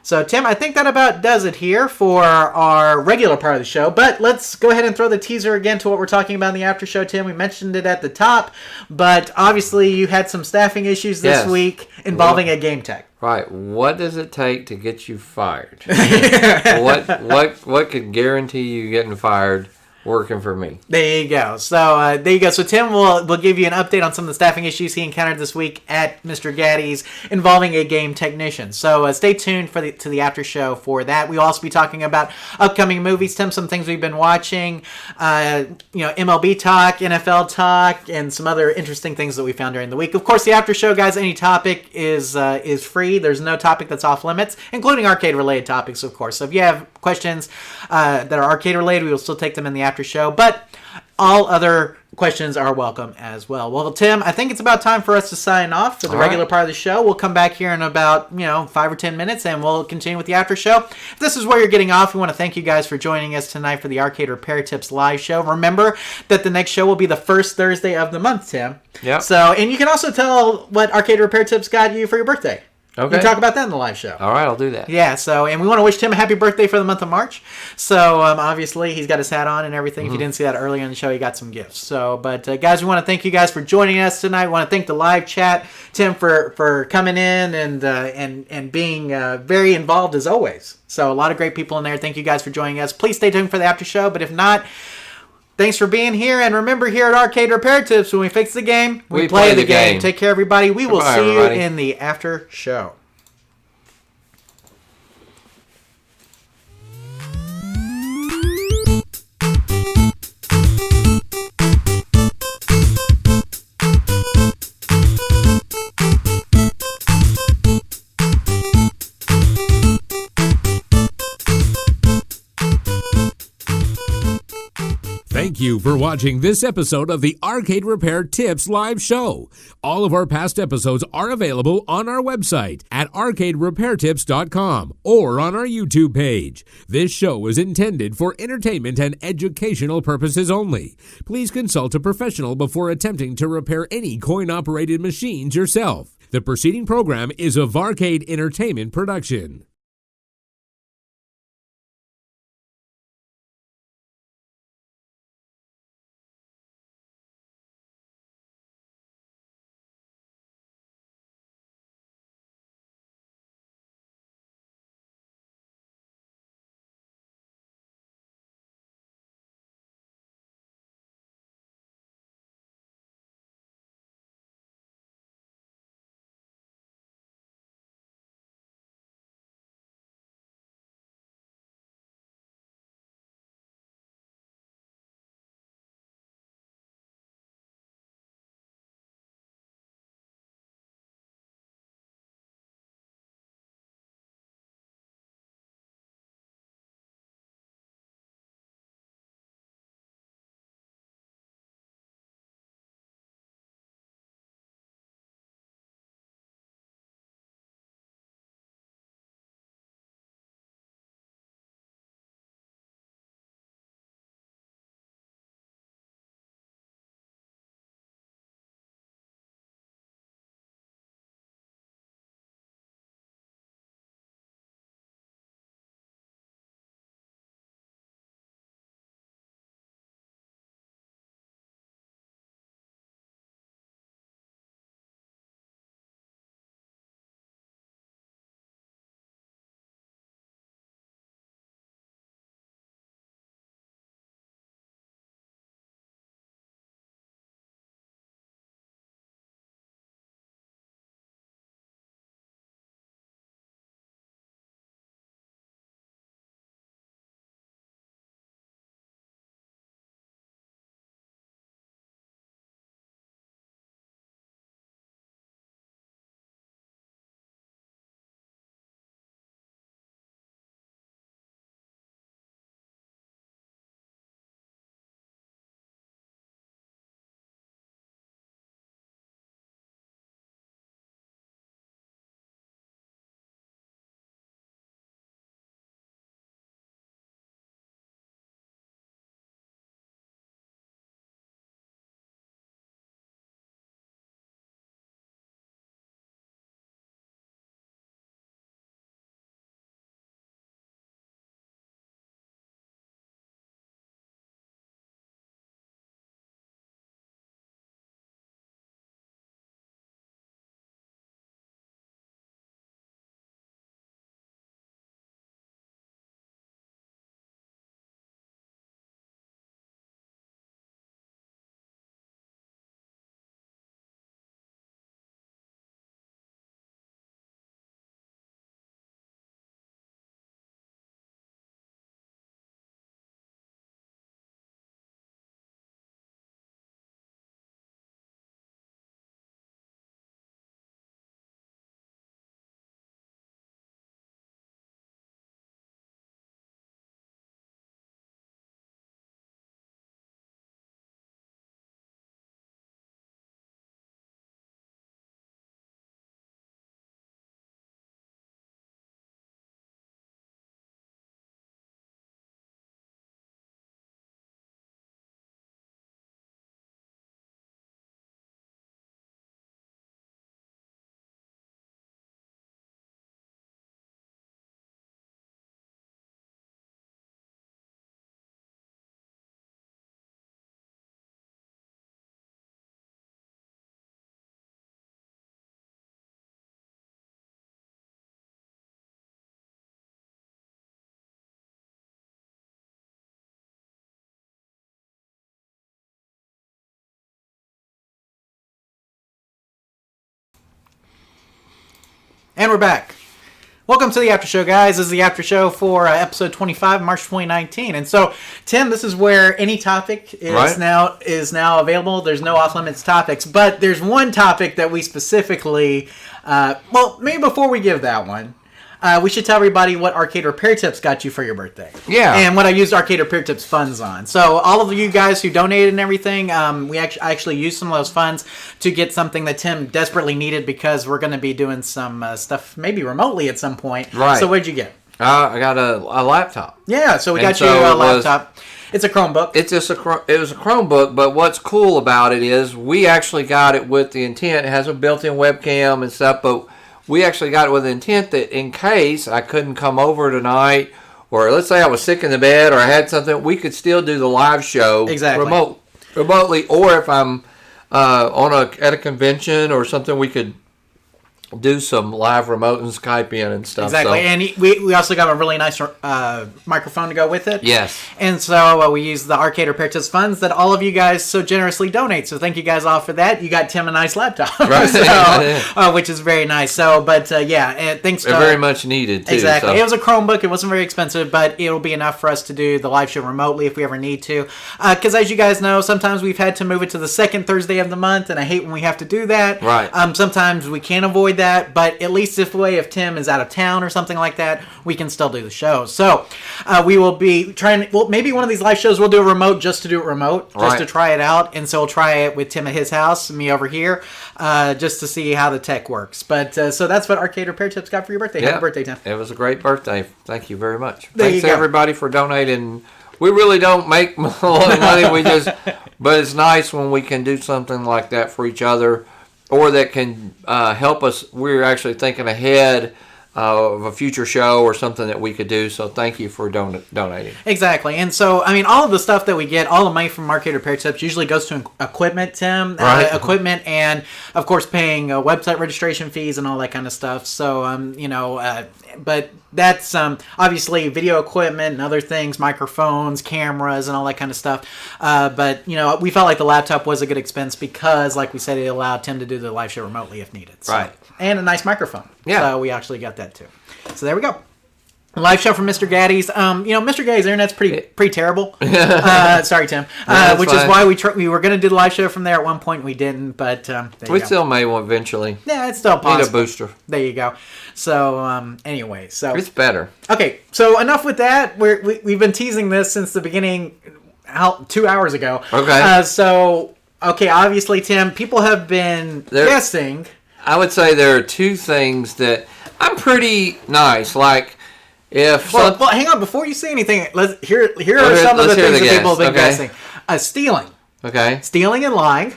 So, Tim, I think that about does it here for our regular part of the show. But let's go ahead and throw the teaser again to what we're talking about in the after show, Tim. We mentioned it at the top, but obviously you had some staffing issues this week involving a game tech. Right. What does it take to get you fired? What could guarantee you getting fired working for me? There you go. So So Tim will give you an update on some of the staffing issues he encountered this week at Mr. Gaddy's involving a game technician. So stay tuned to the after show for that. We'll also be talking about upcoming movies, Tim, some things we've been watching, MLB talk, NFL talk, and some other interesting things that we found during the week. Of course, the after show, guys, any topic is free. There's no topic that's off limits, including arcade-related topics, of course. So if you have questions that are arcade-related, we will still take them in the after show, but all other questions are welcome as well. Well, Tim, I think it's about time for us to sign off for the regular part of the show. We'll come back here in about 5 or 10 minutes, and we'll continue with the after show. If this is where you're getting off, we want to thank you guys for joining us tonight for the Arcade Repair Tips live show. Remember that the next show will be the first Thursday of the month, Tim. Yeah. So, and you can also tell what Arcade Repair Tips got you for your birthday. Okay. You can talk about that in the live show. All right, I'll do that. Yeah, and we want to wish Tim a happy birthday for the month of March. So, obviously, he's got his hat on and everything. If you didn't see that earlier in the show, he got some gifts. So, but guys, we want to thank you guys for joining us tonight. We want to thank the live chat, Tim, for coming in and being very involved as always. So, a lot of great people in there. Thank you guys for joining us. Please stay tuned for the after show, but if not, thanks for being here, and remember, here at Arcade Repair Tips, when we fix the game, we play the game. Take care, everybody. We will see you in the after show. Thank you for watching this episode of the Arcade Repair Tips live show. All of our past episodes are available on our website at arcaderepairtips.com or on our YouTube page. This show is intended for entertainment and educational purposes only. Please consult a professional before attempting to repair any coin-operated machines yourself. The preceding program is a Varcade Entertainment production. And we're back. Welcome to the after show, guys. This is the after show for episode 25, March 2019. And so, Tim, this is where any topic is now available. There's no off-limits topics, but there's one topic that we specifically, maybe before we give that one, we should tell everybody what Arcade Repair Tips got you for your birthday. Yeah. And what I used Arcade Repair Tips funds on. So all of you guys who donated and everything, I actually used some of those funds to get something that Tim desperately needed because we're going to be doing some stuff maybe remotely at some point. Right. So what did you get? I got a laptop. Yeah, so we got you a laptop. It's a Chromebook. It was a Chromebook, but what's cool about it is we actually got it with the intent. It has a built-in webcam and stuff, but we actually got it with the intent that in case I couldn't come over tonight, or let's say I was sick in the bed or I had something, we could still do the live show remotely. Or if I'm at a convention or something, we could do some live remote and Skype in and stuff. Exactly, so. And we also got a really nice microphone to go with it. Yes. And so we use the Arcade Repair Tips funds that all of you guys so generously donate. So thank you guys all for that. You got Tim a nice laptop, right? Which is very nice. So, but thanks. They're very much needed too. Exactly. So. It was a Chromebook. It wasn't very expensive, but it'll be enough for us to do the live show remotely if we ever need to. Because as you guys know, sometimes we've had to move it to the second Thursday of the month, and I hate when we have to do that. Right. Sometimes we can't avoid that, but at least if Tim is out of town or something like that, we can still do the show. So we will be trying. Well, maybe one of these live shows we'll do a remote just to do it remote, just to try it out. And so we'll try it with Tim at his house, me over here, just to see how the tech works. But so that's what Arcade Repair Tips got for your birthday. Happy birthday, Tim! It was a great birthday. Thank you very much. Thanks everybody for donating. We really don't make a lot of money. But it's nice when we can do something like that for each other, or that can help us. We're actually thinking ahead of a future show or something that we could do. So thank you for donating. Exactly. And so, I mean, all of the stuff that we get, all the money from Arcade Repair Tips usually goes to equipment, Tim. Right. Equipment and, of course, paying website registration fees and all that kind of stuff. So, but that's obviously video equipment and other things, microphones, cameras, and all that kind of stuff. But, we felt like the laptop was a good expense because, like we said, it allowed Tim to do the live show remotely if needed. So. Right. And a nice microphone. Yeah. So we actually got that too. So there we go. Live show from Mr. Gaddy's. Mr. Gaddy's internet's pretty terrible. Sorry, Tim. Which fine. Is why we were going to do the live show from there at one point. We didn't, but we still may one eventually. Yeah, it's still possible. Need a booster. There you go. So anyway, so it's better. Okay, so enough with that. We've been teasing this since the beginning, 2 hours ago. Okay. Obviously, Tim, people have been guessing. I would say there are two things that I'm pretty nice. Like, if... Well, hang on. Before you say anything, here are some of the things that people have been guessing. Stealing. Okay. Stealing and lying.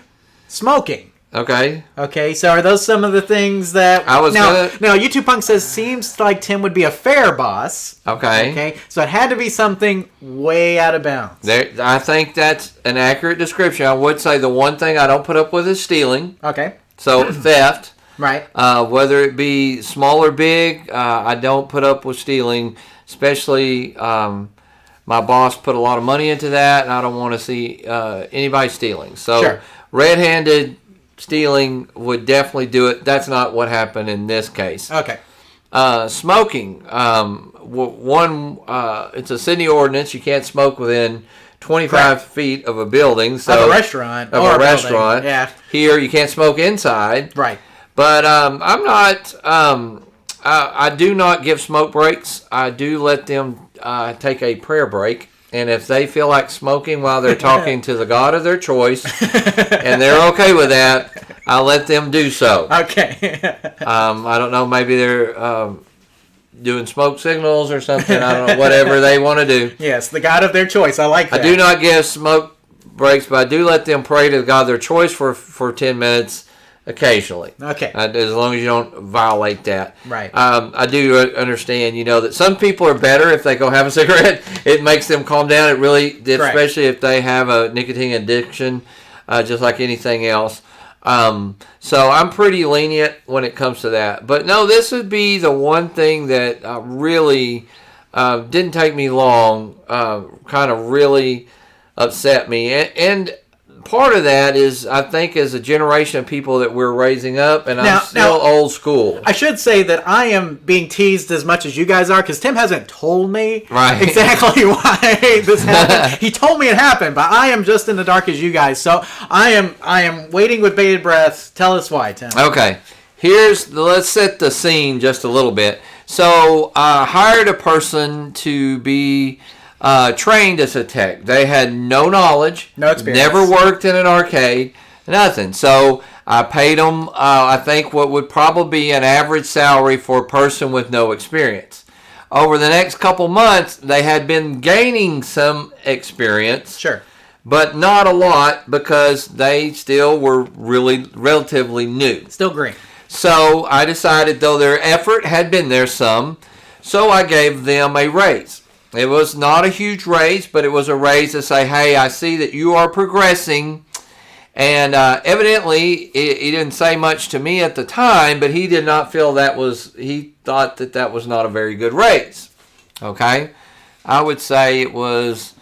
Smoking. Okay. Okay, so are those some of the things that... Now, YouTube Punk says, seems like Tim would be a fair boss. Okay. Okay, so it had to be something way out of bounds. I think that's an accurate description. I would say the one thing I don't put up with is stealing. Okay. So, theft. Right. Whether it be small or big, I don't put up with stealing, especially my boss put a lot of money into that, and I don't want to see anybody stealing. So red-handed stealing would definitely do it. That's not what happened in this case. Okay. Smoking. It's a city ordinance. You can't smoke within 25 feet of a building. So of a restaurant. Restaurant. Yeah. Here, you can't smoke inside. Right. But I'm not. I do not give smoke breaks. I do let them take a prayer break, and if they feel like smoking while they're talking to the God of their choice, and they're okay with that, I let them do so. Okay. I don't know. Maybe they're doing smoke signals or something. I don't know. Whatever they want to do. Yes, the God of their choice. I like that. I do not give smoke breaks, but I do let them pray to the God of their choice for 10 minutes. Occasionally. Okay. As long as you don't violate that. Right. I do understand, that some people are better if they go have a cigarette. It makes them calm down. It really did, especially if they have a nicotine addiction, just like anything else. So I'm pretty lenient when it comes to that. But no, this would be the one thing that really didn't take me long, kind of really upset me. And part of that is, I think, as a generation of people that we're raising up, and I'm still old school. I should say that I am being teased as much as you guys are, because Tim hasn't told me exactly why this happened. He told me it happened, but I am just in the dark as you guys. So I am waiting with bated breath. Tell us why, Tim. Okay. Let's set the scene just a little bit. So I hired a person to be trained as a tech. They had no knowledge, no experience, never worked in an arcade, nothing. So I paid them, I think, what would probably be an average salary for a person with no experience. Over the next couple months, they had been gaining some experience. Sure. But not a lot, because they still were really relatively new. Still green. So I decided, though their effort had been there some, so I gave them a raise. It was not a huge raise, but it was a raise to say, hey, I see that you are progressing. And evidently, he didn't say much to me at the time, but he did not feel he thought that was not a very good raise. Okay? I would say it was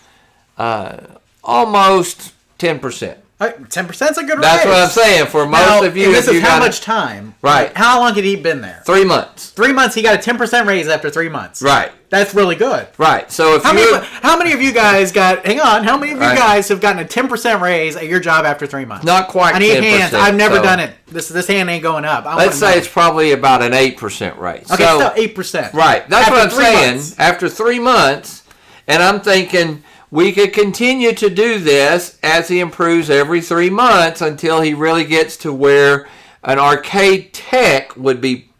almost 10%. 10% is a good raise. That's what I'm saying. For most of you, and this is how much time? Right. Like, how long had he been there? 3 months. 3 months. He got a 10% raise after 3 months. Right. That's really good. Right. So if how many of you guys got? Hang on. How many of you guys have gotten a 10% raise at your job after 3 months? Not quite. I need 10%, hands. I've never done it. This hand ain't going up. Let's say it's probably about an 8% raise. Okay, so 8%. Right. That's after what I'm saying. Months. After 3 months, and I'm thinking, we could continue to do this as he improves every 3 months until he really gets to where an arcade tech would be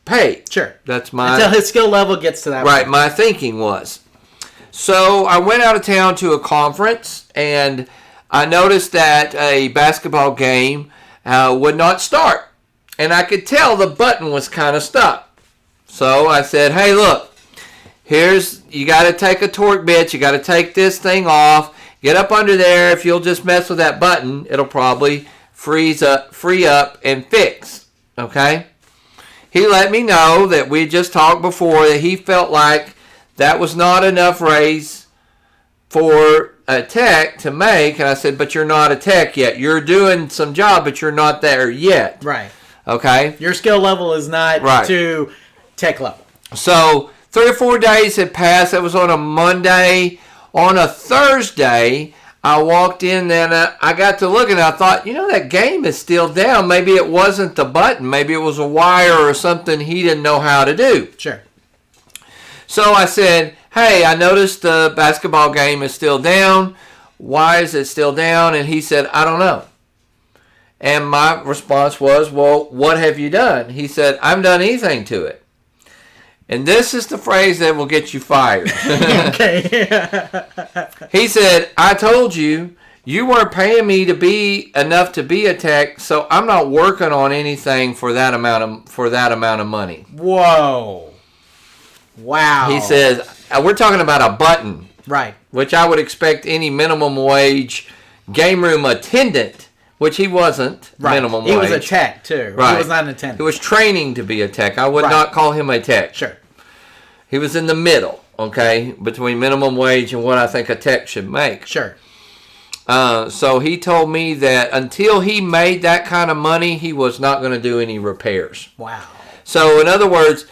paid. Sure. That's my... Until his skill level gets to that Right, point. my thinking was. So I went out of town to a conference, and I noticed that a basketball game would not start. And I could tell the button was kind of stuck. So I said, hey, look. You got to take a torque bit. You got to take this thing off. Get up under there. If you'll just mess with that button, it'll probably free up and fix. Okay? He let me know that we just talked before that he felt like that was not enough raise for a tech to make. And I said, but you're not a tech yet. You're doing some job, but you're not there yet. Right. Okay? Your skill level is not to tech level. So 3 or 4 days had passed. It was on a Monday. On a Thursday, I walked in and I got to look and I thought, that game is still down. Maybe it wasn't the button. Maybe it was a wire or something he didn't know how to do. Sure. So I said, hey, I noticed the basketball game is still down. Why is it still down? And he said, I don't know. And my response was, well, what have you done? He said, I haven't done anything to it. And this is the phrase that will get you fired. Okay. He said, I told you, you weren't paying me to be enough to be a tech, so I'm not working on anything for that amount of money. Whoa. Wow. He says, we're talking about a button. Right. Which I would expect any minimum wage game room attendant, which he wasn't minimum wage. He was a tech, too. Right. He was not an attendant. He was training to be a tech. I would not call him a tech. Sure. He was in the middle, okay, between minimum wage and what I think a tech should make. Sure. So he told me that until he made that kind of money, he was not going to do any repairs. Wow. So in other words,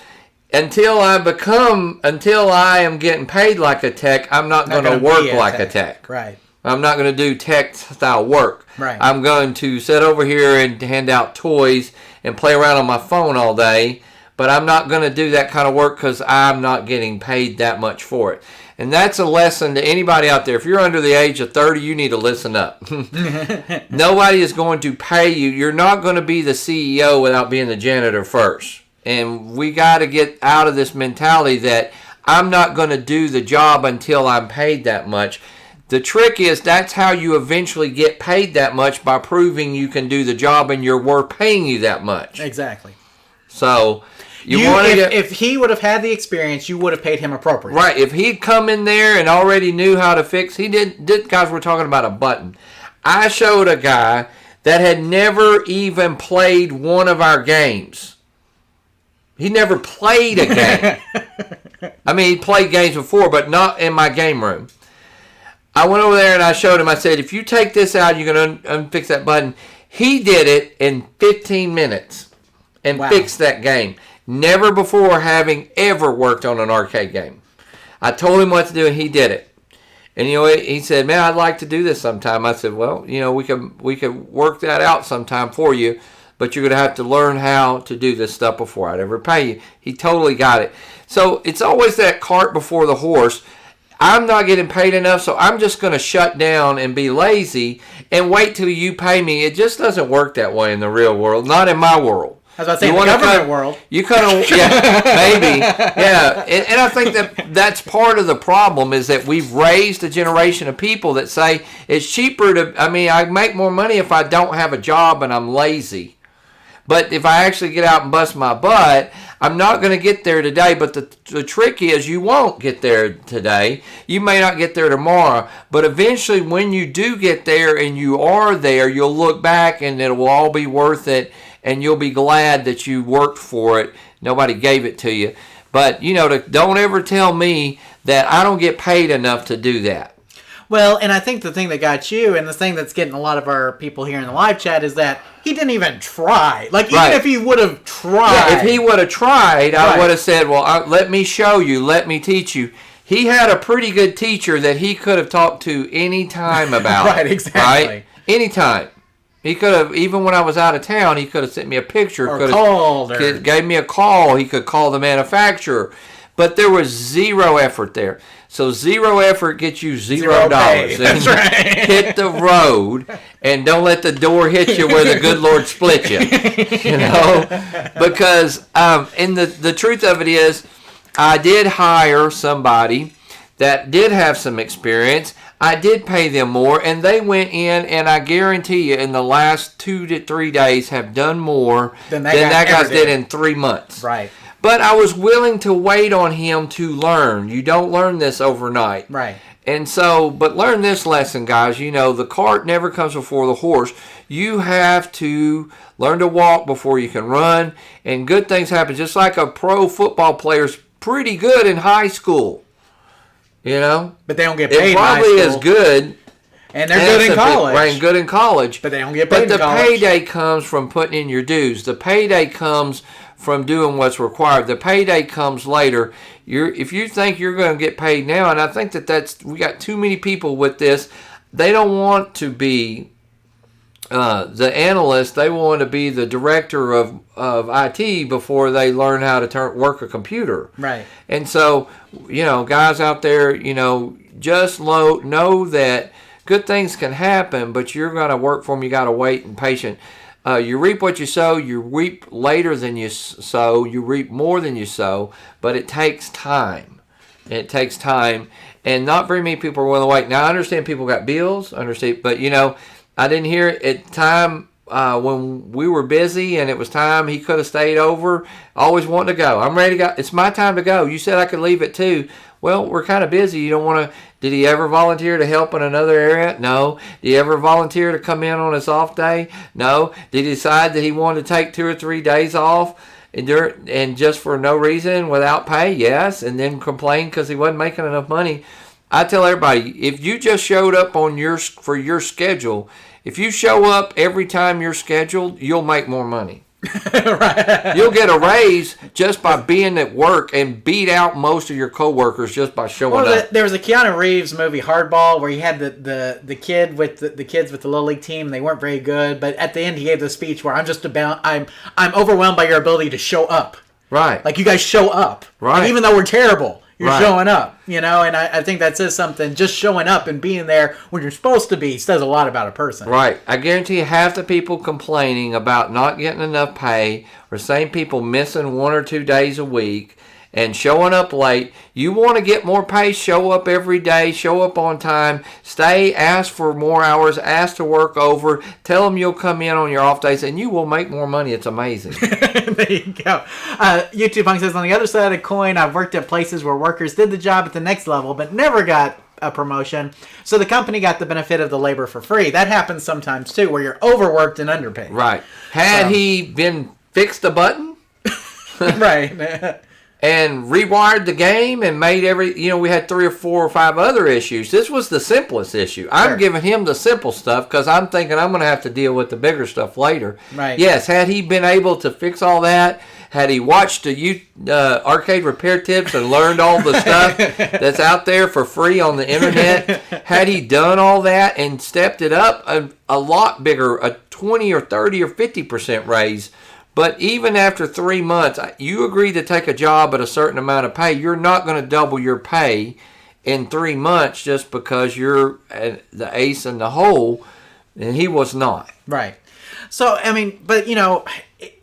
until I am getting paid like a tech, I'm not going to work like a tech. Right. I'm not going to do tech-style work. Right. I'm going to sit over here and hand out toys and play around on my phone all day, but I'm not going to do that kind of work because I'm not getting paid that much for it. And that's a lesson to anybody out there. If you're under the age of 30, you need to listen up. Nobody is going to pay you. You're not going to be the CEO without being the janitor first. And we got to get out of this mentality that I'm not going to do the job until I'm paid that much. The trick is that's how you eventually get paid that much, by proving you can do the job and we're paying you that much. Exactly. So if he would have had the experience, you would have paid him appropriately. Right. If he'd come in there and already knew how to fix, guys, we're talking about a button. I showed a guy that had never even played one of our games. He never played a game. I mean, he played games before, but not in my game room. I went over there and I showed him. I said, if you take this out, you're going to unfix that button. He did it in 15 minutes and fixed that game. Never before having ever worked on an arcade game. I told him what to do and he did it. And he said, man, I'd like to do this sometime. I said, well, we could work that out sometime for you, but you're going to have to learn how to do this stuff before I'd ever pay you. He totally got it. So it's always that cart before the horse. I'm not getting paid enough, so I'm just going to shut down and be lazy and wait till you pay me. It just doesn't work that way in the real world, not in my world. I was about to say, in the government world. You kind of, maybe. Yeah, and I think that's part of the problem is that we've raised a generation of people that say it's cheaper I make more money if I don't have a job and I'm lazy. But if I actually get out and bust my butt, I'm not going to get there today. But the trick is you won't get there today. You may not get there tomorrow. But eventually when you do get there and you are there, you'll look back and it will all be worth it. And you'll be glad that you worked for it. Nobody gave it to you. But, don't ever tell me that I don't get paid enough to do that. Well, and I think the thing that got you, and the thing that's getting a lot of our people here in the live chat, is that he didn't even try. Like, even if he would have tried. Yeah, if he would have tried, I would have said, well, let me show you, let me teach you. He had a pretty good teacher that he could have talked to any time about. Right, exactly. Right? Anytime. He could have, even when I was out of town, he could have sent me a picture. Or called. Or gave me a call. He could call the manufacturer. But there was zero effort there. So zero effort gets you $0. That's right. Hit the road and don't let the door hit you where the good Lord split you. Because and the truth of it is, I did hire somebody that did have some experience. I did pay them more, and they went in, and I guarantee you, in the last 2 to 3 days, have done more than that guy did in 3 months. Right. But I was willing to wait on him to learn. You don't learn this overnight. Right. And so, but learn this lesson, guys. The cart never comes before the horse. You have to learn to walk before you can run, and good things happen. Just like a pro football player's pretty good in high school. But they don't get paid. It probably is good. And they're good in college. Right, good in college. But they don't get paid in college. But the college. payday comes from putting in your dues. The payday comes from doing what's required. The payday comes later. If you think you're going to get paid now, and I think we got too many people with this, they don't want to be the analyst. They want to be the director of IT before they learn how to work a computer. Right. And so, guys out there, just know that good things can happen, but you're going to work for them. You got to wait and patient. You reap what you sow. You reap later than you sow. You reap more than you sow, but it takes time. It takes time, and not very many people are willing to wait. Now, I understand people got bills, but I didn't hear it at the time when we were busy and it was time. He could have stayed over, always wanting to go. I'm ready to go. It's my time to go. You said I could leave at 2. Well, we're kind of busy. You don't want to. Did he ever volunteer to help in another area? No. Did he ever volunteer to come in on his off day? No. Did he decide that he wanted to take 2 or 3 days off and just for no reason without pay? Yes. And then complain because he wasn't making enough money. I tell everybody, if you just showed up for your schedule, if you show up every time you're scheduled, you'll make more money. Right. You'll get a raise just by being at work and beat out most of your coworkers just by showing up. There was a Keanu Reeves movie, Hardball, where he had the kid with the kids with the little league team. They weren't very good, but at the end he gave the speech where I'm overwhelmed by your ability to show up. Right. Like you guys show up. Right. And even though we're terrible, you're right. showing up, and I think that says something. Just showing up and being there when you're supposed to be says a lot about a person. Right. I guarantee you half the people complaining about not getting enough pay or same people missing 1 or 2 days a week and showing up late. You want to get more pay, show up every day, show up on time, stay, ask for more hours, ask to work over, tell them you'll come in on your off days, and you will make more money. It's amazing. There you go. YouTube Punk says, on the other side of the coin, I've worked at places where workers did the job at the next level, but never got a promotion. So the company got the benefit of the labor for free. That happens sometimes, too, where you're overworked and underpaid. Right. Had he been fixed the button? Right. and rewired the game and made we had 3 or 4 or 5 other issues. This was the simplest issue. I'm giving him the simple stuff because I'm thinking I'm going to have to deal with the bigger stuff later. Right. Yes, had he been able to fix all that, had he watched the arcade repair tips and learned all the stuff that's out there for free on the internet, had he done all that and stepped it up a lot bigger, a 20 or 30 or 50% raise. But even after 3 months, you agree to take a job at a certain amount of pay. You're not going to double your pay in 3 months just because you're the ace in the hole, and he was not. Right. So, I mean, but,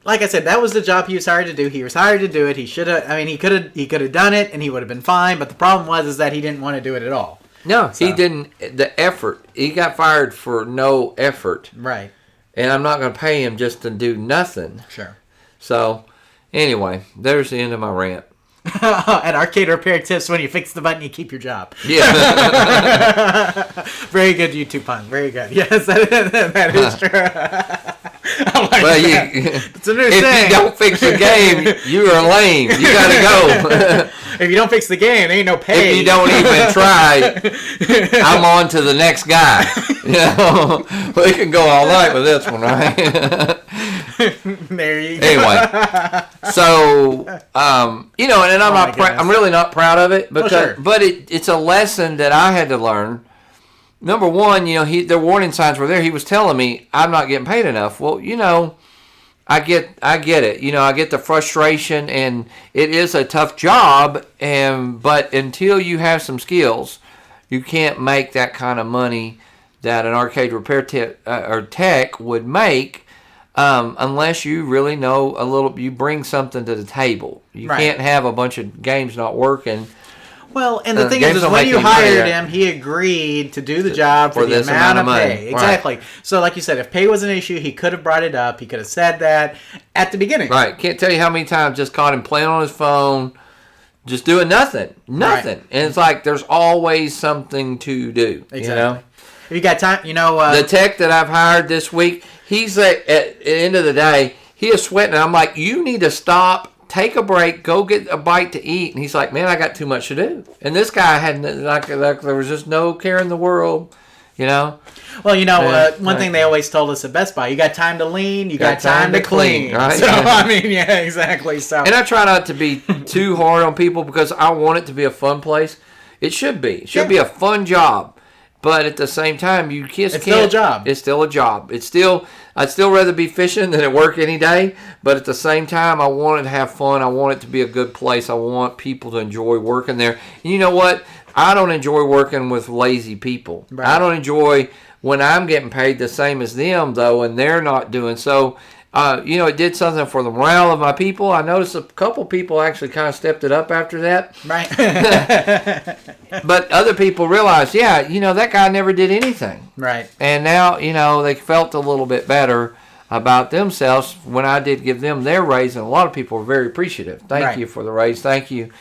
like I said, that was the job he was hired to do. He was hired to do it. He should have, he could have done it, and he would have been fine. But the problem is that he didn't want to do it at all. No, he didn't. The effort. He got fired for no effort. Right. And I'm not going to pay him just to do nothing. Sure. So, anyway, there's the end of my rant. At Arcade Repair Tips, when you fix the button, you keep your job. Yeah. Very good YouTube pun. Very good. Yes, that is true. It's a new if thing. you don't fix the game, you are lame. You got to go. If you don't fix the game, there ain't no pay. If you don't even try, I'm on to the next guy. We can go all night with this one, right? There you go. Anyway, so and I'm really not proud of it because, but it's a lesson that I had to learn. Number one, the warning signs were there. He was telling me I'm not getting paid enough. Well, I get it. I get the frustration, and it is a tough job. But until you have some skills, you can't make that kind of money that an arcade repair or tech would make, unless you really know a little. You bring something to the table. You can't have a bunch of games not working. Well, and the thing is when you hired him, he agreed to do the job for the amount of pay. Exactly. Right. So, like you said, if pay was an issue, he could have brought it up. He could have said that at the beginning. Right. Can't tell you how many times just caught him playing on his phone, just doing nothing. Nothing. Right. And it's like there's always something to do. Exactly. If you got time, the tech that I've hired this week, he's at the end of the day, he is sweating. I'm like, you need to stop. Take a break, go get a bite to eat. And he's like, man, I got too much to do. And this guy had, there was just no care in the world, Well, one thing they always told us at Best Buy, you got time to lean, you got time to clean. Right? So, yeah, exactly. So, and I try not to be too hard on people because I want it to be a fun place. It should be. It should be a fun job. But at the same time, you just it's can't. Still a job. It's still a job. I'd still rather be fishing than at work any day. But at the same time, I want it to have fun. I want it to be a good place. I want people to enjoy working there. And you know what? I don't enjoy working with lazy people. Right. I don't enjoy when I'm getting paid the same as them, though, and they're not doing so. It did something for the morale of my people. I noticed a couple people actually kind of stepped it up after that. Right. But other people realized, that guy never did anything. Right. And now, they felt a little bit better about themselves when I did give them their raise, and a lot of people were very appreciative. Thank you for the raise. Thank you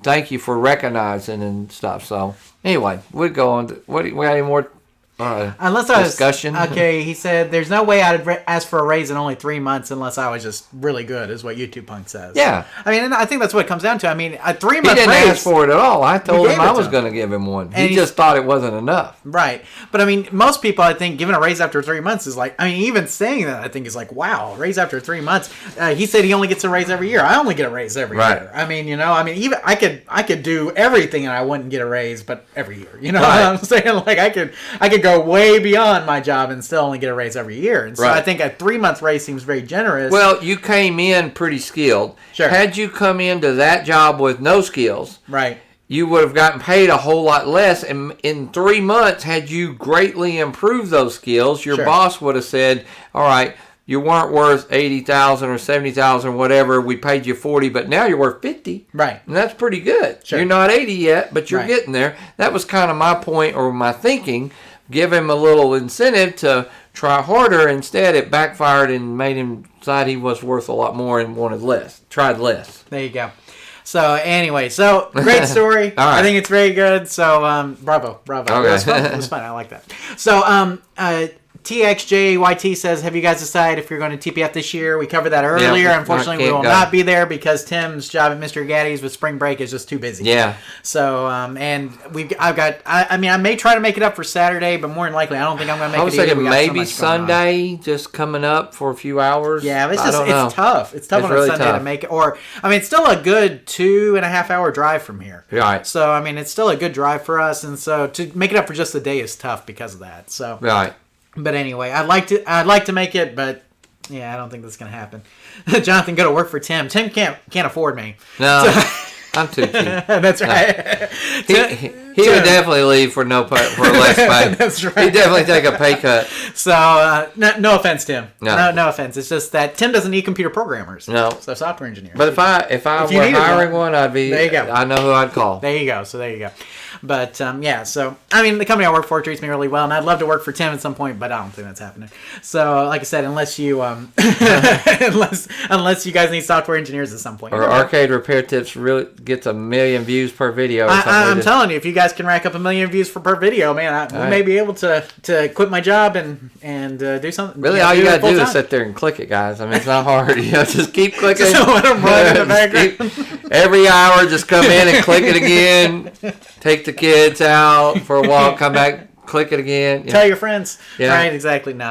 thank you for recognizing and stuff. So, anyway, we'll go on. We got any more discussion? Okay, he said, there's no way I'd ask for a raise in only 3 months unless I was just really good, is what YouTube Punk says. Yeah. And I think that's what it comes down to. A 3-month raise. He didn't ask for it at all. I told him I was going to give him one. And he just thought it wasn't enough. Right. But, most people, I think, giving a raise after 3 months is like, even saying that, I think, is like, wow, a raise after 3 months. He said he only gets a raise every year. I only get a raise every year. Even I could do everything and I wouldn't get a raise, but every year. You know what I'm saying? Like, I could go way beyond my job and still only get a raise every year. And so I think a 3-month raise seems very generous. Well, you came in pretty skilled. Sure. Had you come into that job with no skills, right, you would have gotten paid a whole lot less. And in 3 months, had you greatly improved those skills, your boss would have said, all right, you weren't worth $80,000 or $70,000, whatever. We paid you $40,000, but now you're worth $50,000. Right, and that's pretty good. Sure. You're not $80,000 yet, but you're getting there. That was kind of my point or my thinking. Give him a little incentive to try harder. Instead, it backfired and made him decide he was worth a lot more and tried less. There you go. So, anyway, great story. All right. I think it's very good. So, bravo. Okay. It was fun. I like that. So, TXJYT says, have you guys decided if you're going to TPF this year? We covered that earlier. Yeah, Unfortunately, we will not be there because Tim's job at Mr. Gaddy's with spring break is just too busy. Yeah. So, and I may try to make it up for Saturday, but more than likely, I don't think I'm going to make it. I was thinking maybe Sunday, just coming up for a few hours. Yeah, but it's tough. It's tough on a Sunday to make it. Or, it's still a good 2.5 hour drive from here. Right. So, it's still a good drive for us. And so to make it up for just a day is tough because of that. So, right. But anyway, I'd like to make it, but yeah, I don't think that's going to happen. Jonathan, go to work for Tim. Tim can't afford me. No. So, I'm too cheap. That's right. He would definitely leave for less pay. That's right. He'd definitely take a pay cut. So, no offense, Tim. No offense. It's just that Tim doesn't need computer programmers. No. So software engineers. But if I were hiring one, I'd be. There you go. I know who I'd call. There you go. So there you go. But yeah, so the company I work for treats me really well, and I'd love to work for Tim at some point, but I don't think that's happening. So like I said, unless you unless you guys need software engineers at some point, or Arcade Repair Tips really gets 1 million views per video. I'm telling you, if you guys can rack up 1 million views per video, man, we may be able to quit my job and do something. Really, all you gotta do is sit there and click it, guys. It's not hard. Just keep clicking. Just let them run in the background. Every hour, just come in and click it again. Take the kids out for a walk. Come back. Click it again. Tell your friends. Yeah. Right, exactly. No,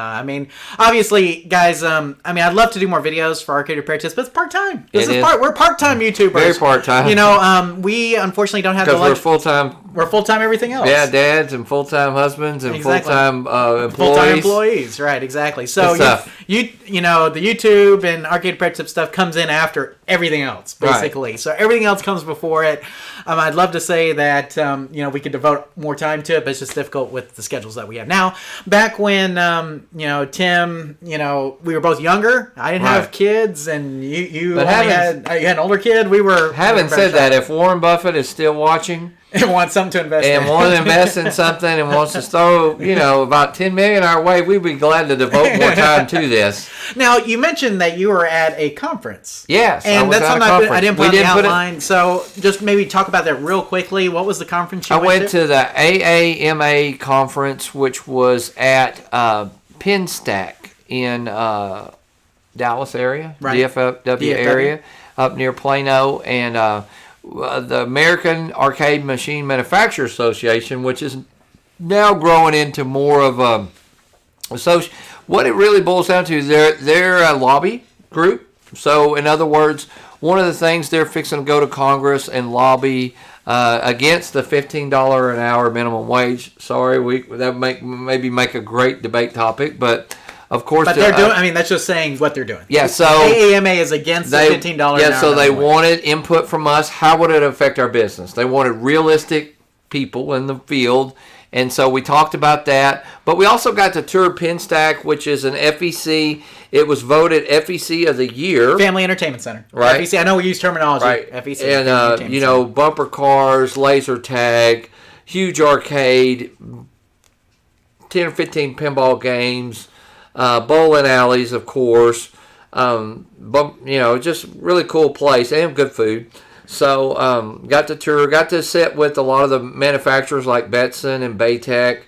obviously, guys, I'd love to do more videos for Arcade Repair Tips, but it's part-time. We're part-time YouTubers. Very part-time. We unfortunately don't have the luxury. We're full-time. We're full-time everything else. Yeah, dads and full-time husbands and full-time employees. Full-time employees, right, exactly. So, the YouTube and Arcade Repair Tips stuff comes in after everything else, basically. Right. So, everything else comes before it. I'd love to say that, we could devote more time to it, but it's just difficult with the schedules that we have now. Back when, Tim, we were both younger. I didn't have kids, and you had an older kid. We were. Having said that, if Warren Buffett is still watching and wants something to invest and wants to invest in something and wants to throw, about $10 million our way, we'd be glad to devote more time to this. Now, you mentioned that you were at a conference. Yes, and that's something I didn't put on the outline. So, just maybe talk about that real quickly. What was the conference you went to? I went to the AAMA conference, which was at Pinstack in Dallas area, DFW area, up near Plano, and the American Arcade Machine Manufacturers Association, which is now growing into more of a what it really boils down to, they're a lobby group. So, in other words, one of the things they're fixing to go to Congress and lobby against the $15 an hour minimum wage. Sorry, that maybe make a great debate topic, but of course, but they're doing. That's just saying what they're doing. Yeah, so AAMA is against the $15 an hour. Yeah, so they wanted input from us. How would it affect our business? They wanted realistic people in the field. And so we talked about that. But we also got to tour Pinstack, which is an FEC. It was voted FEC of the year. Family Entertainment Center. Right. FEC. I know we use terminology. Right. FEC. And, bumper cars, laser tag, huge arcade, 10 or 15 pinball games, bowling alleys, of course. Just really cool place and good food. So, got to tour, got to sit with a lot of the manufacturers like Betson and Baytech,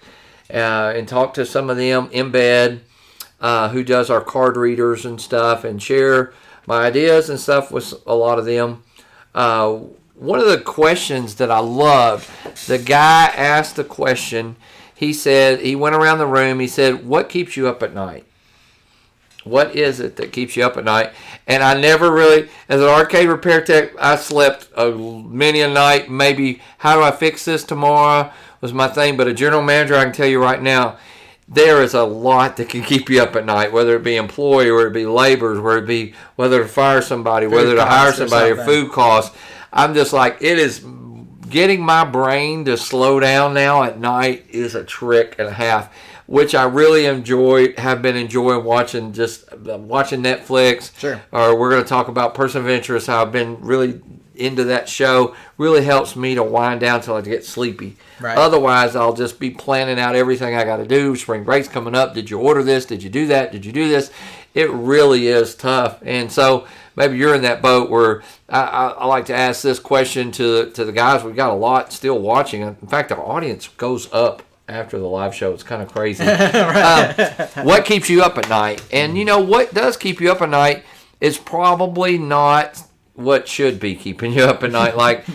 and talk to some of them, Embed, who does our card readers and stuff, and share my ideas and stuff with a lot of them. One of the questions that I loved, the guy asked the question, he said, he went around the room, he said, what keeps you up at night? What is it that keeps you up at night? And I never really, as an arcade repair tech, I slept many a night. Maybe, how do I fix this tomorrow was my thing. But a general manager, I can tell you right now, there is a lot that can keep you up at night, whether it be employee, or it be laborers, whether to fire somebody, whether to hire somebody, or food costs. I'm just like, it is getting my brain to slow down now at night is a trick and a half, which I really have been enjoying watching Netflix. Sure. Or we're going to talk about Person of Interest, how I've been really into that show. Really helps me to wind down till I get sleepy. Right. Otherwise, I'll just be planning out everything I got to do. Spring break's coming up. Did you order this? Did you do that? Did you do this? It really is tough. And so maybe you're in that boat where I like to ask this question to the guys. We've got a lot still watching. In fact, our audience goes up after the live show. It's kind of crazy. What keeps you up at night? And what does keep you up at night is probably not what should be keeping you up at night. Like,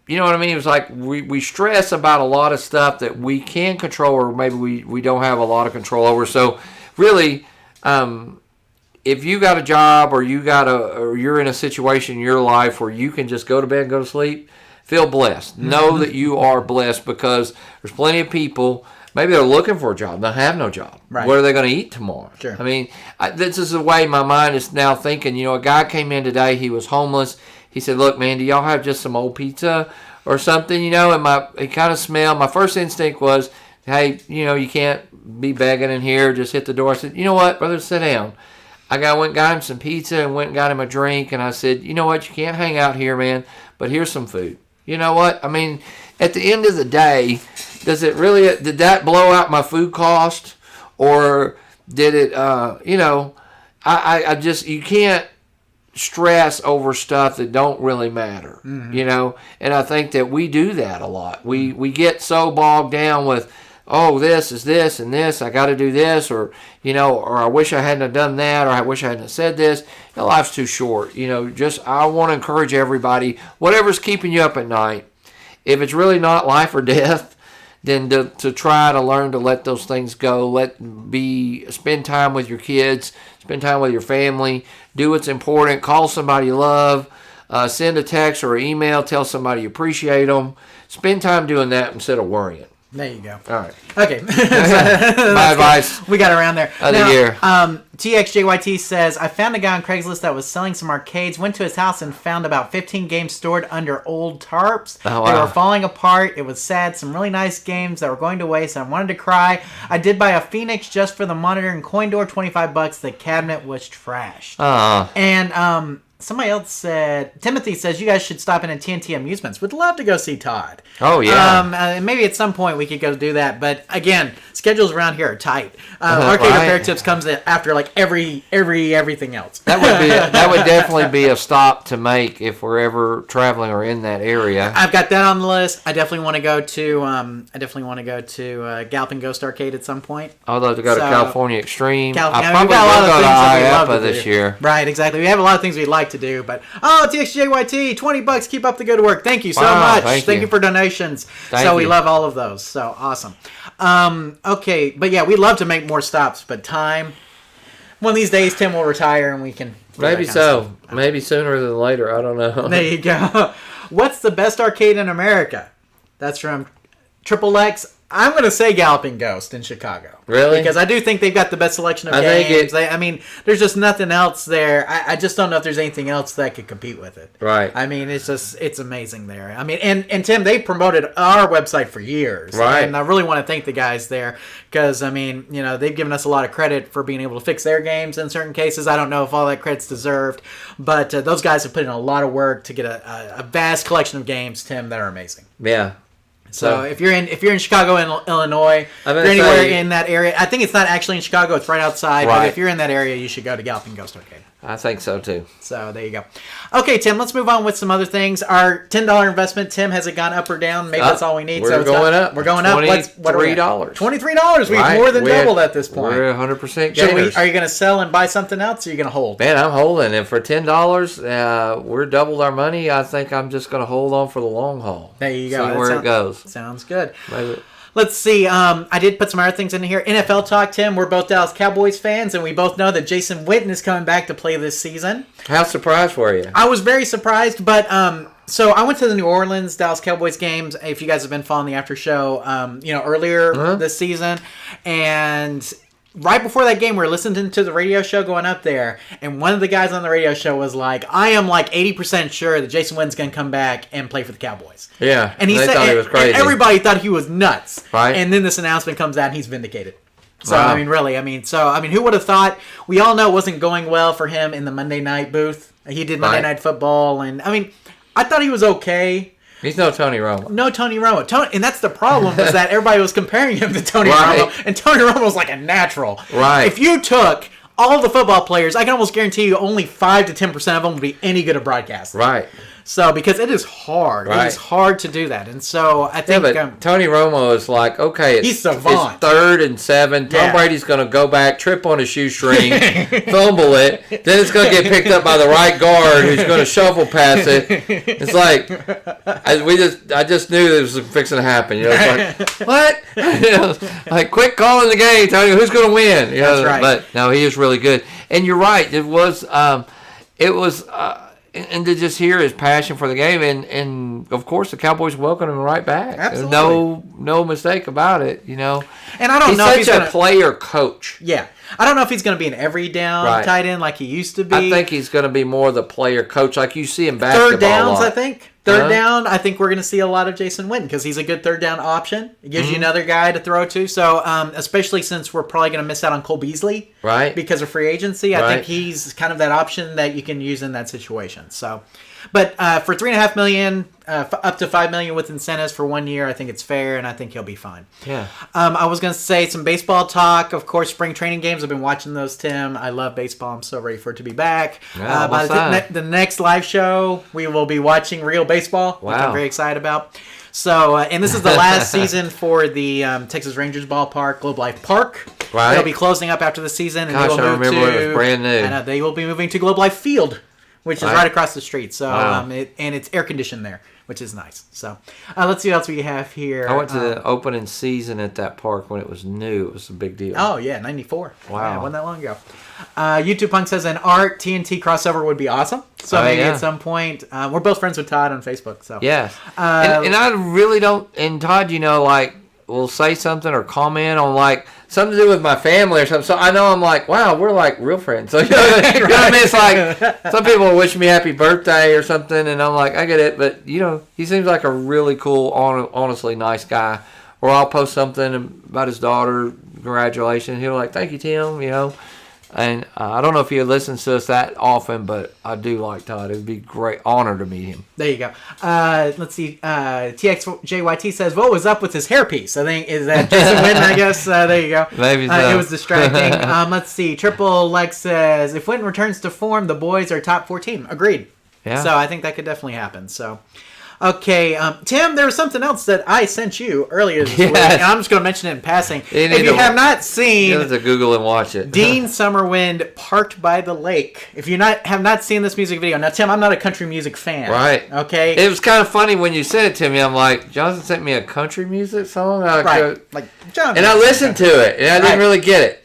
you know what I mean? It was like we stress about a lot of stuff that we can control, or maybe we don't have a lot of control over. So really, if you got a job or you're in a situation in your life where you can just go to bed and go to sleep, feel blessed. Know that you are blessed, because there's plenty of people, maybe they're looking for a job, they have no job. Right. What are they going to eat tomorrow? Sure. I mean, this is the way my mind is now thinking. A guy came in today, he was homeless. He said, look, man, do y'all have just some old pizza or something? And it kind of smelled. My first instinct was, hey, you can't be begging in here. Just hit the door. I said, you know what, brother, sit down. Went and got him some pizza and went and got him a drink. And I said, you know what, you can't hang out here, man, but here's some food. You know what? I mean, at the end of the day, did that blow out my food cost? Or did it, I just, you can't stress over stuff that don't really matter, and I think that we do that a lot. We get so bogged down with, this is this and this, I got to do this, or I wish I hadn't have done that, or I wish I hadn't have said this. Life's too short. I want to encourage everybody, whatever's keeping you up at night, if it's really not life or death, then to try to learn to let those things go. Spend time with your kids, spend time with your family, do what's important, call somebody you love, send a text or an email, tell somebody you appreciate them. Spend time doing that instead of worrying. There you go. All right. Okay. My advice. We got around there. Of the year. TXJYT says, I found a guy on Craigslist that was selling some arcades, went to his house and found about 15 games stored under old tarps. Oh, wow. They were falling apart. It was sad. Some really nice games that were going to waste. I wanted to cry. I did buy a Phoenix just for the monitor and coin door, $25. The cabinet was trash. And somebody else said, Timothy says, you guys should stop in at TNT Amusements. Would love to go see Todd. Oh, yeah. Maybe at some point we could go do that. But again, schedules around here are tight. Arcade Repair Tips comes in after like everything else. That would definitely be a stop to make if we're ever traveling or in that area. I've got that on the list. I definitely want to go to Galloping Ghost Arcade at some point. I'd love to go to California Extreme. I probably will go to IAPA this year. Right, exactly. We have a lot of things we'd like to do, but TXJYT, $20, keep up the good work. Thank you so much. Thank you for donations. We love all of those. So awesome. Okay, but yeah, we'd love to make more stops, but time. One of these days, Tim will retire and we can. Maybe so. Maybe sooner than later. I don't know. There you go. What's the best arcade in America? That's from Triple X. I'm going to say Galloping Ghost in Chicago. Really? Because I do think they've got the best selection of games. There's just nothing else there. I just don't know if there's anything else that could compete with it. Right. I mean, it's amazing there. I mean, and Tim, they promoted our website for years. Right. And I really want to thank the guys there because, I mean, they've given us a lot of credit for being able to fix their games in certain cases. I don't know if all that credit's deserved, but those guys have put in a lot of work to get a vast collection of games, Tim, that are amazing. Yeah. So if you're in Chicago, Illinois, if you're anywhere in that area, I think it's not actually in Chicago; it's right outside. Right. But if you're in that area, you should go to Galloping Ghost Arcade. I think so too. So there you go. Okay, Tim, let's move on with some other things. Our $10 investment, Tim, has it gone up or down? Maybe that's all we need. We're going up. We're going up. $23. $23. We've more than doubled at this point. We're 100% gamers. Are you going to sell and buy something else, or are you going to hold? Man, I'm holding. And for $10, we're doubled our money. I think I'm just going to hold on for the long haul. There you go. See where it goes. Sounds good. Maybe. Let's see. I did put some other things in here. NFL talk, Tim. We're both Dallas Cowboys fans, and we both know that Jason Witten is coming back to play this season. How surprised were you? I was very surprised, but so I went to the New Orleans Dallas Cowboys games. If you guys have been following the after show, earlier this season, and right before that game, we were listening to the radio show going up there, and one of the guys on the radio show was like, I am like 80% sure that Jason Witten's going to come back and play for the Cowboys. Yeah, and he said it was crazy. And everybody thought he was nuts. Right. And then this announcement comes out and he's vindicated. So, wow. I mean, really, who would have thought? We all know it wasn't going well for him in the Monday night booth. He did Monday Night Football, and I thought he was okay. He's no Tony Romo. No Tony Romo. And that's the problem, was that everybody was comparing him to Tony Romo, and Tony Romo was like a natural. Right. If you took all the football players, I can almost guarantee you only 5 to 10% of them would be any good at broadcasting. Right. So, because it is hard. Right. It is hard to do that. And so, I think... but Tony Romo is like, okay, he's savant. It's 3rd and 7. Tom Brady's going to go back, trip on a shoestring, fumble it. Then it's going to get picked up by the right guard who's going to shovel pass it. It's like, I just knew this was fixing to happen. It's like, what? Like, quit calling the game, Tony. Who's going to win? That's right. But, no, he is really good. And you're right. It was... and to just hear his passion for the game, and of course the Cowboys welcome him right back. Absolutely. No mistake about it. And I don't know if he's such a player coach. Yeah, I don't know if he's going to be an every down tight end like he used to be. I think he's going to be more the player coach like you see in basketball. Third downs, I think. Third down, I think we're going to see a lot of Jason Witten because he's a good third down option. It gives you another guy to throw to. So, especially since we're probably going to miss out on Cole Beasley because of free agency, I think he's kind of that option that you can use in that situation. So, but for $3.5 million, up to $5 million with incentives for 1 year, I think it's fair, and I think he'll be fine. Yeah. I was going to say some baseball talk. Of course, spring training games. I've been watching those, Tim. I love baseball. I'm so ready for it to be back. Yeah, by the next live show, we will be watching real baseball, which I'm very excited about. So, and this is the last season for the Texas Rangers ballpark, Globe Life Park. Right. They'll be closing up after the season. And Gosh, I remember when it was brand new. And they will be moving to Globe Life Field, which is right across the street. So, and it's air conditioned there, which is nice. So, let's see what else we have here. I went to the opening season at that park when it was new. It was a big deal. Oh, yeah, 94. Wow. Yeah, it wasn't that long ago. YouTube Punk says an Art TNT crossover would be awesome. So maybe at some point. We're both friends with Todd on Facebook. So yeah. And I really don't. And Todd, will say something or comment on something to do with my family or something. So I know I'm like, wow, we're like real friends. So you know what I mean? It's like some people will wish me happy birthday or something, and I'm like, I get it, but he seems like a really cool, honestly nice guy. Or I'll post something about his daughter, congratulations. He'll like, thank you, Tim. And I don't know if he listens to us that often, but I do like Todd. It would be a great honor to meet him. There you go. Let's see. TXJYT says, what was up with his hairpiece? I think, is that Jason Witten, I guess? There you go. Maybe so. It was distracting. Let's see. Triple Lex says, if Witten returns to form, the boys are top 4 team. Agreed. Yeah. So I think that could definitely happen. So... Okay, Tim, there was something else that I sent you earlier this week, and I'm just going to mention it in passing. If you have not seen... You have to Google and watch it. Dean Summerwind, Parked by the Lake. If you have not seen this music video... Now, Tim, I'm not a country music fan. Right. Okay? It was kind of funny when you sent it to me. I'm like, Johnson sent me a country music song? Right. And I listened to it, and I didn't really get it.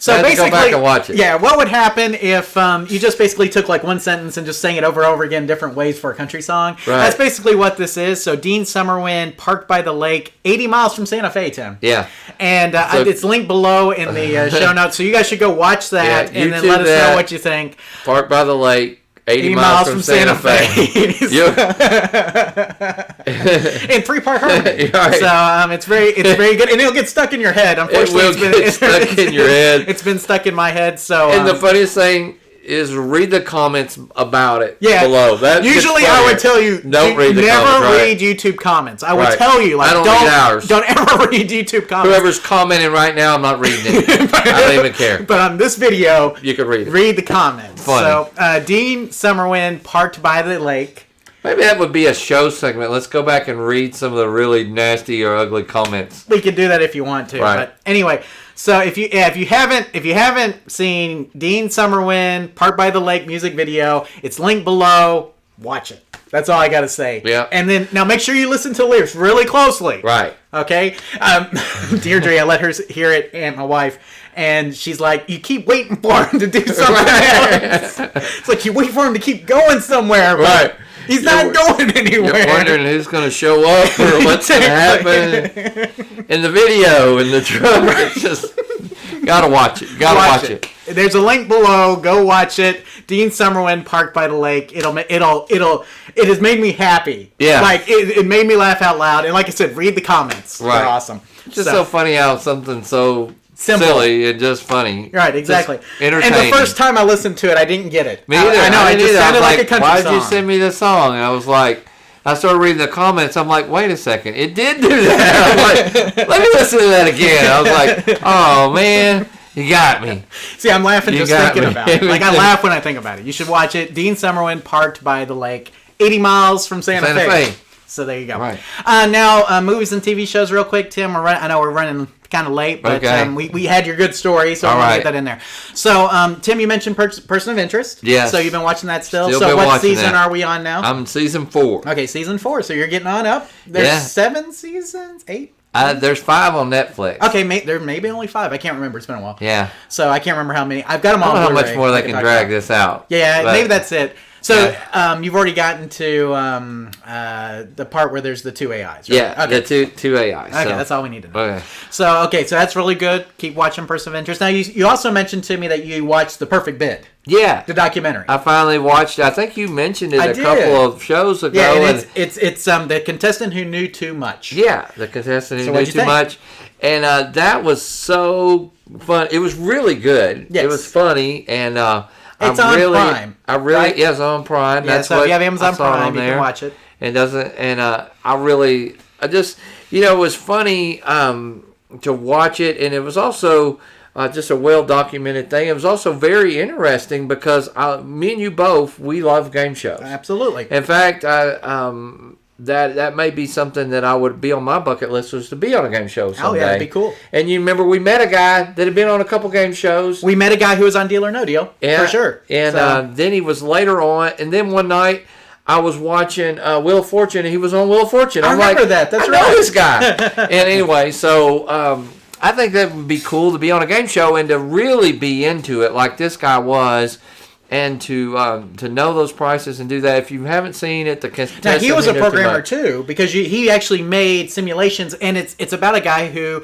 So basically, go back and watch it. Yeah, what would happen if you just basically took one sentence and just sang it over and over again different ways for a country song? Right. That's basically what this is. So Dean Summerwind, Parked by the Lake, 80 miles from Santa Fe, Tim. Yeah. And it's linked below in the show notes, so you guys should go watch that and then let us know what you think. Parked by the Lake. 80 miles from Santa Fe. In 3-part harmony. Right. So it's very good, and it'll get stuck in your head. Unfortunately, it will get stuck in your head. It's been stuck in my head. So and the funniest thing is read the comments about it below. Usually I would tell you don't read the never comments, read YouTube comments. I would tell you don't read ours. Don't ever read YouTube comments. Whoever's commenting right now, I'm not reading it. I don't even care. But on this video, you can read it. Read the comments. Funny. So Dean Summerwind, Parked by the Lake. Maybe that would be a show segment. Let's go back and read some of the really nasty or ugly comments. We could do that if you want to. Right. But anyway, so if you haven't seen Dean Summerwind, Parked by the Lake music video, it's linked below. Watch it. That's all I gotta say. Yeah. And then now make sure you listen to the lyrics really closely. Right. Okay. Deirdre, I let her hear it, and my wife. And she's like, you keep waiting for him to do something else. It's like you wait for him to keep going somewhere. Right. He's not going anywhere. You're wondering who's going to show up or what's going to happen in the video, in the truck. It's just, gotta watch it. Watch it. There's a link below. Go watch it. Dean Summerwind, Parked by the Lake. It has made me happy. Yeah. It made me laugh out loud. And like I said, read the comments. Right. They're awesome. It's just so funny how something so simple. Silly and just funny. Right, exactly. Just entertaining. And the first time I listened to it, I didn't get it. Me either. I know, it just sounded like a country why song. Why did you send me this song? And I was like, I started reading the comments. I'm like, wait a second. It did do that. I'm like, let me listen to that again. I was like, oh, man. You got me. See, I'm laughing just thinking about it. I laugh when I think about it. You should watch it. Dean Summerwind, Parked by the Lake. 80 miles from Santa Fe. So there you go. Right. Now, movies and TV shows real quick, Tim. I know we're running kind of late, but we had your good story, so I'm going to get that in there. So, Tim, you mentioned Person of Interest. Yes. So you've been watching that still? Still So what season are we on now? I'm season 4. Okay, season 4. So you're getting on up. There's 7 seasons? 8? There's 5 on Netflix. Okay, there may be only 5. I can't remember. It's been a while. Yeah. So I can't remember how many. I've got them all on I don't know Blu-ray. how much more they can drag this out. Yeah, but maybe that's it. So you've already gotten to the part where there's the 2 AIs, right? Yeah, okay. the two AIs. Okay, so. that's all we need to know. Okay. So that's really good. Keep watching Person of Interest. Now, you also mentioned to me that you watched The Perfect Bid. Yeah. The documentary. I finally watched it. I think you mentioned it a couple of shows ago. Yeah, and it's the contestant who knew too much. Yeah, the contestant who So knew what'd you too think? much. And that was so fun. It was really good. Yes. It was funny. And it's on Prime. Right? Yeah, it's on Prime. Yeah, That's so what if you have Amazon I saw Prime, on you there. can watch it. And I just, it was funny to watch it. And it was also just a well-documented thing. It was also very interesting because me and you both, we love game shows. Absolutely. In fact, that may be something that I would be on my bucket list, was to be on a game show someday. Oh, yeah, that'd be cool. And you remember we met a guy that had been on a couple game shows. We met a guy who was on Deal or No Deal, for sure. And then he was later on, and then one night I was watching Wheel of Fortune, and he was on Wheel of Fortune. I remember that. That's right. I know this guy. And anyway, so I think that would be cool to be on a game show and to really be into it like this guy was. And to know those prices and do that. If you haven't seen it, now he was a programmer too, because he actually made simulations, and it's about a guy who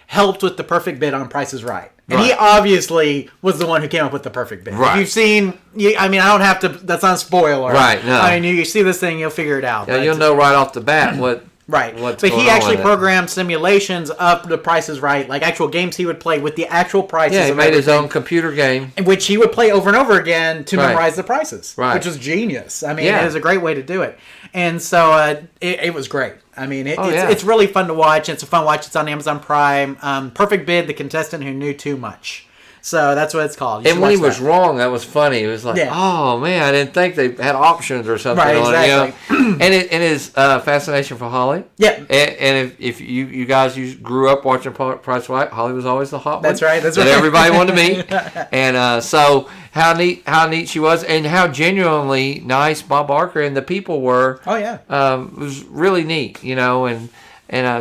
helped with the perfect bid on Price is Right, and he obviously was the one who came up with the perfect bid. Right. If you've seen, I mean, I don't have to. That's not a spoiler, right? No, I mean, you see this thing, you'll figure it out. Yeah, you'll know right off the bat what. Right, but he actually programmed simulations of the Price is Right, like actual games he would play with the actual prices. Yeah, he made his own computer game, which he would play over and over again to memorize the prices, which was genius. I mean, it was a great way to do it, and so it was great. I mean, it's really fun to watch. It's a fun watch. It's on Amazon Prime. Perfect Bid: The Contestant Who Knew Too Much. So that's what it's called. And when he was wrong, that was funny. It was like, oh man, I didn't think they had options or something. Right, exactly. On it, and his fascination for Holly. Yeah. And if you guys grew up watching Price Right, Holly was always the hot one. That's right. That everybody wanted to meet. And so how neat she was, and how genuinely nice Bob Barker and the people were. Oh yeah. It was really neat, And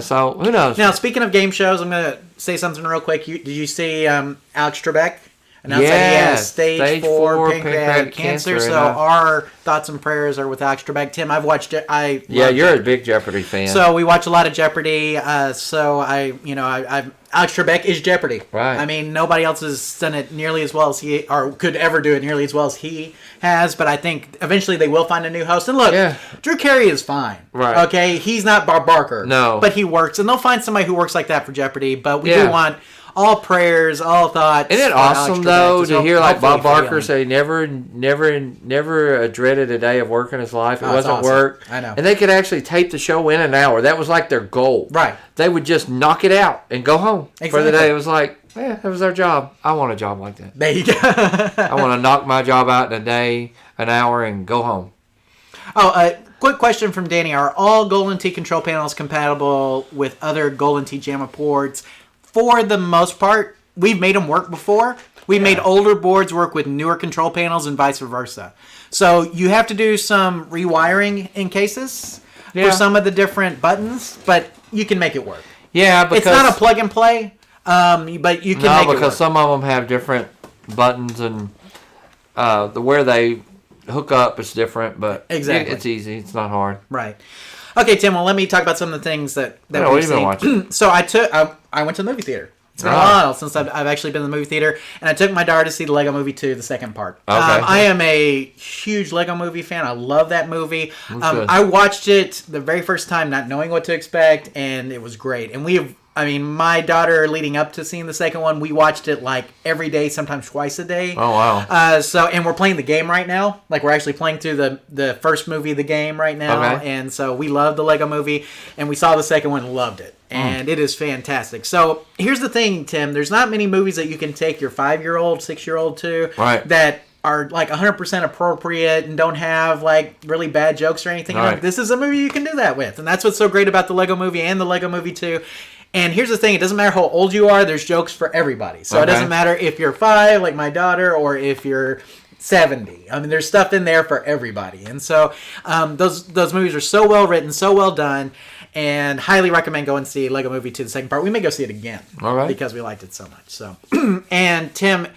so, who knows? Now, speaking of game shows, I'm going to say something real quick. Did you see Alex Trebek announced that he has stage 4 pancreatic cancer? So our thoughts and prayers are with Alex Trebek. Tim, I've watched it. You're a big Jeopardy fan. So we watch a lot of Jeopardy. So Alex Trebek is Jeopardy. Right. I mean, nobody else has done it nearly as well as he, or could ever do it nearly as well as he has. But I think eventually they will find a new host. And look, Drew Carey is fine. Right. Okay, he's not Bob Barker. No. But he works, and they'll find somebody who works like that for Jeopardy. But we do want all prayers, all thoughts. Isn't it awesome though to hear like Bob Barker say he never dreaded a day of work in his life? It wasn't awesome. work. I know. And they could actually tape the show in an hour. That was like their goal. Right. They would just knock it out and go home for the Exactly. day. It was like, that was their job. I want a job like that. There you go. I want to knock my job out in a day, an hour, and go home. Quick question from Danny. Are all Golden Tee control panels compatible with other Golden Tee JAMA ports? For the most part, we've made them work before. We made older boards work with newer control panels and vice versa. So you have to do some rewiring in cases for some of the different buttons, but you can make it work. Yeah, because it's not a plug and play, but you can make it work. because some of them have different buttons and where they hook up is different, but exactly. It's easy. It's not hard. Right. Okay, Tim. Well, let me talk about some of the things that what we've have you been watching? So I went to the movie theater. It's been a while since I've actually been to the movie theater, and I took my daughter to see the Lego Movie 2, the second part. Okay. I am a huge Lego Movie fan. I love that movie. I watched it the very first time, not knowing what to expect, and it was great. And my daughter, leading up to seeing the second one, we watched it like every day, sometimes twice a day. Oh, wow. And we're playing the game right now. Like, we're actually playing through the first movie of the game right now. Okay. And so we love the Lego Movie. And we saw the second one and loved it. And it is fantastic. So here's the thing, Tim. There's not many movies that you can take your 5-year-old, 6-year-old to that are like 100% appropriate and don't have like really bad jokes or anything. Right. This is a movie you can do that with. And that's what's so great about the Lego Movie and the Lego Movie 2. And here's the thing, it doesn't matter how old you are, there's jokes for everybody. So it doesn't matter if you're 5, like my daughter, or if you're 70. I mean, there's stuff in there for everybody. And so those movies are so well written, so well done, and highly recommend going and see Lego Movie 2, the second part. We may go see it again. All right. Because we liked it so much. So, and Tim,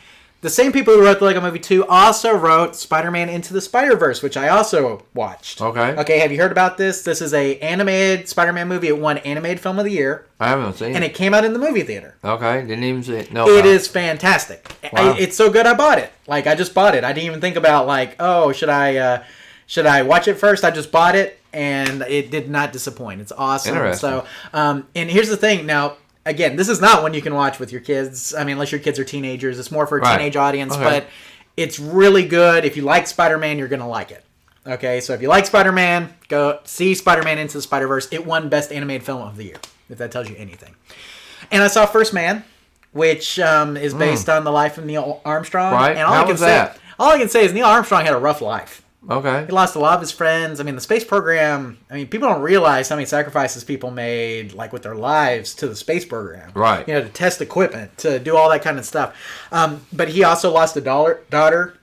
the same people who wrote the Lego Movie 2 also wrote Spider-Man Into the Spider-Verse, which I also watched. Okay, have you heard about this? This is a animated Spider-Man movie. It won Animated Film of the Year. I haven't seen it. And it came out in the movie theater. Okay, didn't even see it. No, It is fantastic. Wow. It's so good I bought it. Like, I just bought it. I didn't even think about, like, oh, should I watch it first? I just bought it, and it did not disappoint. It's awesome. Interesting. So, and here's the thing. Now, again, this is not one you can watch with your kids. I mean, unless your kids are teenagers. It's more for a teenage audience, but it's really good. If you like Spider-Man, you're going to like it. Okay, so if you like Spider-Man, go see Spider-Man Into the Spider-Verse. It won Best Animated Film of the Year, if that tells you anything. And I saw First Man, which is based on the life of Neil Armstrong. Right, and how was that? All I can say is Neil Armstrong had a rough life. Okay. He lost a lot of his friends. I mean, the space program, I mean, people don't realize how many sacrifices people made, like, with their lives to the space program. Right. You know, to test equipment, to do all that kind of stuff. But he also lost a daughter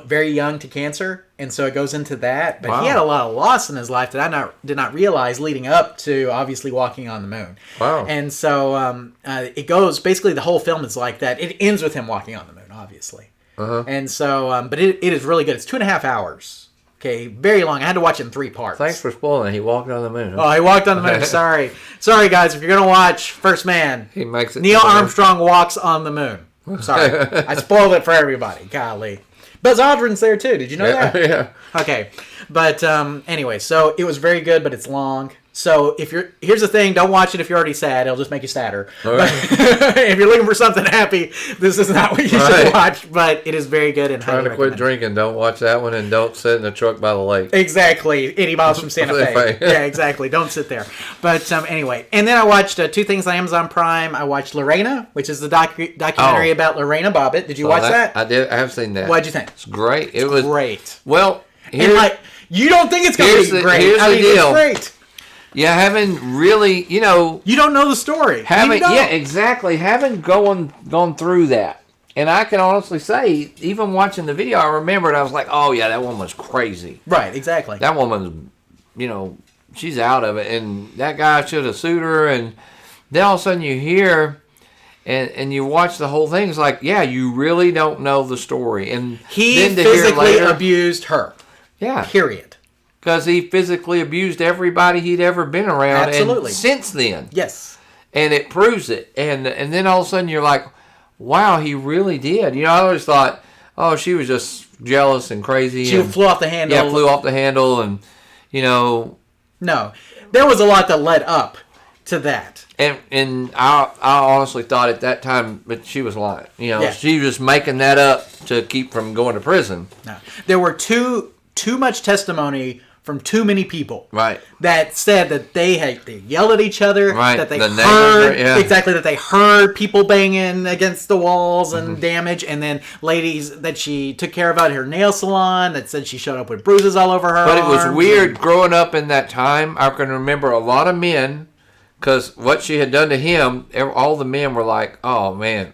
very young to cancer, and so it goes into that. But he had a lot of loss in his life that I did not realize leading up to, obviously, walking on the moon. Wow. And so it goes, basically, the whole film is like that. It ends with him walking on the moon, obviously. And so, but it is really good. It's 2.5 hours. Okay, very long. I had to watch it in 3 parts. Thanks for spoiling it. He walked on the moon. Huh? Oh, he walked on the moon. Sorry, guys. If you're gonna watch First Man, He makes it. Neil Armstrong walks on the moon. Sorry, I spoiled it for everybody. Golly, Buzz Aldrin's there too. Did you know that? Yeah. Okay, but anyway, so it was very good, but it's long. So here's the thing, don't watch it if you're already sad. It'll just make you sadder. Right. If you're looking for something happy, this is not what you should watch. But it is very good and Trying to quit drinking, don't watch that one, and don't sit in the truck by the lake. Exactly. 80 miles from Santa Fe. Yeah, exactly. Don't sit there. But anyway, and then I watched 2 things on Amazon Prime. I watched Lorena, which is the documentary about Lorena Bobbitt. Did you watch that? I did. I have seen that. What'd you think? It's great. It was great. Well, and like, you don't think it's going to be great. Here's the deal. It's great. Yeah, haven't really, you don't know the story. Yeah, exactly. Haven't gone through that. And I can honestly say, even watching the video, I remembered, I was like, oh, yeah, that woman's crazy. Right, exactly. That woman's, she's out of it. And that guy should have sued her. And then all of a sudden you hear, and you watch the whole thing, it's like, yeah, you really don't know the story. And he then to physically hear later, abused her. Yeah. Period. Because he physically abused everybody he'd ever been around. Absolutely. And since then. Yes. And it proves it. And then all of a sudden you're like, wow, he really did. I always thought, oh, she was just jealous and crazy. She flew off the handle. Yeah, flew off the handle. And, No. There was a lot that led up to that. And I honestly thought at that time that she was lying. Yeah. She was making that up to keep from going to prison. No. There were too much testimony from too many people, right? That said that they yelled at each other, right? That they heard exactly that they heard people banging against the walls and damage, and then ladies that she took care of at her nail salon that said she showed up with bruises all over her. But it was weird growing up in that time. I can remember a lot of men. Because what she had done to him, all the men were like, oh, man,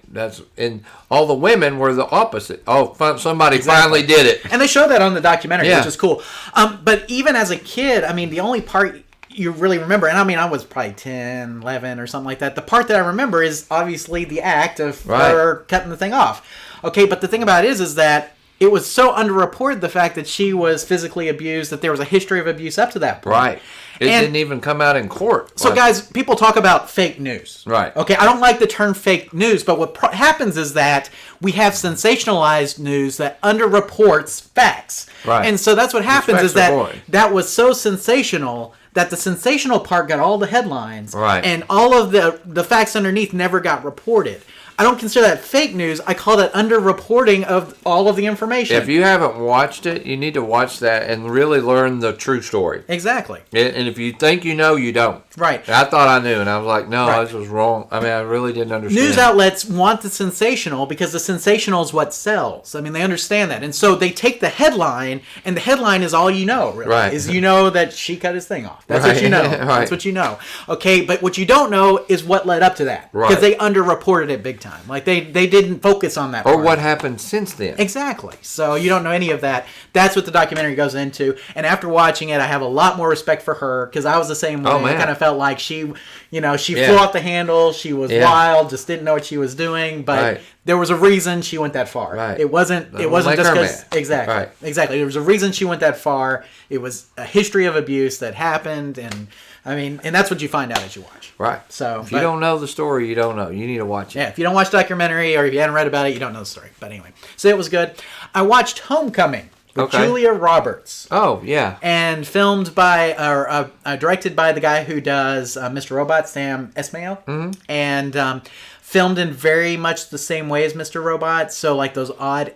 and all the women were the opposite. Oh, somebody finally did it. And they showed that on the documentary, which is cool. But even as a kid, I mean, the only part you really remember, and I mean, I was probably 10, 11 or something like that. The part that I remember is obviously the act of her cutting the thing off. Okay, but the thing about it is that it was so underreported, the fact that she was physically abused, that there was a history of abuse up to that point. Right. It didn't even come out in court. So, guys, people talk about fake news. Right. Okay, I don't like the term fake news, but what happens is that we have sensationalized news that underreports facts. Right. And so that's what happens is that was so sensational that the sensational part got all the headlines. Right. And all of the facts underneath never got reported. I don't consider that fake news. I call that underreporting of all of the information. If you haven't watched it, you need to watch that and really learn the true story. Exactly. And if you think you know, you don't. Right. I thought I knew, and I was like, no, Right. this was wrong. I mean, I really didn't understand. News outlets want the sensational because the sensational is what sells. I mean, they understand that. And so they take the headline, and the headline is all you know, really. Right. Is you know that she cut his thing off. That's Right. what you know. Right. That's what you know. Okay, but what you don't know is what led up to that. Right. Because they underreported it big time. Like, they didn't focus on that Or part. what happened since then. Exactly. So you don't know any of that. That's what the documentary goes into. And after watching it, I have a lot more respect for her because I was the same way. Oh, man. I kind of felt like she Yeah. flew off the handle. She was Yeah. wild, just didn't know what she was doing. But Right. there was a reason she went that far. Right. It wasn't That just make her because mad. exactly. Right. Exactly. There was a reason she went that far. It was a history of abuse that happened, and I mean, and that's what you find out as you watch. Right. So if you don't know the story, you don't know. You need to watch it. Yeah, if you don't watch the documentary or if you haven't read about it, you don't know the story. But anyway, so it was good. I watched Homecoming with Okay. Julia Roberts. Oh, yeah. And filmed by, or directed by the guy who does Mr. Robot, Sam Esmail. Mm-hmm. And filmed in very much the same way as Mr. Robot. So like those odd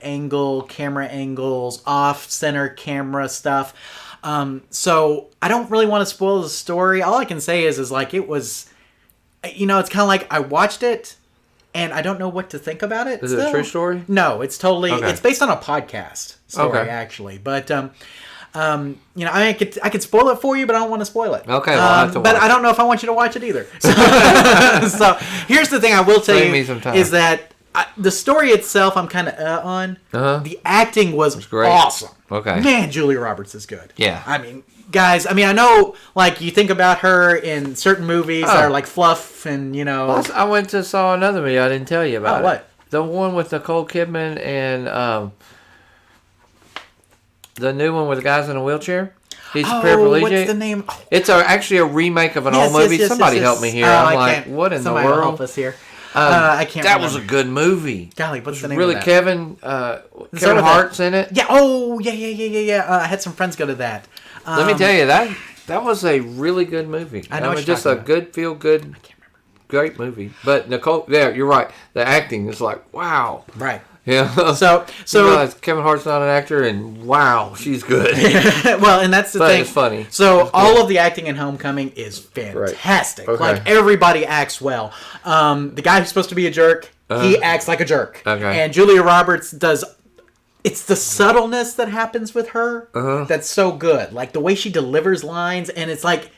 camera angles, off-center camera stuff. So I don't really want to spoil the story. All I can say is like it was, it's kind of like I watched it and I don't know what to think about it. Is it a true story? No, it's totally, Okay. it's based on a podcast story actually. But, I could spoil it for you, but I don't want to spoil it. Okay, well, I'll have to but watch I don't know if I want you to watch it either. So, so here's the thing I will tell Save you me some time. is that the story itself I'm kind of on. Uh-huh. The acting was great. awesome. Okay. Man, Julia Roberts is good. Yeah. I mean, guys, I know, like, you think about her in certain movies that are like fluff and, I went to saw another movie I didn't tell you about. what? The one with Nicole Kidman and the new one with the guys in a wheelchair. He's paraplegic. What's the name? It's actually a remake of an old movie. Somebody help me here. I'm like, what in the Somebody will world? help us here. I can't That remember. was a good movie. Golly, what's the name Really, of that? Kevin with Hart's in it. Yeah. Oh, yeah. I had some friends go to that. Let me tell you, that was a really good movie. I know what you're just a talking about. good, feel good, I can't remember. great movie. But Nicole, you're right. The acting is like, wow. Right. Yeah. So You realize Kevin Hart's not an actor, and wow, she's good. well, and that's the But thing. it's funny. So all of the acting in Homecoming is fantastic. Okay. Like everybody acts well. The guy who's supposed to be a jerk, he acts like a jerk. Okay. And Julia Roberts does. It's the subtleness that happens with her that's so good. Like the way she delivers lines, and it's like,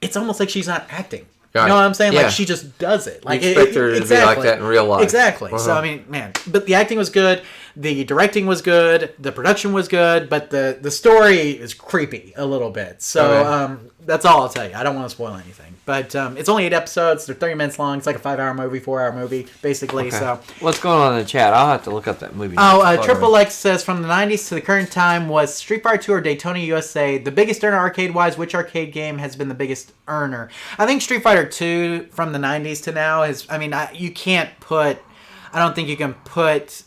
it's almost like she's not acting. Right. You know what I'm saying? Yeah. Like she just does it. Like You expect her to be like that in real life. Exactly. So I mean, man, but the acting was good, the directing was good, the production was good, but the story is creepy a little bit. So that's all I'll tell you. I don't want to spoil anything, but it's only 8 episodes. They're 30 minutes long. It's like a 5-hour movie, 4-hour movie, basically. Okay. So. What's going on in the chat? I'll have to look up that movie. Triple X says from the 90s to the current time was Street Fighter 2 or Daytona USA the biggest earner arcade-wise? Which arcade game has been the biggest earner? I think Street Fighter 2 from the 90s to now is. I mean, you can't put. I don't think you can put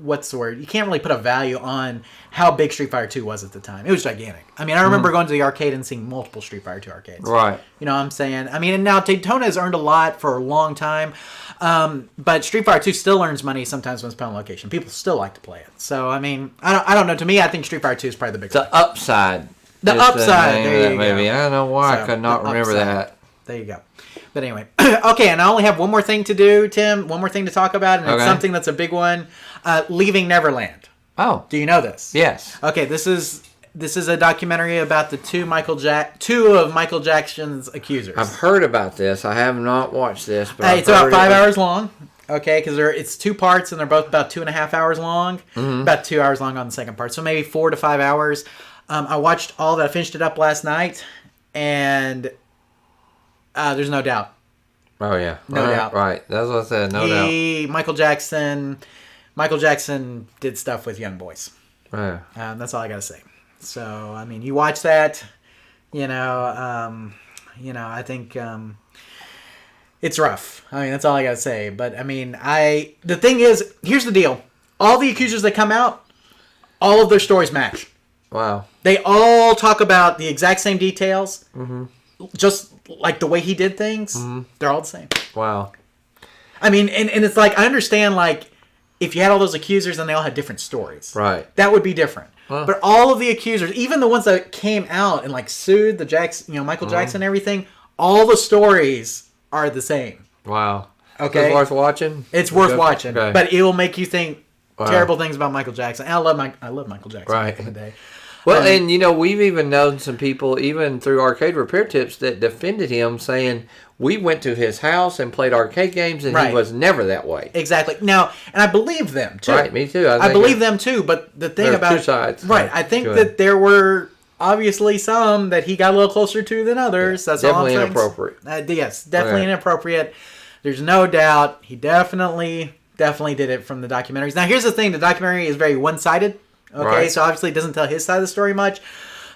what's the word? You can't really put a value on how big Street Fighter 2 was at the time. It was gigantic. I mean, I remember going to the arcade and seeing multiple Street Fighter 2 arcades. Right. You know what I'm saying? I mean, and now Daytona has earned a lot for a long time, but Street Fighter 2 still earns money sometimes when it's put on location. People still like to play it. So, I mean, I don't know. To me, I think Street Fighter 2 is probably the biggest. The Upside. The is Upside. name There of you that movie. go. I don't know why I So, could not The remember Upside. that. There you go. But anyway, okay, and I only have one more thing to do, Tim. One more thing to talk about, and it's Okay. something that's a big one. Leaving Neverland. Oh. Do you know this? Yes. Okay, this is a documentary about the two of Michael Jackson's accusers. I've heard about this. I have not watched this, but I've It's about heard 5 it. hours long. Okay, because it's 2 parts and they're both about 2.5 hours long. Mm-hmm. About 2 hours long on the second part, so maybe 4 to 5 hours. I watched all that. I finished it up last night, and there's no doubt. Oh yeah, No doubt. Right, that's what I said. No doubt. Michael Jackson did stuff with young boys. Yeah. That's all I gotta say. So I mean, you watch that, I think it's rough. I mean, that's all I gotta say. But I mean, the thing is, here's the deal: all the accusers that come out, all of their stories match. Wow. They all talk about the exact same details, just like the way he did things. They're all the same. Wow. I mean, and it's like, I understand, like, if you had all those accusers and they all had different stories. Right. That would be different. Huh. But all of the accusers, even the ones that came out and, like, sued the Michael Jackson and everything, all the stories are the same. Wow. Okay. It's worth watching? It's worth watching. Okay. But it will make you think terrible things about Michael Jackson. And I love Michael Jackson Right. back in the day. Well, and we've even known some people, even through Arcade Repair Tips, that defended him, saying we went to his house and played arcade games, and he was never that way. Exactly. Now, and I believe them too. Right, me too. I believe them too. But the thing about two sides. right? I think that there were obviously some that he got a little closer to than others. That's definitely all I'm saying. Inappropriate. Yes, definitely inappropriate. There's no doubt he definitely did it from the documentaries. Now, here's the thing: the documentary is very one-sided. Okay, so obviously it doesn't tell his side of the story much.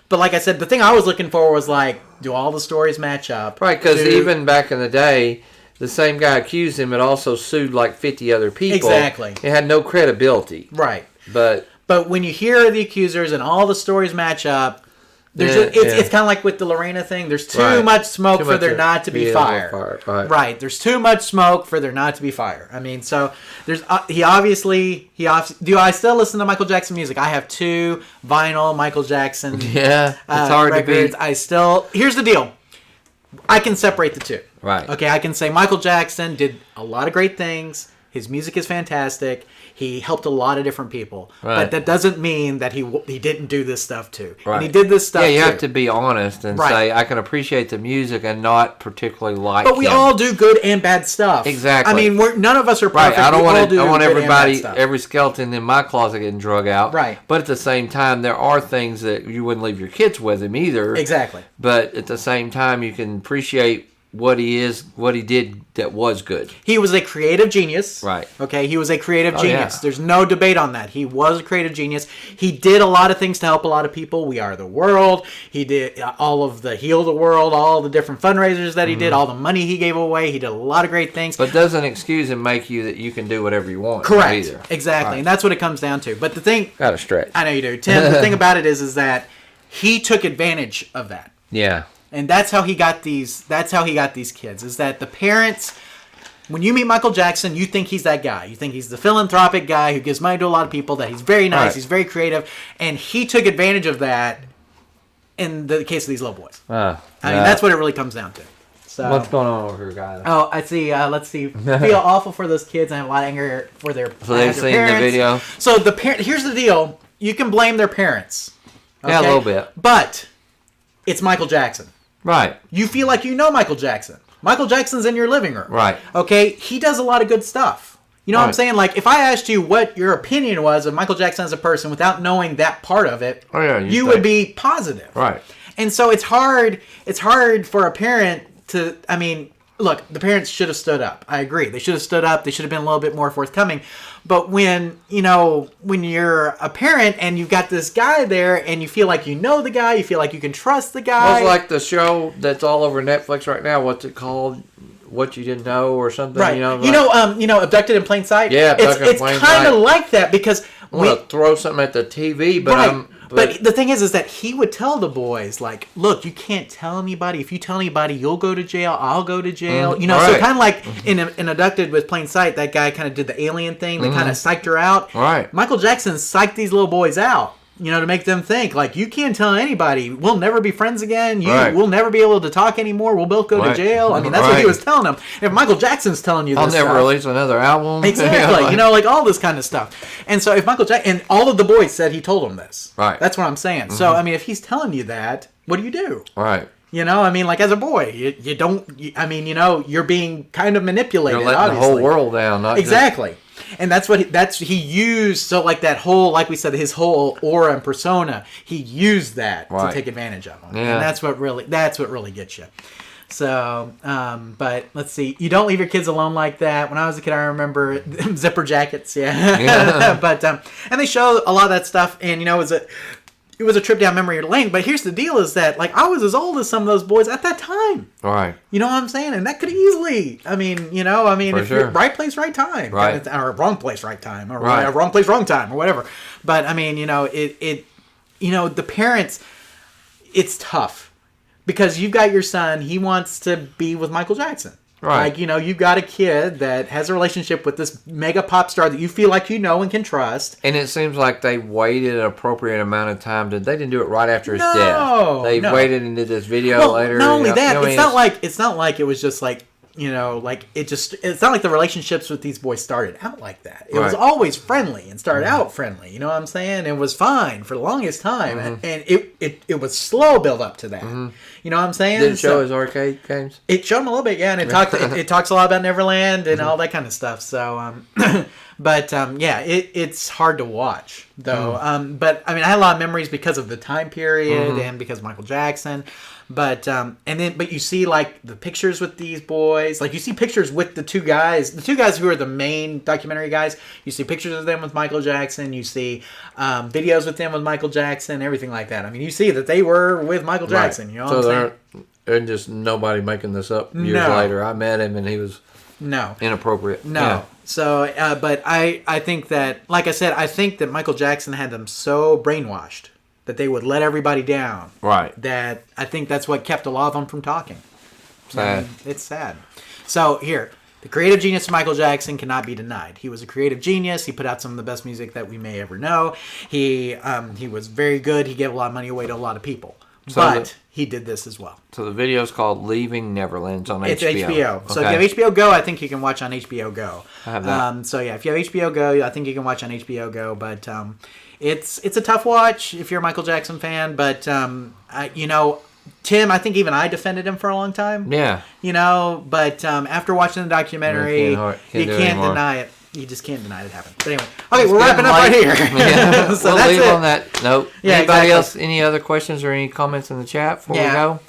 But like I said, the thing I was looking for was like, do all the stories match up? Right, because even back in the day, the same guy accused him and also sued like 50 other people. Exactly. It had no credibility. Right. But when you hear the accusers and all the stories match up, it's kind of like with the Lorena thing. There's too much smoke for there not to be fire. Right. There's too much smoke for there not to be fire. I mean, so there's do I still listen to Michael Jackson music? I have 2 vinyl Michael Jackson. Yeah, it's hard records. to beat. Here's the deal. I can separate the two. Right. Okay, I can say Michael Jackson did a lot of great things. His music is fantastic. He helped a lot of different people. Right. But that doesn't mean that he didn't do this stuff too. Right. And he did this stuff too. Yeah, you have to be honest and say, I can appreciate the music and not particularly like But we all do good and bad stuff. Exactly. I mean, none of us are perfect. Right. I want everybody, every skeleton in my closet getting drug out. Right. But at the same time, there are things that you wouldn't leave your kids with him either. Exactly. But at the same time, you can appreciate what he did that was good. He was a creative genius. Right. Okay, he was a creative genius. Yeah. There's no debate on that. He was a creative genius. He did a lot of things to help a lot of people. We Are the World. He did all of the Heal the World, all the different fundraisers that he did, all the money he gave away. He did a lot of great things. But doesn't excuse and make you that you can do whatever you want. Correct. Either. Exactly. Right. And that's what it comes down to. But the thing... Got to stretch. I know you do. Tim, the thing about it is that he took advantage of that. Yeah. And that's how he got these. That's how he got these kids. Is that the parents? When you meet Michael Jackson, you think he's that guy. You think he's the philanthropic guy who gives money to a lot of people. That he's very nice. Right. He's very creative, and he took advantage of that. In the case of these little boys, I mean that's what it really comes down to. So what's going on over here, guys? Oh, I see. Let's see. I feel awful for those kids, and I have a lot of anger for their. So they've seen parents. the video. So the parent. Here's the deal. You can blame their parents. Okay? Yeah, a little bit. But it's Michael Jackson. Right. You feel like you know Michael Jackson. Michael Jackson's in your living room. Right. Okay? He does a lot of good stuff. You know what I'm saying? Like, if I asked you what your opinion was of Michael Jackson as a person without knowing that part of it, you would be positive. Right. And so it's hard for a parent to, I mean, look, the parents should have stood up. I agree. They should have stood up. They should have been a little bit more forthcoming. But when you're a parent and you've got this guy there and you feel like you know the guy, you feel like you can trust the guy. Well, it's like the show that's all over Netflix right now. What's it called? What You Didn't Know or something? Right. Like, Abducted in Plain Sight? Yeah, Abducted in Plain Sight. It's kind of like that because I want to throw something at the TV, but But the thing is that he would tell the boys, like, look, you can't tell anybody. If you tell anybody, you'll go to jail. I'll go to jail. So kind of like in Abducted with Plain Sight, that guy kind of did the alien thing. They kind of psyched her out. Right. Michael Jackson psyched these little boys out, to make them think, like, you can't tell anybody. We'll never be friends again. We'll never be able to talk anymore. We'll both go to jail. I mean, that's what he was telling them. If Michael Jackson's telling you this I'll never release another album. Exactly. Like all this kind of stuff. And so if Michael Jackson, and all of the boys said he told them this. Right. That's what I'm saying. Mm-hmm. So, I mean, if he's telling you that, what do you do? Right. I mean, like, as a boy, you don't, you're being kind of manipulated, You're letting the whole world down. Not exactly. And that's what he used. So, like, that whole, like we said, his whole aura and persona, he used that to take advantage of him. Yeah. And that's what really gets you. So, but let's see. You don't leave your kids alone like that. When I was a kid, I remember zipper jackets. Yeah. But, and they show a lot of that stuff. And, it was a trip down memory lane. But here's the deal is that, like, I was as old as some of those boys at that time. Right. You know what I'm saying? And that could easily, if you're right place, right time. Right. Or wrong place, right time. Or wrong place, wrong time, or whatever. But, I mean, the parents, it's tough. Because you've got your son, he wants to be with Michael Jackson. Right. Like, you've got a kid that has a relationship with this mega pop star that you feel like and can trust. And it seems like they waited an appropriate amount of time. They didn't do it right after his No, death. They no. waited and did this video later. Not only that, what I mean? it's not like it was just like, it's not like the relationships with these boys started out like that. It was always friendly and started out friendly. You know what I'm saying? It was fine for the longest time, and it was slow build up to that. You know what I'm saying? Did it show his arcade games? It showed him a little bit, yeah, and it talks a lot about Neverland and all that kind of stuff. So, it's hard to watch though. But I mean, I had a lot of memories because of the time period and because of Michael Jackson. But but you see like the pictures with these boys, like you see pictures with the two guys who are the main documentary guys. You see pictures of them with Michael Jackson. You see videos with them with Michael Jackson, everything like that. I mean, you see that they were with Michael Jackson. You know what I'm saying? And just nobody making this up years later. I met him and he was inappropriate. No. Yeah. So, but I think that, like I said, I think that Michael Jackson had them so brainwashed that they would let everybody down. Right. That I think that's what kept a lot of them from talking. Sad. I mean, it's sad. So here, the creative genius of Michael Jackson cannot be denied. He was a creative genius. He put out some of the best music that we may ever know. He was very good. He gave a lot of money away to a lot of people. But he did this as well. So the video is called Leaving Neverland. It's on HBO. It's HBO. Okay. So if you have HBO Go, I think you can watch on HBO Go. I have that. So yeah, if you have HBO Go, I think you can watch on HBO Go. But it's a tough watch if you're a Michael Jackson fan. But Tim, I think even I defended him for a long time. Yeah. But after watching the documentary, you can't deny it. You just can't deny it happened. But anyway, okay, we're wrapping up right here. Yeah. So we'll leave on that note. Yeah, Anybody else? Any other questions or any comments in the chat before we go?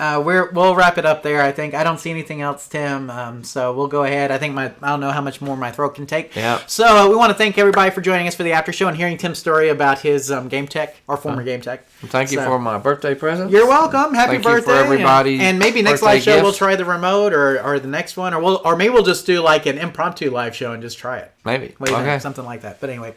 We'll wrap it up there. I think I don't see anything else, Tim. So we'll go ahead. I think I don't know how much more my throat can take. Yeah. So we want to thank everybody for joining us for the after show and hearing Tim's story about his game tech or former game tech. Thank you for my birthday present. You're welcome. Happy birthday! You for everybody. And maybe next live show we'll try the remote or the next one, or maybe we'll just do like an impromptu live show and just try it. Maybe. Something like that. But anyway,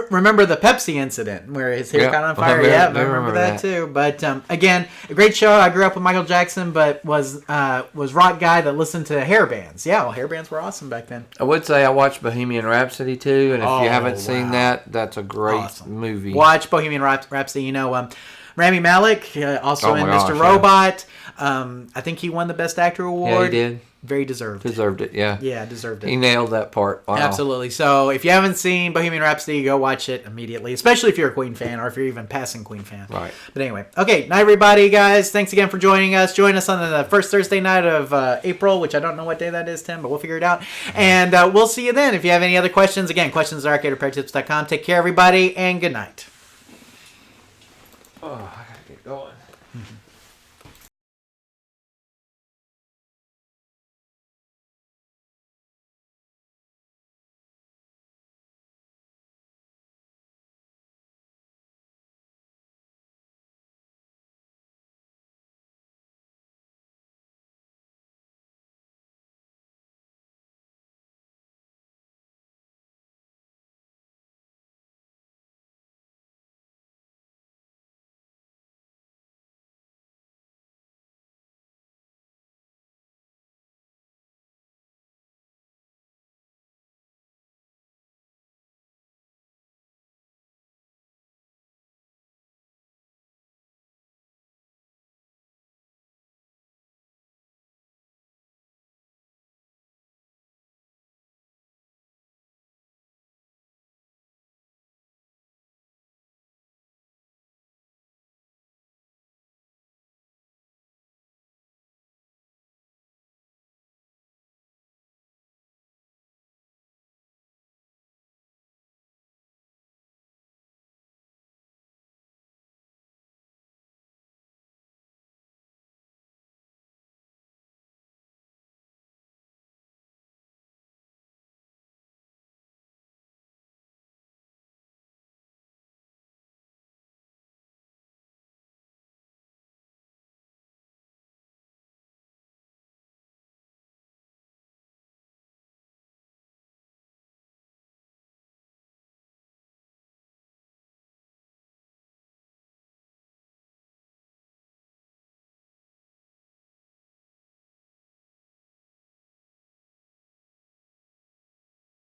remember the Pepsi incident where his hair got on fire? I remember that too. But again, a great show. I grew up with Michael Jackson, but was rock guy that listened to hair bands. Yeah, well, hair bands were awesome back then. I would say I watched Bohemian Rhapsody too, and if you haven't seen that, that's a great movie. Watch Bohemian Rhapsody. Rami Malek, also in Mr. Robot. I think he won the Best Actor award. Yeah, he did. Very deserved. Deserved it, yeah. Yeah, deserved it. He nailed that part. Wow. Absolutely. So if you haven't seen Bohemian Rhapsody, go watch it immediately, especially if you're a Queen fan or if you're even passing Queen fan. Right. But anyway, okay, night everybody, guys. Thanks again for joining us. Join us on the first Thursday night of April, which I don't know what day that is, Tim, but we'll figure it out. And we'll see you then. If you have any other questions, again, questions at arcaderepairtips.com. Take care, everybody, and good night.